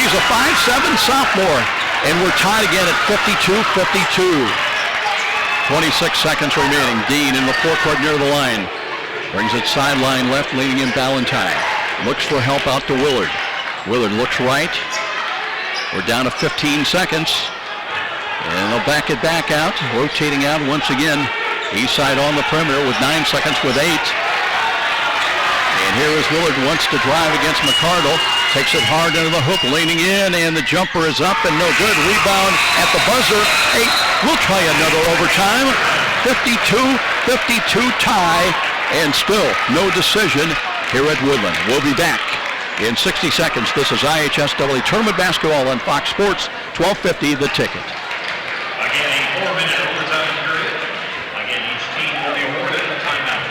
He's a 5'7" sophomore. And we're tied again at 52-52. 26 seconds remaining. Dean in the forecourt near the line. Brings it sideline left, leaning in Ballantyne. Looks for help out to Willard. Willard looks right. We're down to 15 seconds. And they'll back it back out. Rotating out once again. Eastside on the perimeter with 9 seconds with 8. And here is Willard, wants to drive against McCardle. Takes it hard into the hook, leaning in, and the jumper is up and no good. Rebound at the buzzer. 8. We'll try another overtime. 52-52 tie, and still no decision here at Woodland. We'll be back in 60 seconds. This is IHSAA Tournament Basketball on Fox Sports, 1250 The Ticket. Again, a 4-minute overtime period. Again, each team will be awarded a timeout.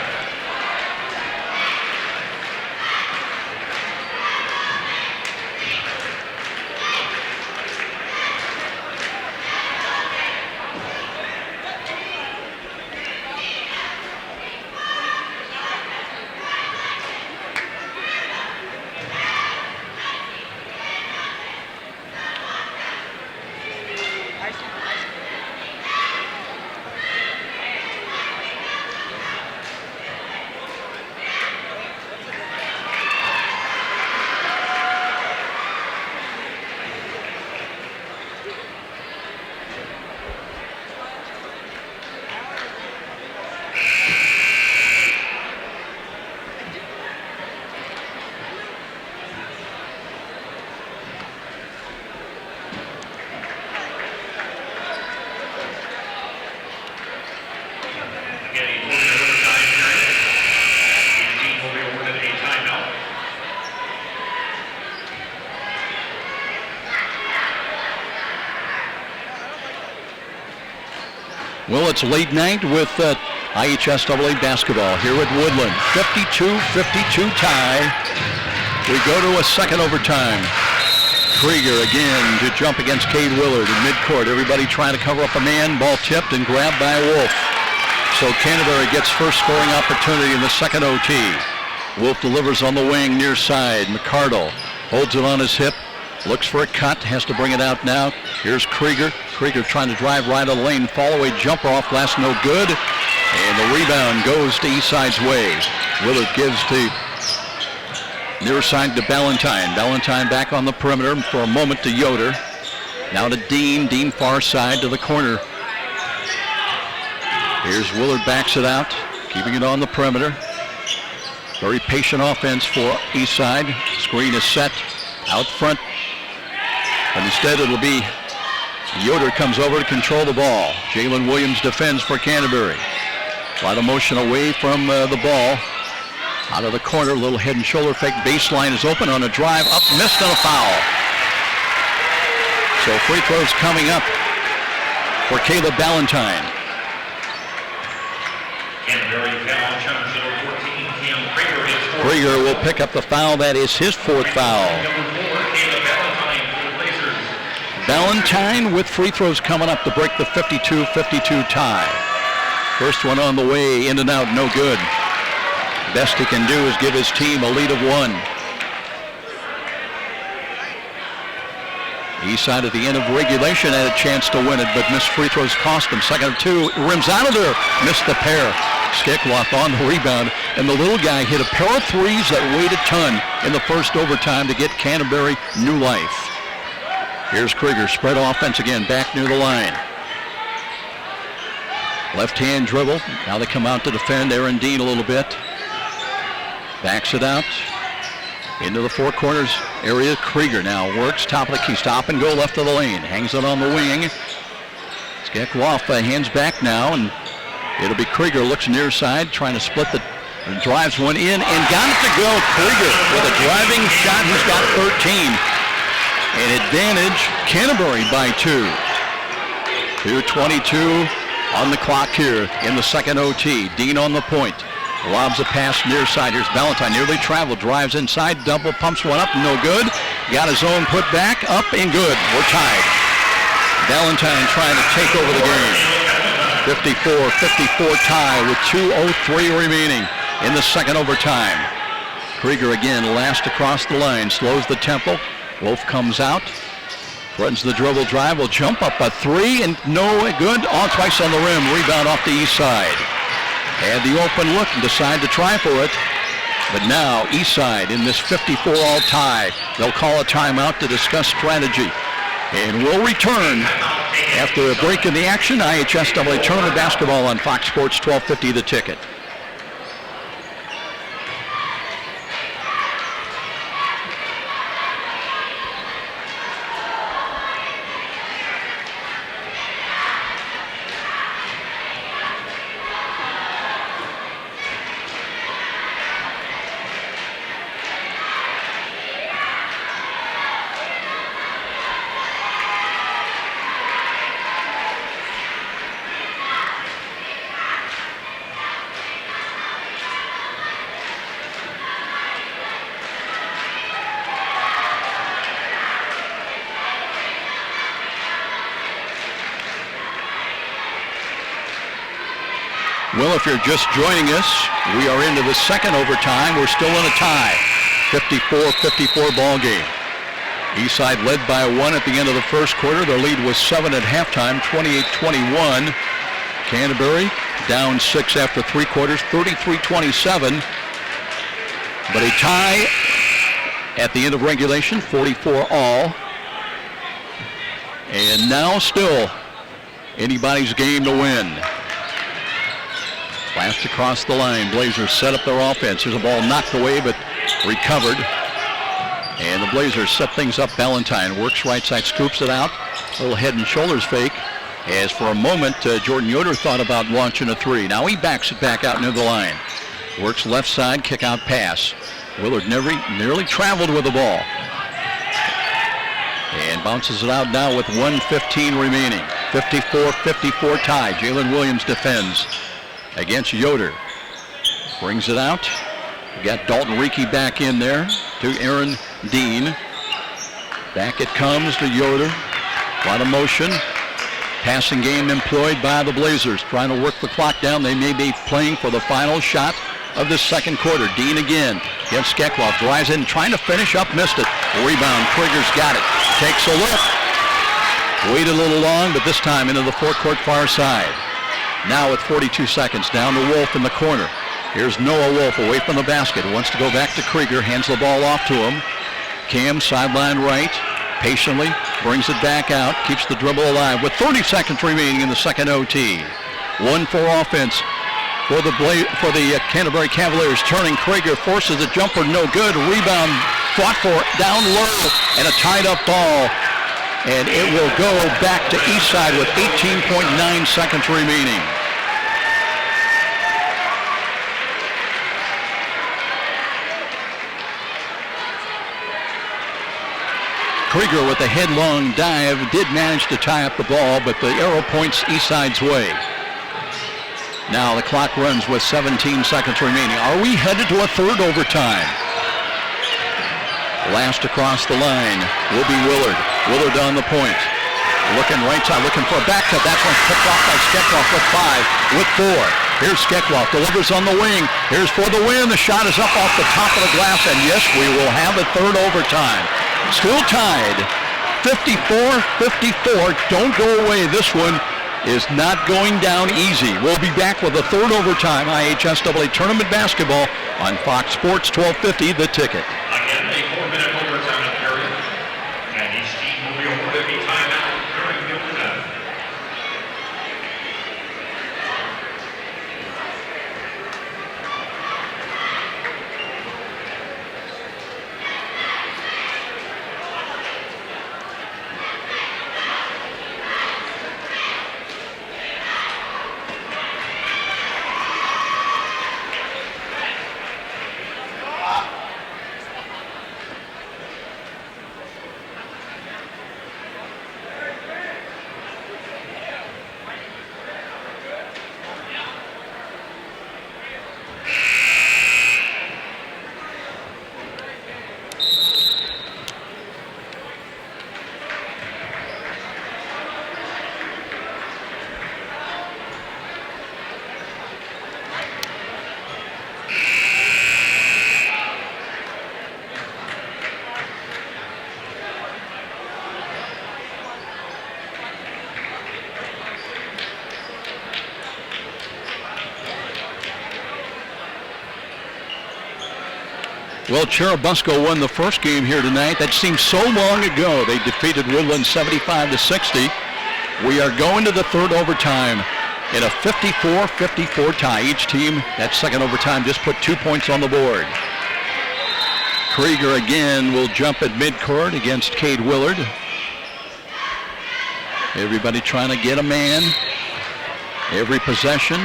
Well, it's late night with IHSAA basketball here at Woodland. 52-52 tie. We go to a second overtime. Krieger again to jump against Cade Willard in midcourt. Everybody trying to cover up a man. Ball tipped and grabbed by Wolf. So Canterbury gets first scoring opportunity in the second OT. Wolf delivers on the wing near side. McCardle holds it on his hip. Looks for a cut, has to bring it out now. Here's Krieger. Krieger trying to drive right on the lane. Fall-away jumper off glass, no good. And the rebound goes to Eastside's way. Willard gives to near side to Ballantyne. Ballantyne back on the perimeter for a moment to Yoder. Now to Dean. Dean far side to the corner. Here's Willard, backs it out, keeping it on the perimeter. Very patient offense for Eastside. Screen is set out front. But instead it'll be Yoder comes over to control the ball. Jalen Williams defends for Canterbury. A lot of motion away from the ball. Out of the corner, little head and shoulder fake. Baseline is open on a drive. Up, missed on a foul. So free throws coming up for Caleb Ballantyne. Canterbury foul, challenge number 14, Cam Krieger is fourth. Krieger will pick up the foul. That is his fourth foul. Number 4, Caleb Ballantyne for the Blazers. Ballantyne with free throws coming up to break the 52-52 tie. First one on the way, in and out, no good. Best he can do is give his team a lead of 1. Eastside at the end of regulation had a chance to win it, but missed free throws cost them. Second of 2, rims out of there, missed the pair. Skekloff on the rebound, and the little guy hit a pair of threes that weighed a ton in the first overtime to get Canterbury new life. Here's Krieger, spread offense again, back near the line. Left hand dribble, now they come out to defend. Aaron Dean a little bit. Backs it out. Into the four corners area. Krieger now works top of the key. Stop and go left of the lane. Hangs it on the wing. Skekloff hands back now, and it'll be Krieger. Looks near side, trying to split the, and drives one in and got it to go. Krieger with a driving shot. He's got 13. An advantage, Canterbury by 2. 2:22 on the clock here in the second OT. Dean on the point. Lobs a pass near side. Here's Ballantyne, nearly traveled, drives inside, double, pumps one up, no good. Got his own put back, up and good. We're tied. Ballantyne trying to take over the game. 54-54 tie with 2:03 remaining in the second overtime. Krieger again, last across the line, slows the tempo. Wolf comes out, threatens the dribble drive, will jump up a 3 and no good. All twice on the rim, rebound off the east side. Had the open look and decide to try for it. But now Eastside in this 54-all tie. They'll call a timeout to discuss strategy. And we'll return after a break in the action. IHSAA Tournament Basketball on Fox Sports 1250 The Ticket. Well, if you're just joining us, we are into the second overtime. We're still in a tie. 54-54 ball game. Eastside led by 1 at the end of the first quarter. Their lead was 7 at halftime, 28-21. Canterbury down 6 after 3 quarters, 33-27. But a tie at the end of regulation, 44 all. And now still anybody's game to win. Blast across the line. Blazers set up their offense. There's a ball knocked away but recovered. And the Blazers set things up. Ballantyne works right side, scoops it out. A little head and shoulders fake. As for a moment, Jordan Yoder thought about launching a 3. Now he backs it back out near the line. Works left side, kick out pass. Willard nearly traveled with the ball. And bounces it out now with 1:15 remaining. 54-54 tie. Jalen Williams defends against Yoder. Brings it out. We got Dalton Reekie back in there to Aaron Dean. Back it comes to Yoder. A lot of motion. Passing game employed by the Blazers. Trying to work the clock down. They may be playing for the final shot of the second quarter. Dean again against Skekloff. Drives in, trying to finish up, missed it. Rebound, Krieger's got it. Takes a look. Waited a little long, but this time into the forecourt far side. Now with 42 seconds, down to Wolf in the corner. Here's Noah Wolf away from the basket. Wants to go back to Krieger, hands the ball off to him. Cam sideline right, patiently brings it back out, keeps the dribble alive with 30 seconds remaining in the second OT. 1-4 offense for the Canterbury Cavaliers. Turning, Krieger forces a jumper, no good. Rebound fought for down low, and a tied up ball. And it will go back to Eastside with 18.9 seconds remaining. Krieger with a headlong dive did manage to tie up the ball, but the arrow points Eastside's way. Now the clock runs with 17 seconds remaining. Are we headed to a third overtime? Last across the line will be Willard. Willard on the point. Looking right side, looking for a back cut. That's one picked off by Skekloff with 5, with 4. Here's Skekloff, delivers on the wing. Here's for the win. The shot is up off the top of the glass, and yes, we will have a third overtime. Still tied, 54-54. Don't go away. This one is not going down easy. We'll be back with a third overtime IHSAA tournament basketball on Fox Sports 1250, The Ticket. Again, a 4-minute overtime period, and each team will be awarded a timeout during the overtime. Well, Churubusco won the first game here tonight. That seems so long ago. They defeated Woodland 75-60. We are going to the third overtime in a 54-54 tie. Each team, that second overtime, just put 2 points on the board. Krieger again will jump at midcourt against Cade Willard. Everybody trying to get a man. Every possession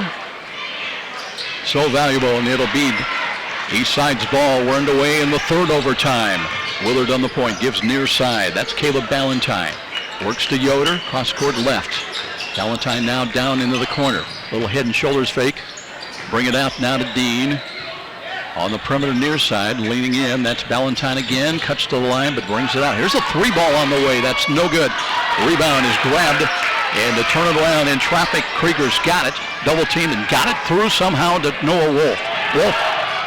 so valuable, and it'll be Eastside's ball. We're underway in the third overtime. Willard on the point, gives near side. That's Caleb Ballantyne. Works to Yoder, cross court left. Ballantyne now down into the corner. Little head and shoulders fake. Bring it out now to Dean. On the perimeter near side, leaning in. That's Ballantyne again. Cuts to the line, but brings it out. Here's a 3 ball on the way. That's no good. Rebound is grabbed And to turn it around in traffic, Krieger's got it. Double teamed and got it through somehow to Noah Wolf. Wolf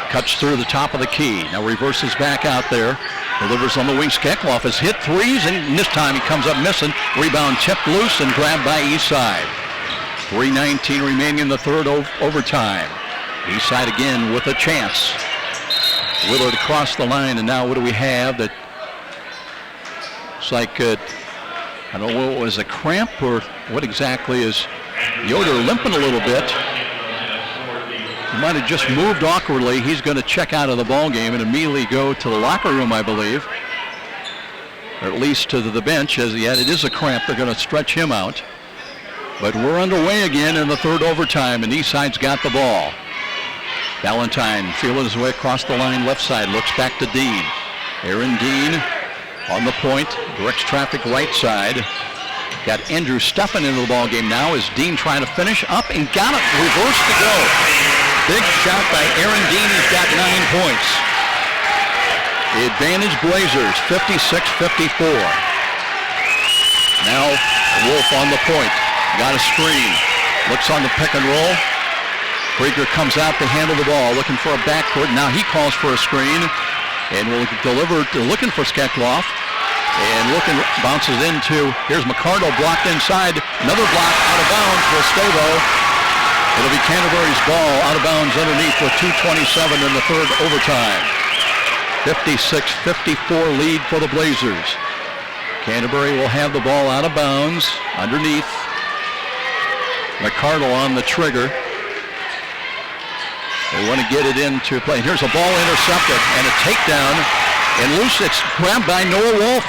cuts through the top of the key. Now reverses back out there. Delivers on the wing. Skekloff has hit threes, and this time he comes up missing. Rebound tipped loose and grabbed by Eastside. 3:19 remaining in the third overtime. Eastside again with a chance. Willard across the line, and now what do we have? That it's like, I don't know, what was a cramp or what exactly is Yoder limping a little bit. He might have just moved awkwardly. He's going to check out of the ball game and immediately go to the locker room, I believe. Or at least to the bench, as yet it is a cramp. They're going to stretch him out. But we're underway again in the third overtime, and Eastside's got the ball. Valentine feeling his way across the line left side, looks back to Dean. Aaron Dean on the point, directs traffic right side. Got Andrew Steffen into the ball game now as Dean trying to finish up and got it, reverse to go. Big shot by Aaron Dean, he's got 9 points. The advantage Blazers, 56-54. Now Wolf on the point, got a screen, looks on the pick and roll. Krieger comes out to handle the ball, looking for a backcourt. Now he calls for a screen and will deliver, looking for Skekloff. And looking, bounces into, here's McCardle blocked inside. Another block out of bounds will stay though. It'll be Canterbury's ball out of bounds underneath with 2:27 in the third overtime. 56-54 lead for the Blazers. Canterbury will have the ball out of bounds underneath. McCardle on the trigger. They want to get it into play. Here's a ball intercepted and a takedown. And loose, it's grabbed by Noah Wolf.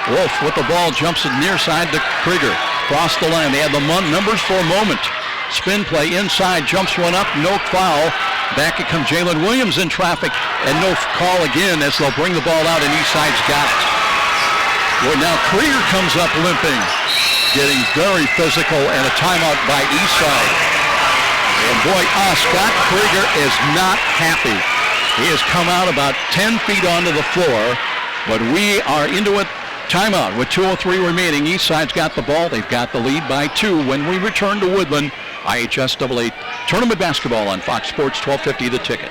Wolf with the ball jumps it near side to Krieger. Cross the line. They have the numbers for a moment. Spin play inside, jumps one up, no foul. Back it comes Jalen Williams in traffic, and no call again as they'll bring the ball out, and Eastside's got it. Well, now Krieger comes up limping, getting very physical, and a timeout by Eastside. And boy, Scott Krieger is not happy. He has come out about 10 feet onto the floor, but we are into it. Timeout with 2:03 remaining. Eastside's got the ball. They've got the lead by 2 when we return to Woodland. IHSAA Tournament Basketball on Fox Sports 1250 The Ticket.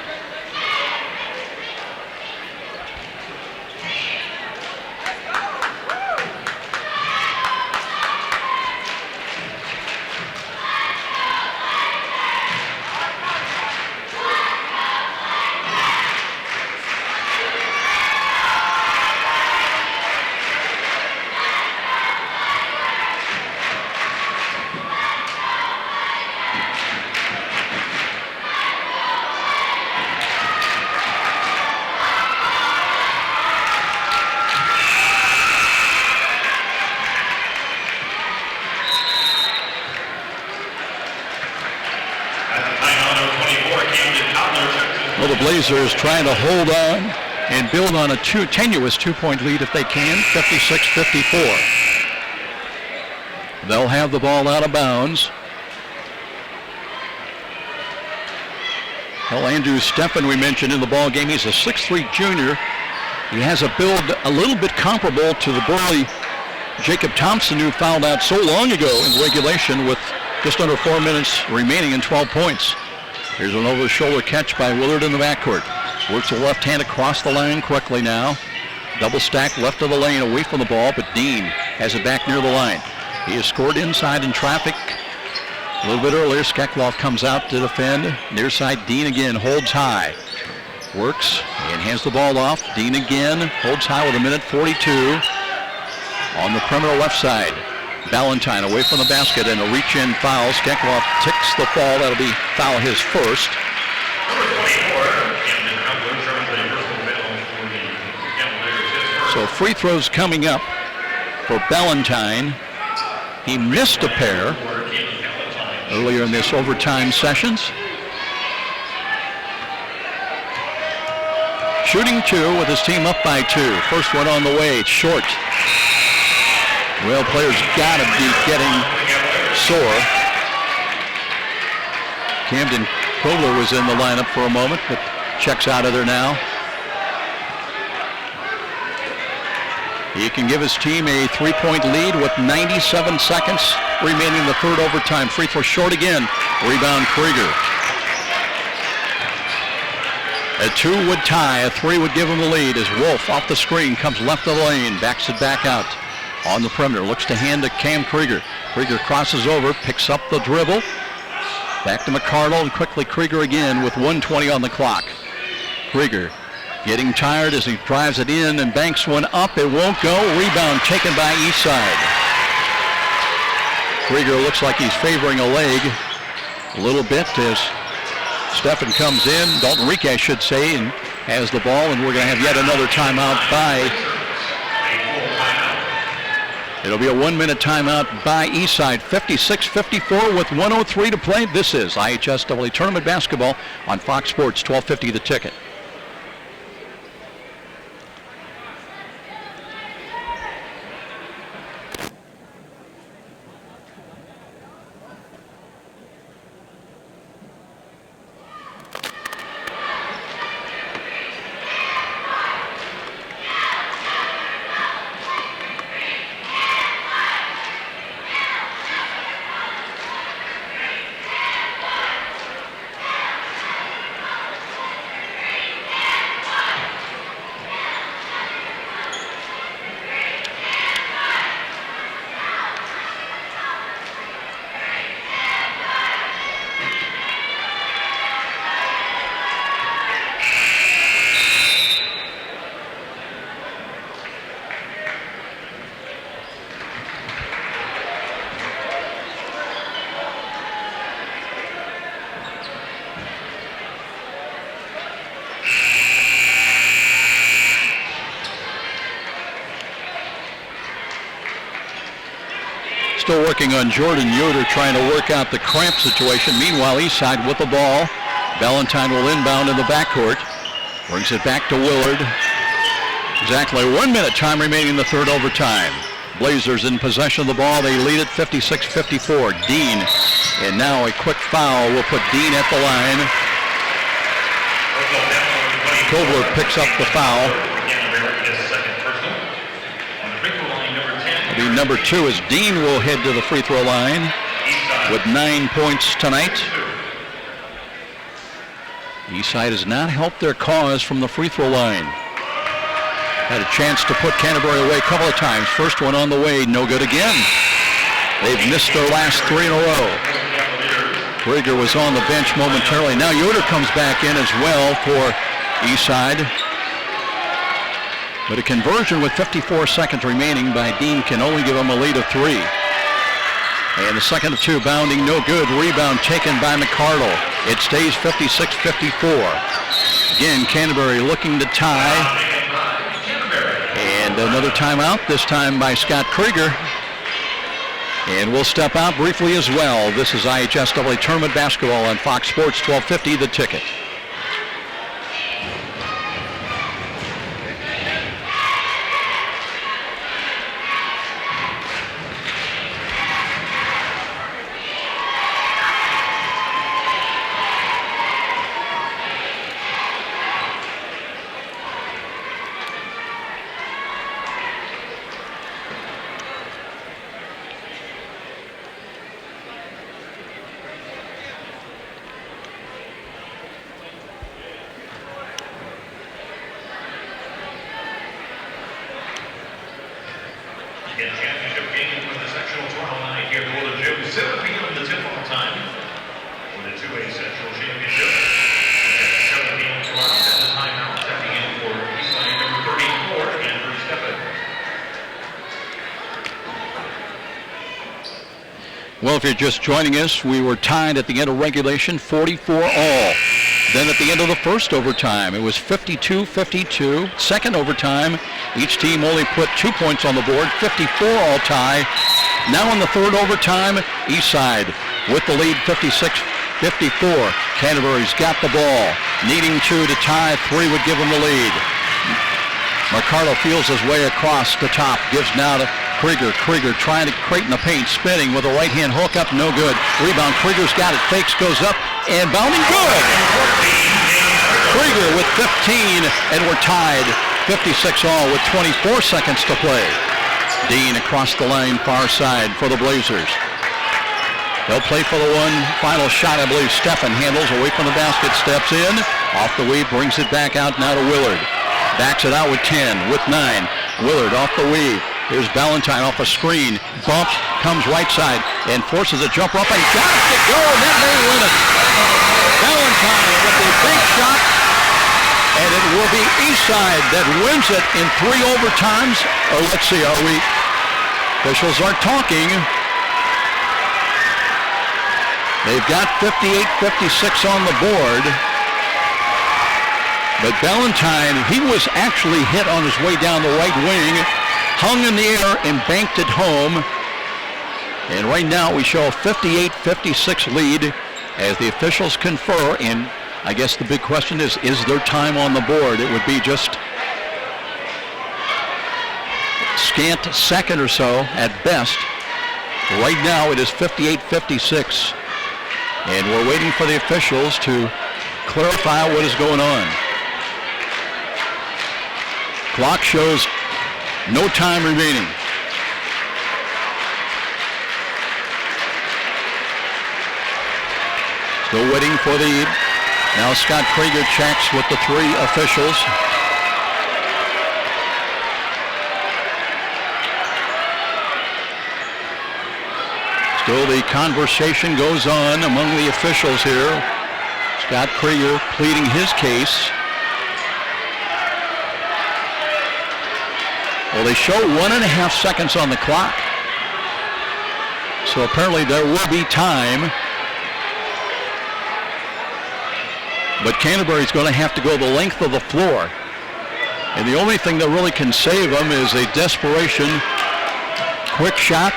Well, the Blazers trying to hold on and build on a tenuous two-point lead if they can, 56-54. They'll have the ball out of bounds. Well, Andrew Steffen, we mentioned in the ball game, he's a 6'3" junior. He has a build a little bit comparable to the burly Jacob Thompson, who fouled out so long ago in regulation with just under 4 minutes remaining and 12 points. Here's an over-the-shoulder catch by Willard in the backcourt. Works the left hand across the line quickly now. Double stack left of the lane away from the ball, but Dean has it back near the line. He has scored inside in traffic. A little bit earlier, Skekloff comes out to defend. Near side, Dean again holds high. Works and hands the ball off. Dean again holds high with 1:42. On the perimeter left side, Valentine away from the basket and a reach-in foul. Skekloff ticks the fall. That'll be foul his first. So free throws coming up for Valentine. He missed a pair earlier in this overtime sessions. Shooting 2 with his team up by 2. First one on the way, it's short. Well, players got to be getting sore. Camden Kohler was in the lineup for a moment, but checks out of there now. He can give his team a 3-point lead with 97 seconds remaining in the third overtime. Free throw short again. Rebound Krieger. A 2 would tie, a 3 would give him the lead as Wolf off the screen comes left of the lane, backs it back out on the perimeter, looks to hand to Cam Krieger. Krieger crosses over, picks up the dribble, back to McCardle, and quickly Krieger again with 1:20 on the clock. Krieger getting tired as he drives it in and banks one up. It won't go. Rebound taken by Eastside. Krieger looks like he's favoring a leg a little bit as Stefan comes in, Dalton Rike, I should say, and has the ball, and we're going to have yet another timeout by. It'll be a 1-minute timeout by Eastside. 56-54 with 1:03 to play. This is IHSAA Tournament Basketball on Fox Sports 1250 The Ticket. Still working on Jordan Yoder, trying to work out the cramp situation. Meanwhile, Eastside with the ball. Valentine will inbound in the backcourt. Brings it back to Willard. Exactly 1 minute time remaining in the third overtime. Blazers in possession of the ball. They lead it 56-54. Dean, and now a quick foul will put Dean at the line. Kobler picks up the foul. It'll be number 2 as Dean will head to the free throw line with 9 points tonight. Eastside has not helped their cause from the free throw line. Had a chance to put Canterbury away a couple of times. First one on the way, no good again. They've missed their last 3 in a row. Krieger was on the bench momentarily. Now Yoder comes back in as well for Eastside. But a conversion with 54 seconds remaining by Dean can only give him a lead of 3. And the second of 2 bounding, no good. Rebound taken by McCardle. It stays 56-54. Again, Canterbury looking to tie. And another timeout, this time by Scott Krieger. And we'll step out briefly as well. This is IHSAA Tournament Basketball on Fox Sports 1250, The Ticket. Championship game with the sectional tomorrow night here at the Gym, 7 p.m. the tip-off time for the 2A Central Championship. At 7 p.m. tomorrow, at the timeout, stepping in for Eastside number 34, Andrew Stefan. Well, if you're just joining us, we were tied at the end of regulation, 44 all. Then at the end of the first overtime, it was 52-52. Second overtime, each team only put 2 points on the board, 54 all tie. Now in the third overtime, Eastside with the lead, 56-54. Canterbury's got the ball, needing 2 to tie. 3 would give them the lead. McCardle feels his way across the top, gives now to Krieger. Krieger trying to create in the paint, spinning with a right-hand hook up, no good. Rebound, Krieger's got it, fakes, goes up, and bounding, good! Krieger with 15, and we're tied 56 all with 24 seconds to play. Dean across the line, far side for the Blazers. They'll play for the one final shot. I believe Stephen handles away from the basket, steps in, off the weave, brings it back out now to Willard. Backs it out with 10, with 9. Willard off the weave. Here's Ballantyne off a screen. Bumps, comes right side, and forces a jumper up, and got it to go, and that may win it. Ballantyne with a big shot, and it will be Eastside that wins it in 3 overtimes. Or let's see, officials are talking. They've got 58-56 on the board. But Ballantyne, he was actually hit on his way down the right wing, hung in the air and banked it home. And right now we show a 58-56 lead as the officials confer. And I guess the big question is there time on the board? It would be just scant second or so at best. Right now it is 58-56. And we're waiting for the officials to clarify what is going on. Clock shows no time remaining. Still waiting for the, now Scott Krieger checks with the 3 officials. Still the conversation goes on among the officials here. Scott Krieger pleading his case. Well, they show 1.5 seconds on the clock. So apparently there will be time. But Canterbury's going to have to go the length of the floor. And the only thing that really can save them is a desperation quick shot,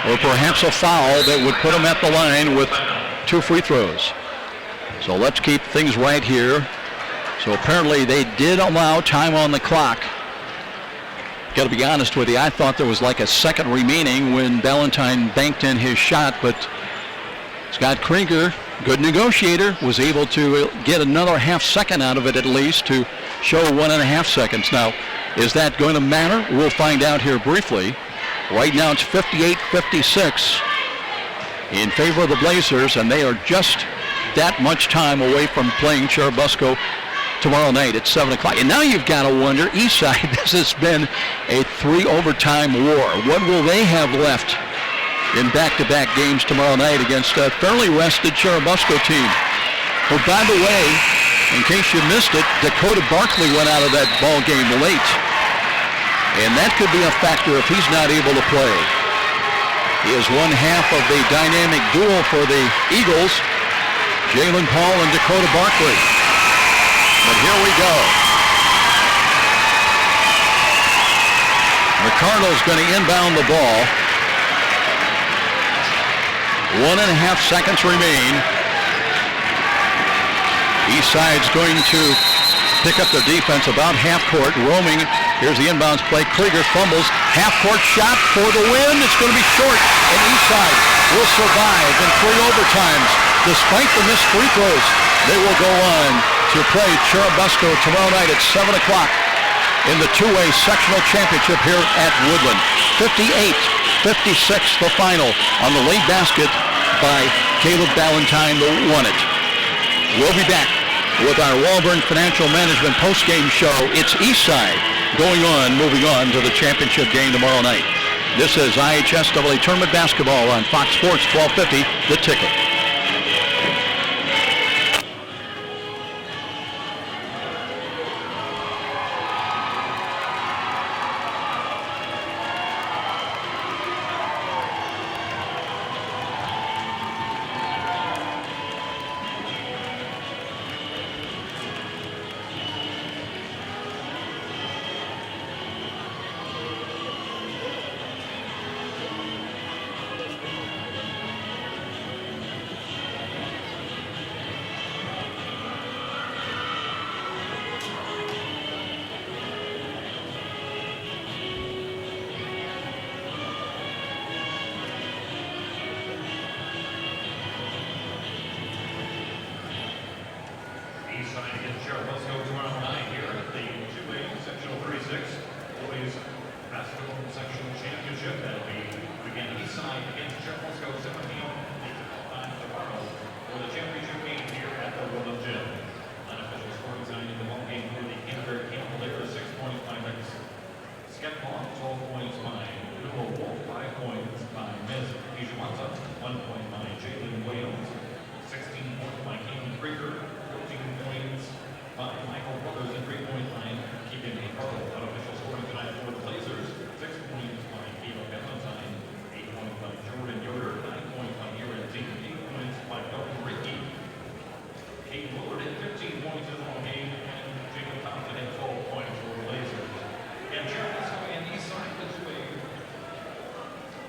or perhaps a foul that would put them at the line with 2 free throws. So let's keep things right here. So apparently they did allow time on the clock. Got to be honest with you, I thought there was like a second remaining when Ballantyne banked in his shot, but Scott Krieger, good negotiator, was able to get another half second out of it at least to show 1.5 seconds. Now, is that going to matter? We'll find out here briefly. Right now it's 58-56 in favor of the Blazers, and they are just that much time away from playing Churubusco tomorrow night at 7 o'clock. And now you've got to wonder, Eastside, this has been a 3 overtime war. What will they have left in back-to-back games tomorrow night against a fairly rested Churubusco team? Oh, by the way, in case you missed it, Dakota Barkley went out of that ball game late. And that could be a factor if he's not able to play. He is one half of the dynamic duo for the Eagles, Jalen Paul and Dakota Barkley. But here we go. McCardle's going to inbound the ball. 1.5 seconds remain. Eastside's going to pick up their defense about half court, roaming. Here's the inbounds play. Krieger fumbles. Half court shot for the win. It's going to be short, and Eastside will survive in 3 overtimes. Despite the missed free throws, they will go on to play Churubusco tomorrow night at 7 o'clock in the 2A sectional championship here at Woodland. 58-56 the final on the late basket by Caleb Ballantyne, who won it. We'll be back with our Walburn Financial Management postgame show. It's Eastside moving on to the championship game tomorrow night. This is IHSAA Tournament Basketball on Fox Sports 1250, The Ticket. Eastside against Churubusco tomorrow night here at the 2A Moscow semifinal time tomorrow for the championship game here at the Woodland Gym. Unofficial scoring time in the ball game for the Canterbury Cavaliers, 6 points by Skepmore, 12 points by Little Wolf, 5 points by Ms. Ijuanza, 1 point by Jalen Williams, 16 points by Keaton Krieger, 14 points by Michael Brothers, and 3 points by Keegan Carl. Unofficial scoring tonight for the Blazers, 6 points by Kilo Valentine, 8 points by Jordan Yoder, 9 points by Aaron Dean, 8 points by Dalton Rickey. Kate Willard had 15 points in the ball game, and Jacob Thompson had 12 points for the Blazers. And Cherokee and Eastside this way.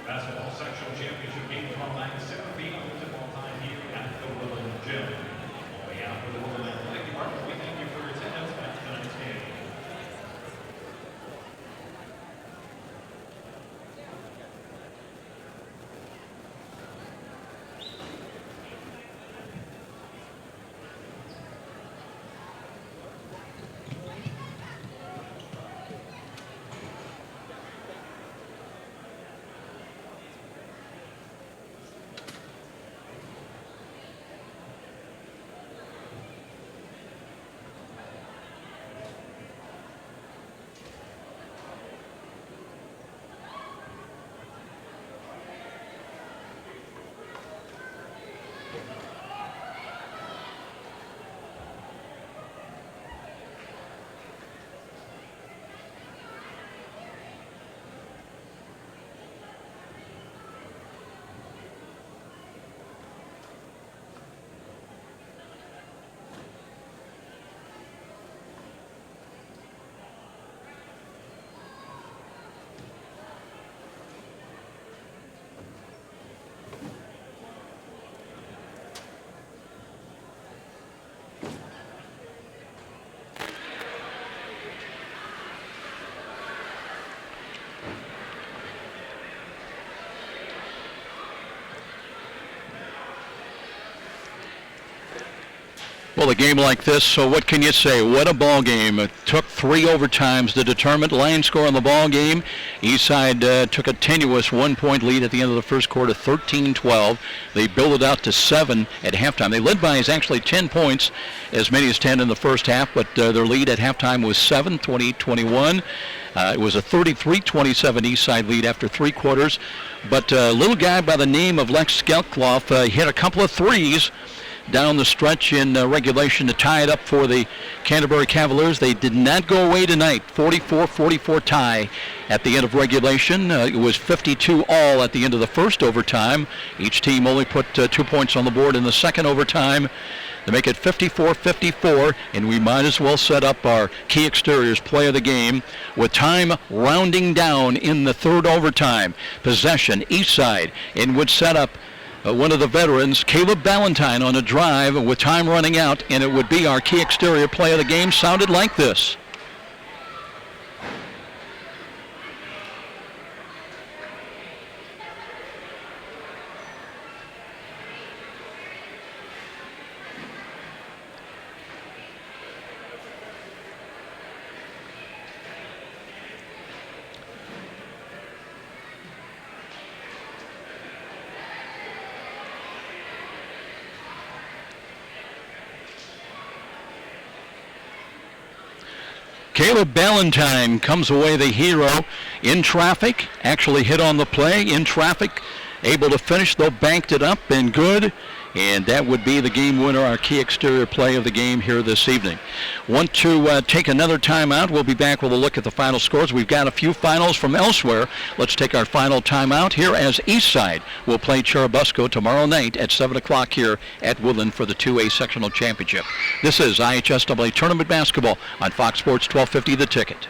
Basketball sectional championship game tomorrow night, 7 p.m. football time here at the Woodland Gym. On behalf of the Woodland Athletic Department, we thank you for your attendance at tonight's game. Well, a game like this, so what can you say? What a ball game. It took 3 overtimes to determine line score on the ball game. Eastside took a tenuous 1-point lead at the end of the first quarter, 13-12. They built it out to 7 at halftime. They led by actually 10 points, as many as 10 in the first half, but their lead at halftime was 7, 28-21. It was a 33-27 Eastside lead after 3 quarters. But a little guy by the name of Lex Skelkloff hit a couple of threes down the stretch in regulation to tie it up for the Canterbury Cavaliers. They did not go away tonight. 44-44 tie at the end of regulation. It was 52 all at the end of the first overtime. Each team only put 2 points on the board in the second overtime to make it 54-54, and we might as well set up our key exteriors play of the game with time rounding down in the third overtime. Possession, Eastside, and would set up one of the veterans, Caleb Ballantyne, on a drive with time running out, and it would be our key exterior play of the game. Sounded like this. Caleb Ballantyne comes away the hero in traffic, actually hit on the play in traffic, able to finish, though banked it up and good, and that would be the game winner, our key exterior play of the game here this evening. Want to take another timeout? We'll be back with a look at the final scores. We've got a few finals from elsewhere. Let's take our final timeout here as Eastside will play Churubusco tomorrow night at 7 o'clock here at Woodland for the 2A Sectional Championship. This is IHSAA Tournament Basketball on Fox Sports 1250 The Ticket.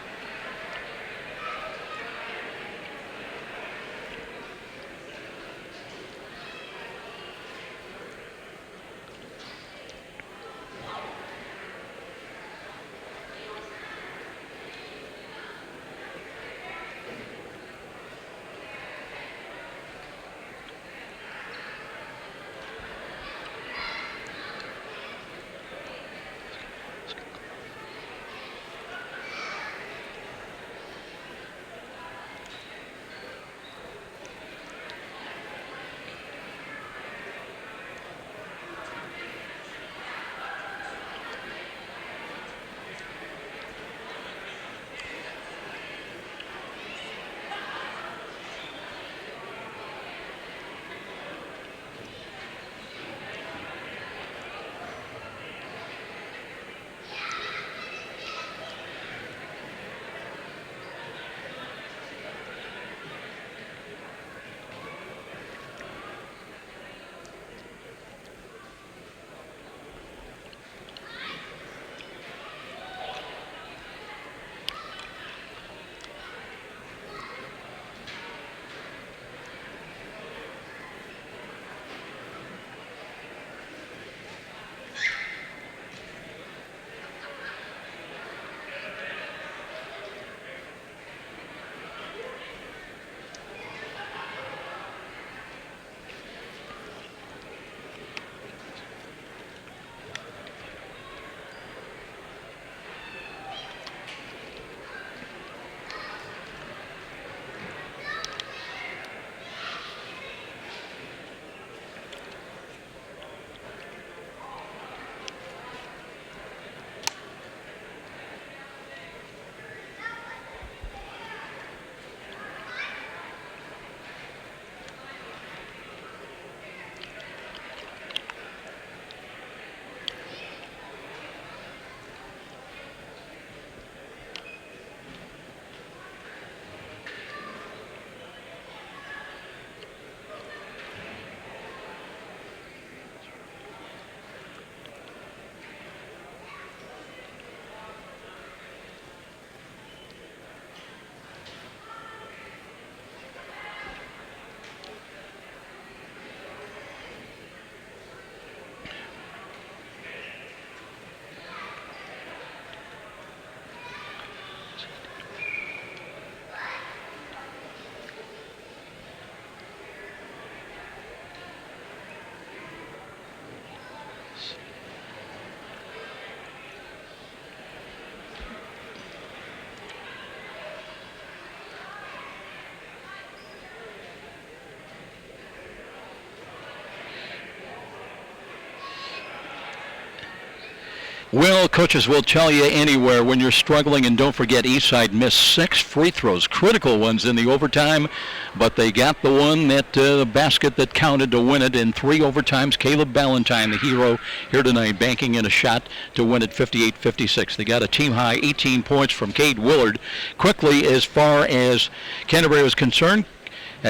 Well, coaches will tell you anywhere when you're struggling, and don't forget Eastside missed 6 free throws, critical ones in the overtime, but they got the one that the basket that counted to win it in 3 overtimes. Caleb Ballantyne, the hero here tonight, banking in a shot to win it 58-56. They got a team-high 18 points from Cade Willard. Quickly, as far as Canterbury was concerned,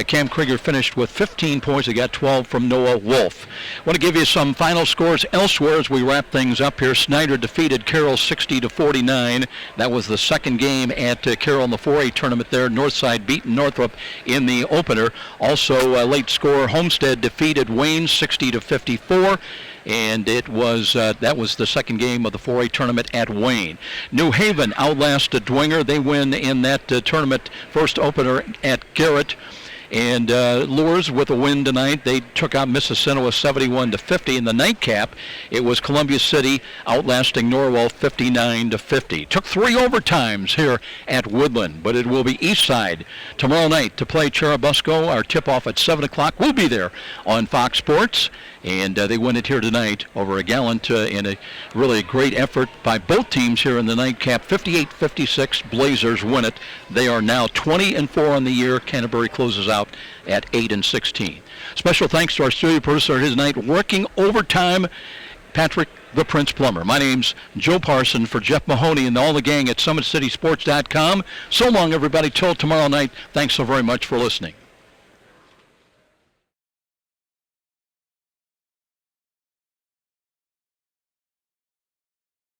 Cam Krieger finished with 15 points. He got 12 from Noah Wolf. I want to give you some final scores elsewhere as we wrap things up here. Snyder defeated Carroll 60-49. That was the second game at Carroll in the 4A tournament there. Northside beaten Northrop in the opener. Also, late score, Homestead defeated Wayne 60-54. And it was that was the second game of the 4A tournament at Wayne. New Haven outlasted Dwenger. They win in that tournament first opener at Garrett. And Lures with a win tonight. They took out Mississinawa 71-50. In the nightcap, it was Columbia City outlasting Norwell 59-50. Took 3 overtimes here at Woodland, but it will be Eastside tomorrow night to play Cherubusco. Our tip-off at 7 o'clock. We'll be there on Fox Sports. And they win it here tonight over a Gallant in a really great effort by both teams here in the nightcap. 58-56, Blazers win it. They are now 20-4 on the year. Canterbury closes out at 8-16. Special thanks to our studio producer his night working overtime, Patrick the Prince Plumber. My name's Joe Parson for Jeff Mahoney and all the gang at SummitCitySports.com. So long, everybody, till tomorrow night. Thanks so very much for listening.